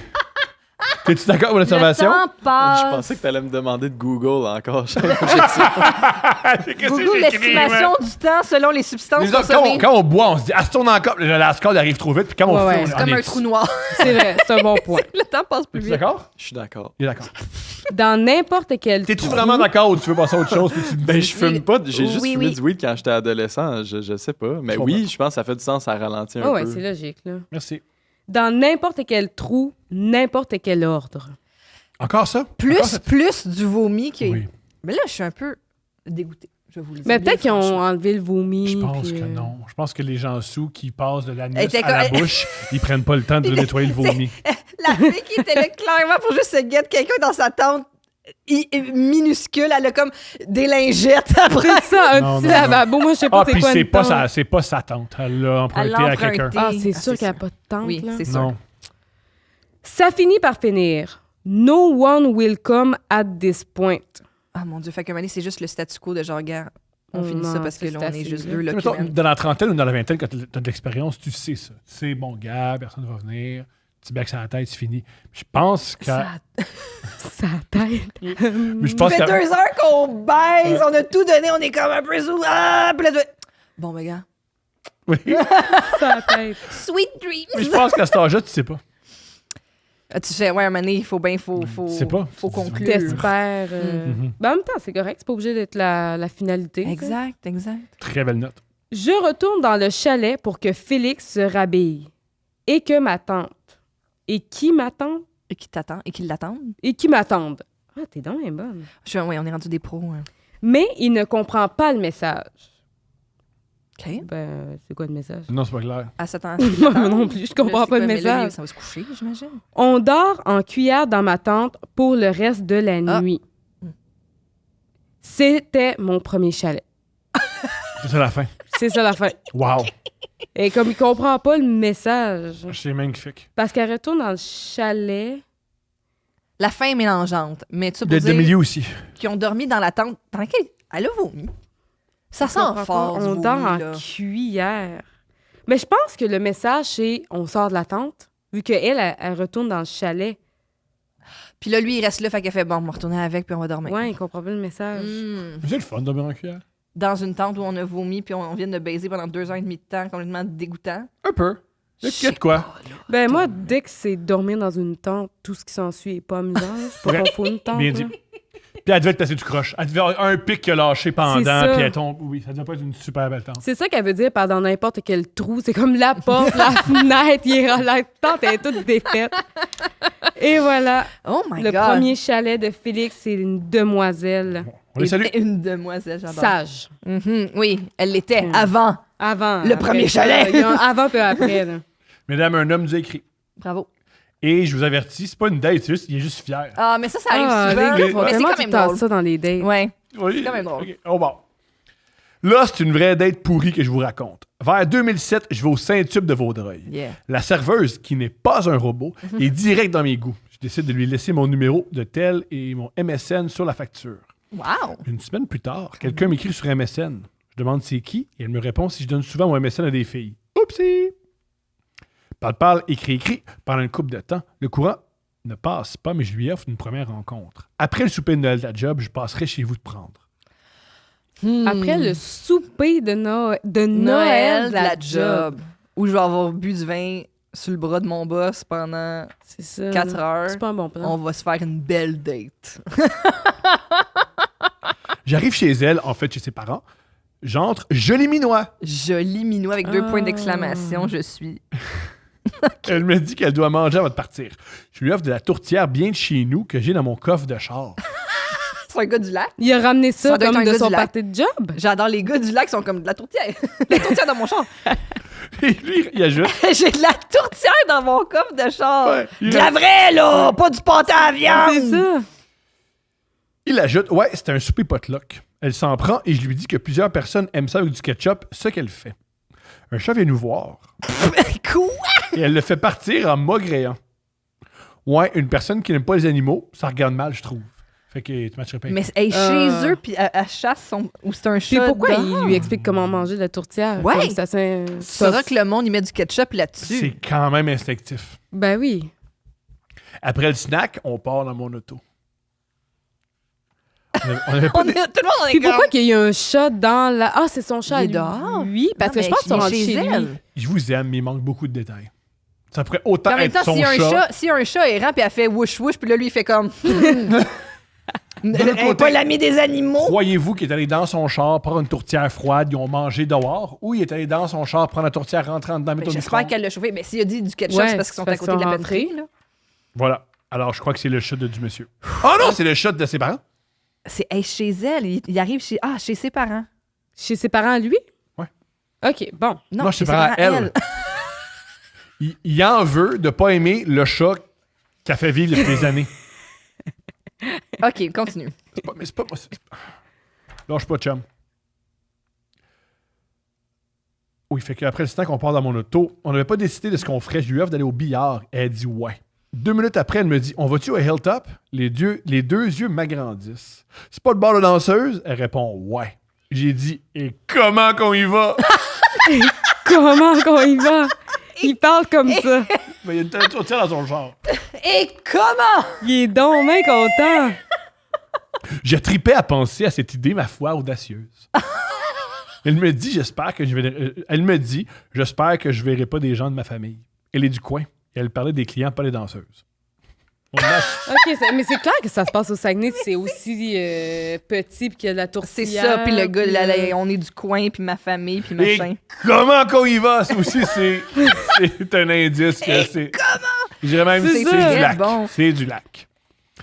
T'es-tu d'accord avec l'observation? Le temps passe. Je pensais que t'allais me demander de Google encore. Je sais pas. Qu'est-ce que Google j'ai écrit, l'estimation man? du temps selon les substances Les autres, consommées. quand on boit, on se dit, ah, si on encore, la score arrive trop vite, puis quand on Ouais, fait, ouais, on C'est on comme est- un trou noir. C'est vrai, c'est un bon point. Le temps passe plus T'es-tu vite. d'accord? Je suis d'accord. Il est d'accord. Dans n'importe quel T'es-tu trou- vraiment d'accord ou tu veux passer à autre chose? Puis tu te Ben, dis, je fume pas. J'ai juste Oui, fumé oui. du weed quand j'étais adolescent. Je sais pas. Mais Je oui, je pense que ça fait du sens à ralentir un Oh, ouais, peu. c'est logique, là. Merci. Dans n'importe quel trou, n'importe quel ordre. Encore ça? Encore Plus, ça? plus du vomi qui est... Oui. Mais là, je suis un peu dégoûtée. Je vais vous le dire. Mais bien peut-être qu'ils ont franchement. enlevé le vomi. Je pense puis, que non. Je pense que les gens sous qui passent de l'anus était à la comme- bouche, ils prennent pas le temps de nettoyer le vomi. La fille qui était là, clairement, pour juste se guette quelqu'un dans sa tente minuscule, elle a comme des lingettes après. C'est ça, un Non, petit non, non. lavabo. Moi, je sais pas Ah, c'est puis quoi c'est une pas, tente. c'est pas sa tante. Elle l'a emprunté Elle à l'a quelqu'un. emprunté. Ah, c'est Ah, sûr c'est qu'il n'y a sûr. pas de tente, Oui, là. c'est sûr. Non. Ça finit par finir. No one will come at this point. Ah mon Dieu, fait qu'à un moment donné, c'est juste le statu quo de genre, gars, on Oh finit non, ça parce que c'est là, on est assez, juste là. deux là. Mettons, qui mènent. dans la trentaine ou dans la vingtaine, quand tu as de l'expérience, tu sais ça. Tu sais, bon, gars, personne ne va venir. Petit bec sur la tête, c'est fini. Je pense que. Sa tête. Mais je Ça pense fait que. 2 heures qu'on baise, on a tout donné, on est comme un peu sous. Ah, puis là, bon, ben, gars, Oui. Sa tête. sweet Mais je dreams. pense qu'à cet âge-là, tu sais pas. Ah, tu fais, ouais, un moment donné, il faut bien, faut sais pas. faut conclure. T'espères. Mhm. Ben, en même temps, c'est correct. C'est pas obligé d'être la finalité. ça. Exact, exact. Très belle note. Je retourne dans le chalet pour que Félix se rhabille. Et que ma tante. Et qui m'attend? Et qui t'attend, et qui l'attendent. Et qui m'attendent. Ah, t'es donc bien bonne. Ouais, on est rendu des pros. Hein. Mais il ne comprend pas le message. OK. Ben, c'est quoi le message? Non, c'est pas clair. À 7 ans. Moi non plus, je comprends pas le message. Ça va se coucher, j'imagine. On dort en cuillère dans ma tente pour le reste de la Ah. nuit. C'était mon premier chalet. C'est ça la fin. C'est ça la fin. Wow. Et comme il comprend pas le message, C'est magnifique. parce qu'elle retourne dans le chalet. La fin est mélangeante. Mais tu sais, De pour dire milieu aussi. qu'ils ont dormi dans la tente dans laquelle elle a vomi. Ça Je sent comprends fort, pas. du On vomi, dort en là. cuillère. Mais je pense que le message, c'est on sort de la tente, vu qu'elle, elle retourne dans le chalet. Puis là, lui, il reste là, fait qu'elle fait, bon, on va retourner avec, puis on va dormir. Ouais, il comprend pas le message. C'est le fun de dormir en cuillère. Dans une tente où on a vomi, puis on vient de baiser pendant 2 heures et demie de temps, complètement dégoûtant. Un peu. Il y a de quoi? Ben moi, dès que c'est dormir dans une tente, tout ce qui s'ensuit est pas amusant. C'est pas Ouais. qu'on faut une tente. Bien là. dit. Puis elle devait être placée du croche. Elle devait avoir un pic qui a lâché pendant, C'est ça. puis elle tombe. Oui, ça devait pas être une super belle tente. C'est ça qu'elle veut dire par dans n'importe quel trou. C'est comme la porte, la fenêtre, la tente elle est toute défaite. Et voilà. Oh my Le God! premier chalet de Félix, c'est une demoiselle. On les salue. Une demoiselle, j'adore. Sage. Mhm, oui, elle l'était Mm. avant. Avant. Le après premier ça, chalet. il y a un avant puis un après. Là. Mesdames, un homme nous a écrit. Bravo. Et je vous avertis, c'est pas une date, c'est juste, il est juste fier. Ah, mais ça arrive Ah, souvent. les gars font Mais c'est tellement quand tout même le temps drôle. ça dans les dates. Ouais. Oui. C'est quand même drôle. Ok. Oh, bon. Là, c'est une vraie date pourrie que je vous raconte. Vers 2007, je vais au Saint-Tube de Vaudreuil. Yeah. La serveuse, qui n'est pas un robot, est direct dans mes goûts. Je décide de lui laisser mon numéro de tel et mon MSN sur la facture. Wow! Une semaine plus tard, quelqu'un m'écrit sur MSN. Je demande c'est qui et elle me répond si je donne souvent mon MSN à des filles. Oupsie! Parle, écrit. Pendant une couple de temps, le courant ne passe pas, mais je lui offre une première rencontre. Après le souper de Noël de la job, je passerai chez vous te prendre. Après le souper de Noël Noël de la job. Où je vais avoir bu du vin sur le bras de mon boss pendant C'est ça. 4 heures. C'est pas un bon plan. On va se faire une belle date. J'arrive chez elle, en fait chez ses parents. J'entre, joli minois. Joli minou avec 2 Ah. points d'exclamation. Je suis. Elle me dit qu'elle doit manger avant de partir. Je lui offre de la tourtière bien de chez nous que j'ai dans mon coffre de char. C'est un gars du lac. Il a ramené ça, Ça doit être comme un de gars son du lac. party de job. J'adore les gars du lac qui sont comme de la tourtière. De la tourtière dans mon char. Et lui, il ajoute. J'ai de la tourtière dans mon coffre de char. Ouais, il de la vraie, là! Pas du pâté à viande! C'est ça. Il ajoute, ouais, c'était un souper potluck. Elle s'en prend et je lui dis que plusieurs personnes aiment ça avec du ketchup, ce qu'elle fait. Un chat vient nous voir. Quoi? Et elle le fait partir en maugréant. Ouais, une personne qui n'aime pas les animaux, ça regarde mal, je trouve. Fait que tu matcherais pas. Mais elle est chez eux, puis elle chasse son... Ou c'est un Puis chat pourquoi dehors? il lui explique comment manger de la tourtière? Ouais. Comme ça, c'est... Tu sauras que le monde, il met du ketchup là-dessus. C'est quand même instinctif. Ben oui. Après le snack, on part dans mon auto. On avait pas Tout le monde en est Puis pourquoi comme... qu'il y a un chat dans la... Ah, c'est son chat. Il est lui. dehors? Oui, parce Non, que je mais pense qu'ils sont il est rentrés chez chez lui. elle. Je vous aime, mais il manque beaucoup de détails. Ça pourrait autant En même être temps, son s'il y a chat. s'il y a un chat errant, puis elle fait wouch wouch, puis là, lui, il fait comme... Elle l'autre est côté- pas l'ami des animaux. Croyez-vous qu'il est allé dans son char prendre une tourtière froide, ils ont mangé dehors, ou il est allé dans son char prendre la tourtière rentrant dedans, mettre au J'espère micro-ondes? qu'elle l'a chauffé. Mais s'il a dit du ketchup, Ouais, c'est parce qu'ils sont c'est à parce côté de qu'ils la sont batterie. rentrés. Là. Voilà. Alors, je crois que c'est le chat du monsieur. Oh non, c'est le chat de ses parents? C'est chez elle. Il arrive chez ses parents. Chez ses parents à lui? Ouais. OK, bon. Non, chez ses parents à elle. Il en veut de pas aimer le chat qui a fait vivre depuis des années. OK, continue. Mais c'est pas... Lâche pas, chum. Oui, fait qu'après le snack, on part dans mon auto. On n'avait pas décidé de ce qu'on ferait. Je lui offre d'aller au billard. Elle dit ouais. 2 minutes après, elle me dit, on va-tu au Hilltop? Les deux yeux m'agrandissent. C'est pas le bar de danseuse? Elle répond ouais. J'ai dit, et comment qu'on y va? Comment qu'on y va? Il parle comme ça. Ben, il y a une telle tourtière dans son genre. Et comment? Il est donc bien content. Je tripais à penser à cette idée, ma foi, audacieuse. Elle me dit, j'espère que je verrai pas des gens de ma famille. Elle est du coin. Et elle parlait des clients, pas des danseuses. On lâche. OK, mais c'est clair que ça se passe au Saguenay, c'est aussi petit, puis qu'il y a de la tourtière. C'est ça. Puis le gars, puis, là, on est du coin, puis ma famille, puis machin. Et comment qu'on y va? Ça aussi, c'est un indice que c'est. Comment? Je dirais même C'est c'est ça. du lac. Bon. C'est du lac.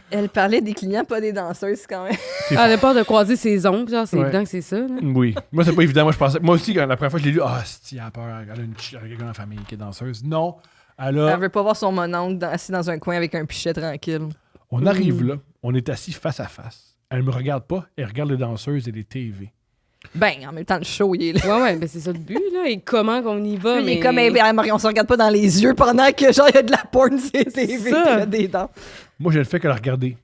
Elle parlait des clients, pas des danseuses, quand même. Elle a peur de croiser ses ongles, genre, c'est Ouais. évident que c'est ça. Là. Oui. Moi, c'est pas évident. Moi, je pensais. Moi aussi, quand la première fois que je l'ai lu, si, elle a peur. Elle a quelqu'un dans la famille qui est danseuse. Non. Elle a. Elle veut pas voir son mononcle assis dans un coin avec un pichet tranquille. On arrive là. On est assis face à face. Elle me regarde pas. Elle regarde les danseuses et les TV. Ben, en même temps, le show, il est là. Ouais, ben c'est ça le but, là. Et comment qu'on y va, Il mais... est comme, on se regarde pas dans les yeux pendant que, genre, il y a de la porn sur les TV, puis ça. il y a des dents. Moi, je ne fais que la regarder.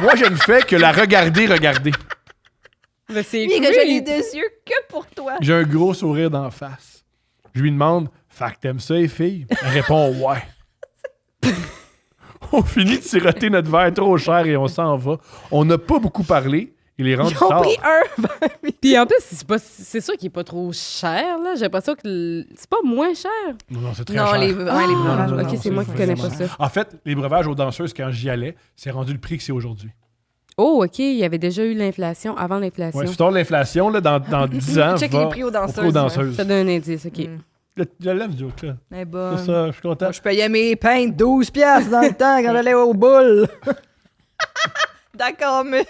Moi, je ne fais que la regarder. Ben, c'est Lui, que creep. j'ai les 2 yeux que pour toi. J'ai un gros sourire d'en face. Je lui demande, fait que t'aimes ça, les filles? Elle répond, ouais. On finit de siroter notre verre trop cher et on s'en va. On n'a pas beaucoup parlé. Il est rendu Ils ont tard. pris un. Puis en plus, c'est sûr qu'il est pas trop cher, là. J'ai l'impression que c'est pas moins cher. Non, c'est très Non, cher. les breuvages. ok, c'est moi qui connais pas ça. En fait, les breuvages aux danseuses, quand j'y allais, c'est rendu le prix que c'est aujourd'hui. Oh, OK, il y avait déjà eu l'inflation, avant l'inflation. Ouais, si tu as l'inflation, là, dans 10 ans, Check va les prix aux danseuses, au prix aux danseuses. Ça donne un indice, OK. Mm. Je l'aime, du joke, là. Eh ben, C'est ça, je suis content. moi, je payais mes peintes 12 piastres dans le temps quand j'allais au boule. D'accord, mais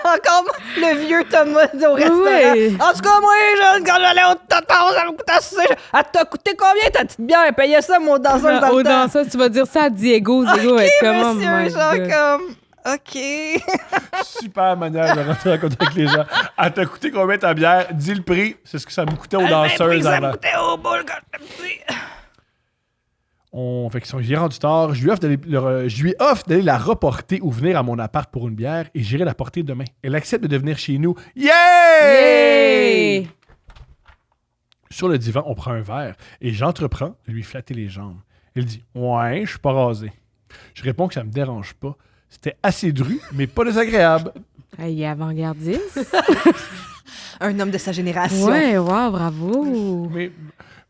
encore le vieux Thomas au restaurant. Ouais. En tout cas, moi, jeune, quand j'allais au Toton, ça me coûtait assez. Elle t'a coûté combien ta petite bière? Payait ça, mon danseuse, dans Au le temps. danseuse, tu vas dire ça à Diego. Diego est comment, Monsieur, genre comme... OK. Super manière de rentrer en contact avec les gens. Elle t'a coûté combien ta bière? Dis le prix. C'est ce que ça me coûtait aux danseuses Ça avant. me coûtait au boule quand j'étais petit. Fait que j'ai rendu tard. Je lui offre d'aller la reporter ou venir à mon appart pour une bière et j'irai la porter demain. Elle accepte de venir chez nous. Yeah! Hey! Sur le divan, on prend un verre et j'entreprends de lui flatter les jambes. Elle dit « Ouais, je suis pas rasé. » Je réponds que ça me dérange pas. C'était assez dru, mais pas désagréable. Il est avant-gardiste. Un homme de sa génération. Ouais, wow, bravo.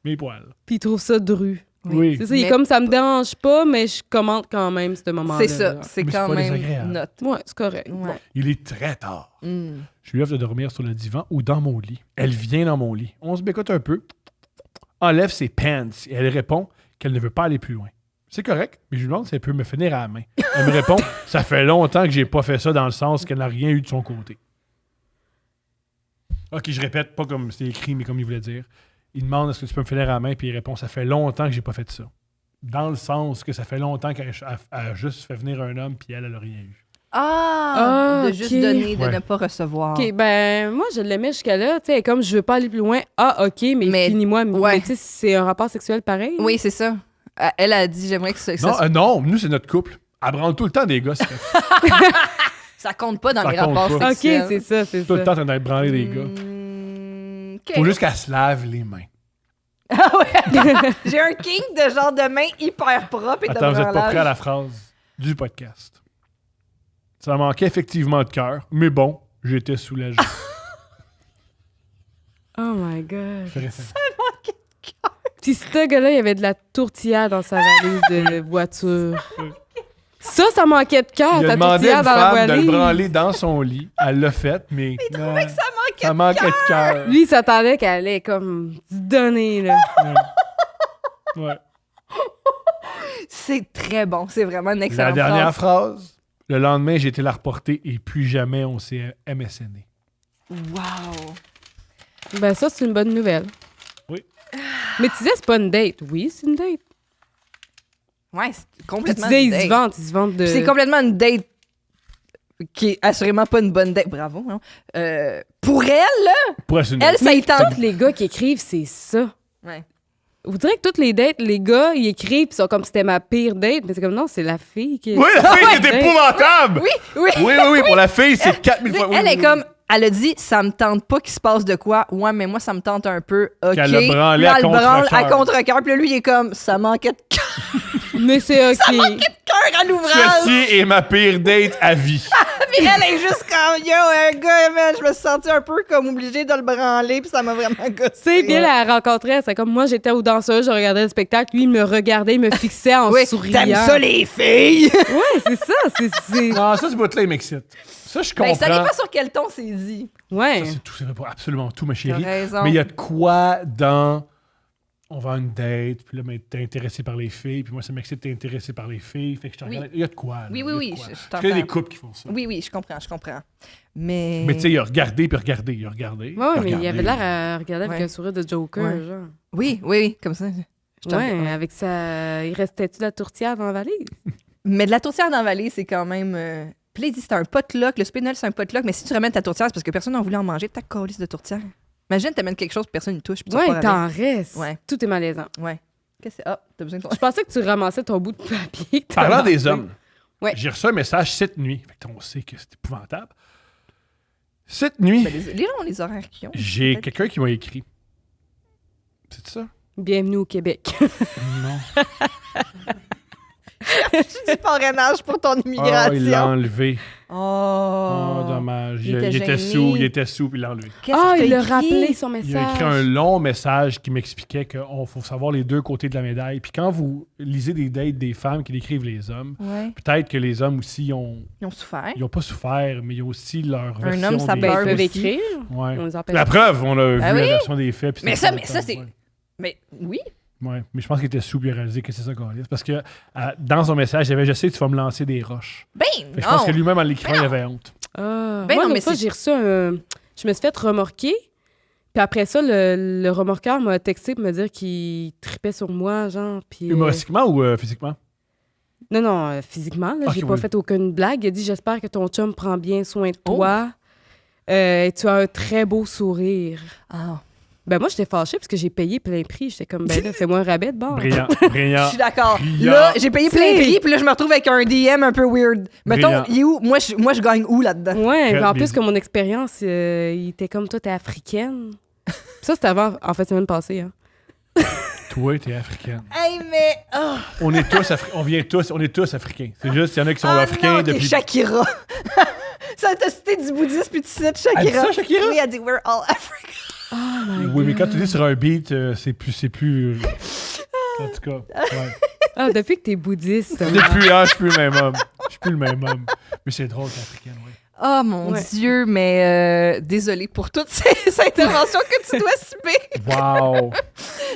Mes poils. Puis il trouve ça dru. Oui. C'est ça, il est Mais- comme ça me dérange pas, mais je commente quand même ce moment-là. C'est ça. là. C'est Mais c'est quand pas même désagréable. note. Ouais, c'est correct. Ouais. Il est très tard. Mm. Je lui offre de dormir sur le divan ou dans mon lit. Elle vient dans mon lit. On se bécote un peu. Enlève ses pants et elle répond qu'elle ne veut pas aller plus loin. C'est correct, mais je lui demande si elle peut me finir à la main. Elle me répond « Ça fait longtemps que j'ai pas fait ça dans le sens qu'elle n'a rien eu de son côté. » OK, je répète, pas comme c'était écrit, mais comme il voulait dire. Il demande « Est-ce que tu peux me finir à la main? » Puis il répond « Ça fait longtemps que j'ai pas fait ça. » Dans le sens que ça fait longtemps qu'elle a juste fait venir un homme puis elle n'a rien eu. Ah! De juste ok. donner, de Ouais. ne pas recevoir. OK, ben moi, je l'aimais jusqu'à là. Tu sais, comme je veux pas aller plus loin. Ah, OK, mais finis-moi. ouais. Mais tu sais, c'est un rapport sexuel pareil. Oui, c'est ça. Elle a dit, j'aimerais que ça, Non, nous, c'est notre couple. Elle branle tout le temps des gars. ça compte pas dans Ça les compte rapports pas. OK, sexuels. c'est ça, c'est Tout le ça. temps, t'en as branlé des gars. OK. Faut juste qu'elle se lave les mains. Ah ouais. J'ai un king de genre de main hyper propre et Attends, de vous êtes pas branlage. prêts à la phrase du podcast. Ça manquait effectivement de cœur, mais bon, j'étais soulagé. Oh my God. Je ferais ça. Si ce gars-là, il y avait de la tourtière dans sa valise de voiture. Ça manquait de cœur, Il a ta demandé à tourtière une dans la femme de le valise. branler dans son lit. Elle l'a fait, mais ça manquait de cœur. Lui, il s'attendait qu'elle allait comme se donner, là. Ouais. C'est très bon. C'est vraiment une La excellente dernière phrase. phrase. Le lendemain, j'ai été la reporter et plus jamais on s'est MSNé. Wow. Ben ça, c'est une bonne nouvelle. Oui. Mais tu disais, c'est pas une date. Oui, c'est une date. Ouais, c'est Puis tu complètement disais, une date. ils se vantent de... Puis c'est complètement une date qui est assurément pas une bonne date. Bravo. Hein. Pour elle, là, Pour elle, c'est une elle, ça y tente. Tous les gars qui écrivent, c'est ça. Ouais. Vous direz que toutes les dates, les gars, ils écrivent, pis sont comme c'était ma pire date, mais c'est comme non, c'est la fille qui. Oui, la fille, c'est date. épouvantable! Oui. Oui, pour la fille, c'est 4000 fois. Elle est comme, elle a dit, ça me tente pas qu'il se passe de quoi. Ouais, mais moi, ça me tente un peu. OK. Qu'elle l'a branlé Puis là, à elle le branle à contre-cœur. contre-cœur. Puis là, lui, il est comme, ça manquait de cœur Mais c'est OK. à l'ouvrage. Ceci est ma pire date à vie. Puis elle est juste comme, yo, un gars, man, je me suis sentie un peu comme obligée de le branler. Puis ça m'a vraiment gossé. Tu sais, bien, elle rencontrait, c'est comme moi, j'étais aux danseuses, je regardais le spectacle, lui, il me regardait, il me fixait en Oui, souriant. t'aimes ça, les filles? Ouais, c'est ça, c'est. Non, ça, ce bout-là, il m'excite. Ça, je comprends. Ben, ça dépend sur quel ton c'est dit. Ouais. Ça, c'est tout, c'est pas absolument tout, ma T'as chérie. raison. Mais il y a de quoi dans. On va à une date, puis là, mais t'es intéressé par les filles, puis moi, ça m'excite, t'es intéressé par les filles. Fait que je te Oui. regarde. Il y a de quoi. Là, Oui, il y a de oui, quoi. je Je connais t'entends. des couples qui font ça. Oui, je comprends. Mais. Mais tu sais, il a regardé, puis regardé, il a regardé. Ouais, mais il regardé. avait l'air à regarder avec Ouais. un sourire de Joker, Ouais. genre. Oui, comme ça. Je t'en- Ouais, avec sa. Il restait-tu de la tourtière dans la valise? Mais de la tourtière dans la vallée, c'est quand même. Puis là, il dit c'est un potluck. Le spinel, c'est un potluck. Mais si tu ramènes ta tourtière, c'est parce que personne n'a voulu en manger. Ta calice de tourtière. Imagine, t'amènes quelque chose, personne ne touche. Puis tu Ouais, repars t'en restes. Ouais. Tout est malaisant. avec. Ouais. Qu'est-ce que c'est? Ah, t'as besoin de ton. Je pensais que tu ramassais ton bout de papier. que t'as Parlant des ramassé. hommes, Ouais. j'ai reçu un message cette nuit. Fait que on sait que c'est épouvantable. Cette nuit, Ben, les horaires qu'ils ont. j'ai peut-être. quelqu'un qui m'a écrit. C'est ça? Bienvenue au Québec. Non. Du parrainage pour ton Ah, il l'a immigration. enlevé. Oh. Oh, dommage. Il était gêné. Il était sous, puis il l'a enlevé. Qu'est-ce Ah, qu'il il t'a a écrit? rappelé son Il a message. écrit un long message qui m'expliquait qu'il faut savoir les deux côtés de la médaille. Puis quand vous lisez des dates des femmes qui décrivent les hommes, Ouais. peut-être que les hommes aussi ont, Ils ont souffert. ils ont pas souffert, mais ils ont aussi leur Un version homme, ça des Ben, pleure ils peuvent faits. aussi. écrire. Ouais. On les empêche. La preuve, on a vu Ah la oui? version des faits. puis Mais c'était ça, pas mais ça, le temps, c'est- ouais. Mais oui. Ouais, mais je pense qu'il était sous et réalisé que c'est ça qu'on Parce que dans son message, il y avait « Je sais, tu vas me lancer des roches Ben, ». Fait que je pense que non. lui-même, en l'écrivant, il avait honte. Ah. Ben Moi, non, l'autre mais fois, c'est- j'ai reçu un... Je me suis fait remorquer. Puis après ça, le remorqueur m'a texté pour me dire qu'il tripait sur moi, genre. Puis, Humoristiquement ou physiquement? Non, physiquement. Là, Ok, j'ai pas oui. fait aucune blague. Il a dit « J'espère que ton chum prend bien soin de toi. Et tu as un très beau sourire. Ah, » Ben moi, j'étais fâchée parce que j'ai payé plein prix. J'étais comme « Ben là, fais-moi un rabais de bord. » Brillant, brillant. je suis d'accord. Brillant. Là, j'ai payé plein T'sais. prix, puis là, je me retrouve avec un DM un peu weird. Mettons, Brillant. il est où? Moi, je gagne où là-dedans? Ouais, puis en Très plus bien. que mon expérience, il était comme toi, t'es africaine. Puis ça, c'était avant, en fait, semaine passée. Hein. Toi, t'es africaine. Hey, mais. Oh, On est tous africains. C'est juste, il y en a qui sont africains non, ok, depuis... Shakira. Ça t'a cité du bouddhisme, puis tu cites Shakira. Elle dit ça, Shakira? Oui, elle dit We're all African. Oui, mais quand tu dis sur un beat, c'est plus... En tout cas, ouais. Ah, depuis que t'es bouddhiste. Depuis, je suis plus le même homme. Je suis plus le même homme. Mais c'est drôle, t'es africaine, oui. Oh mon Ouais. Dieu, mais désolée pour toutes ces interventions que tu dois subir. Wow!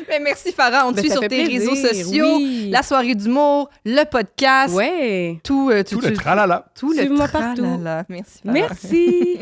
Mais merci Farah, on te Ben, suit ça sur fait tes plaisir, réseaux sociaux, oui. la soirée d'humour, le podcast, Ouais. tout, Tout le tralala. tout le Suivez-moi partout. tralala. Merci Farah. Merci.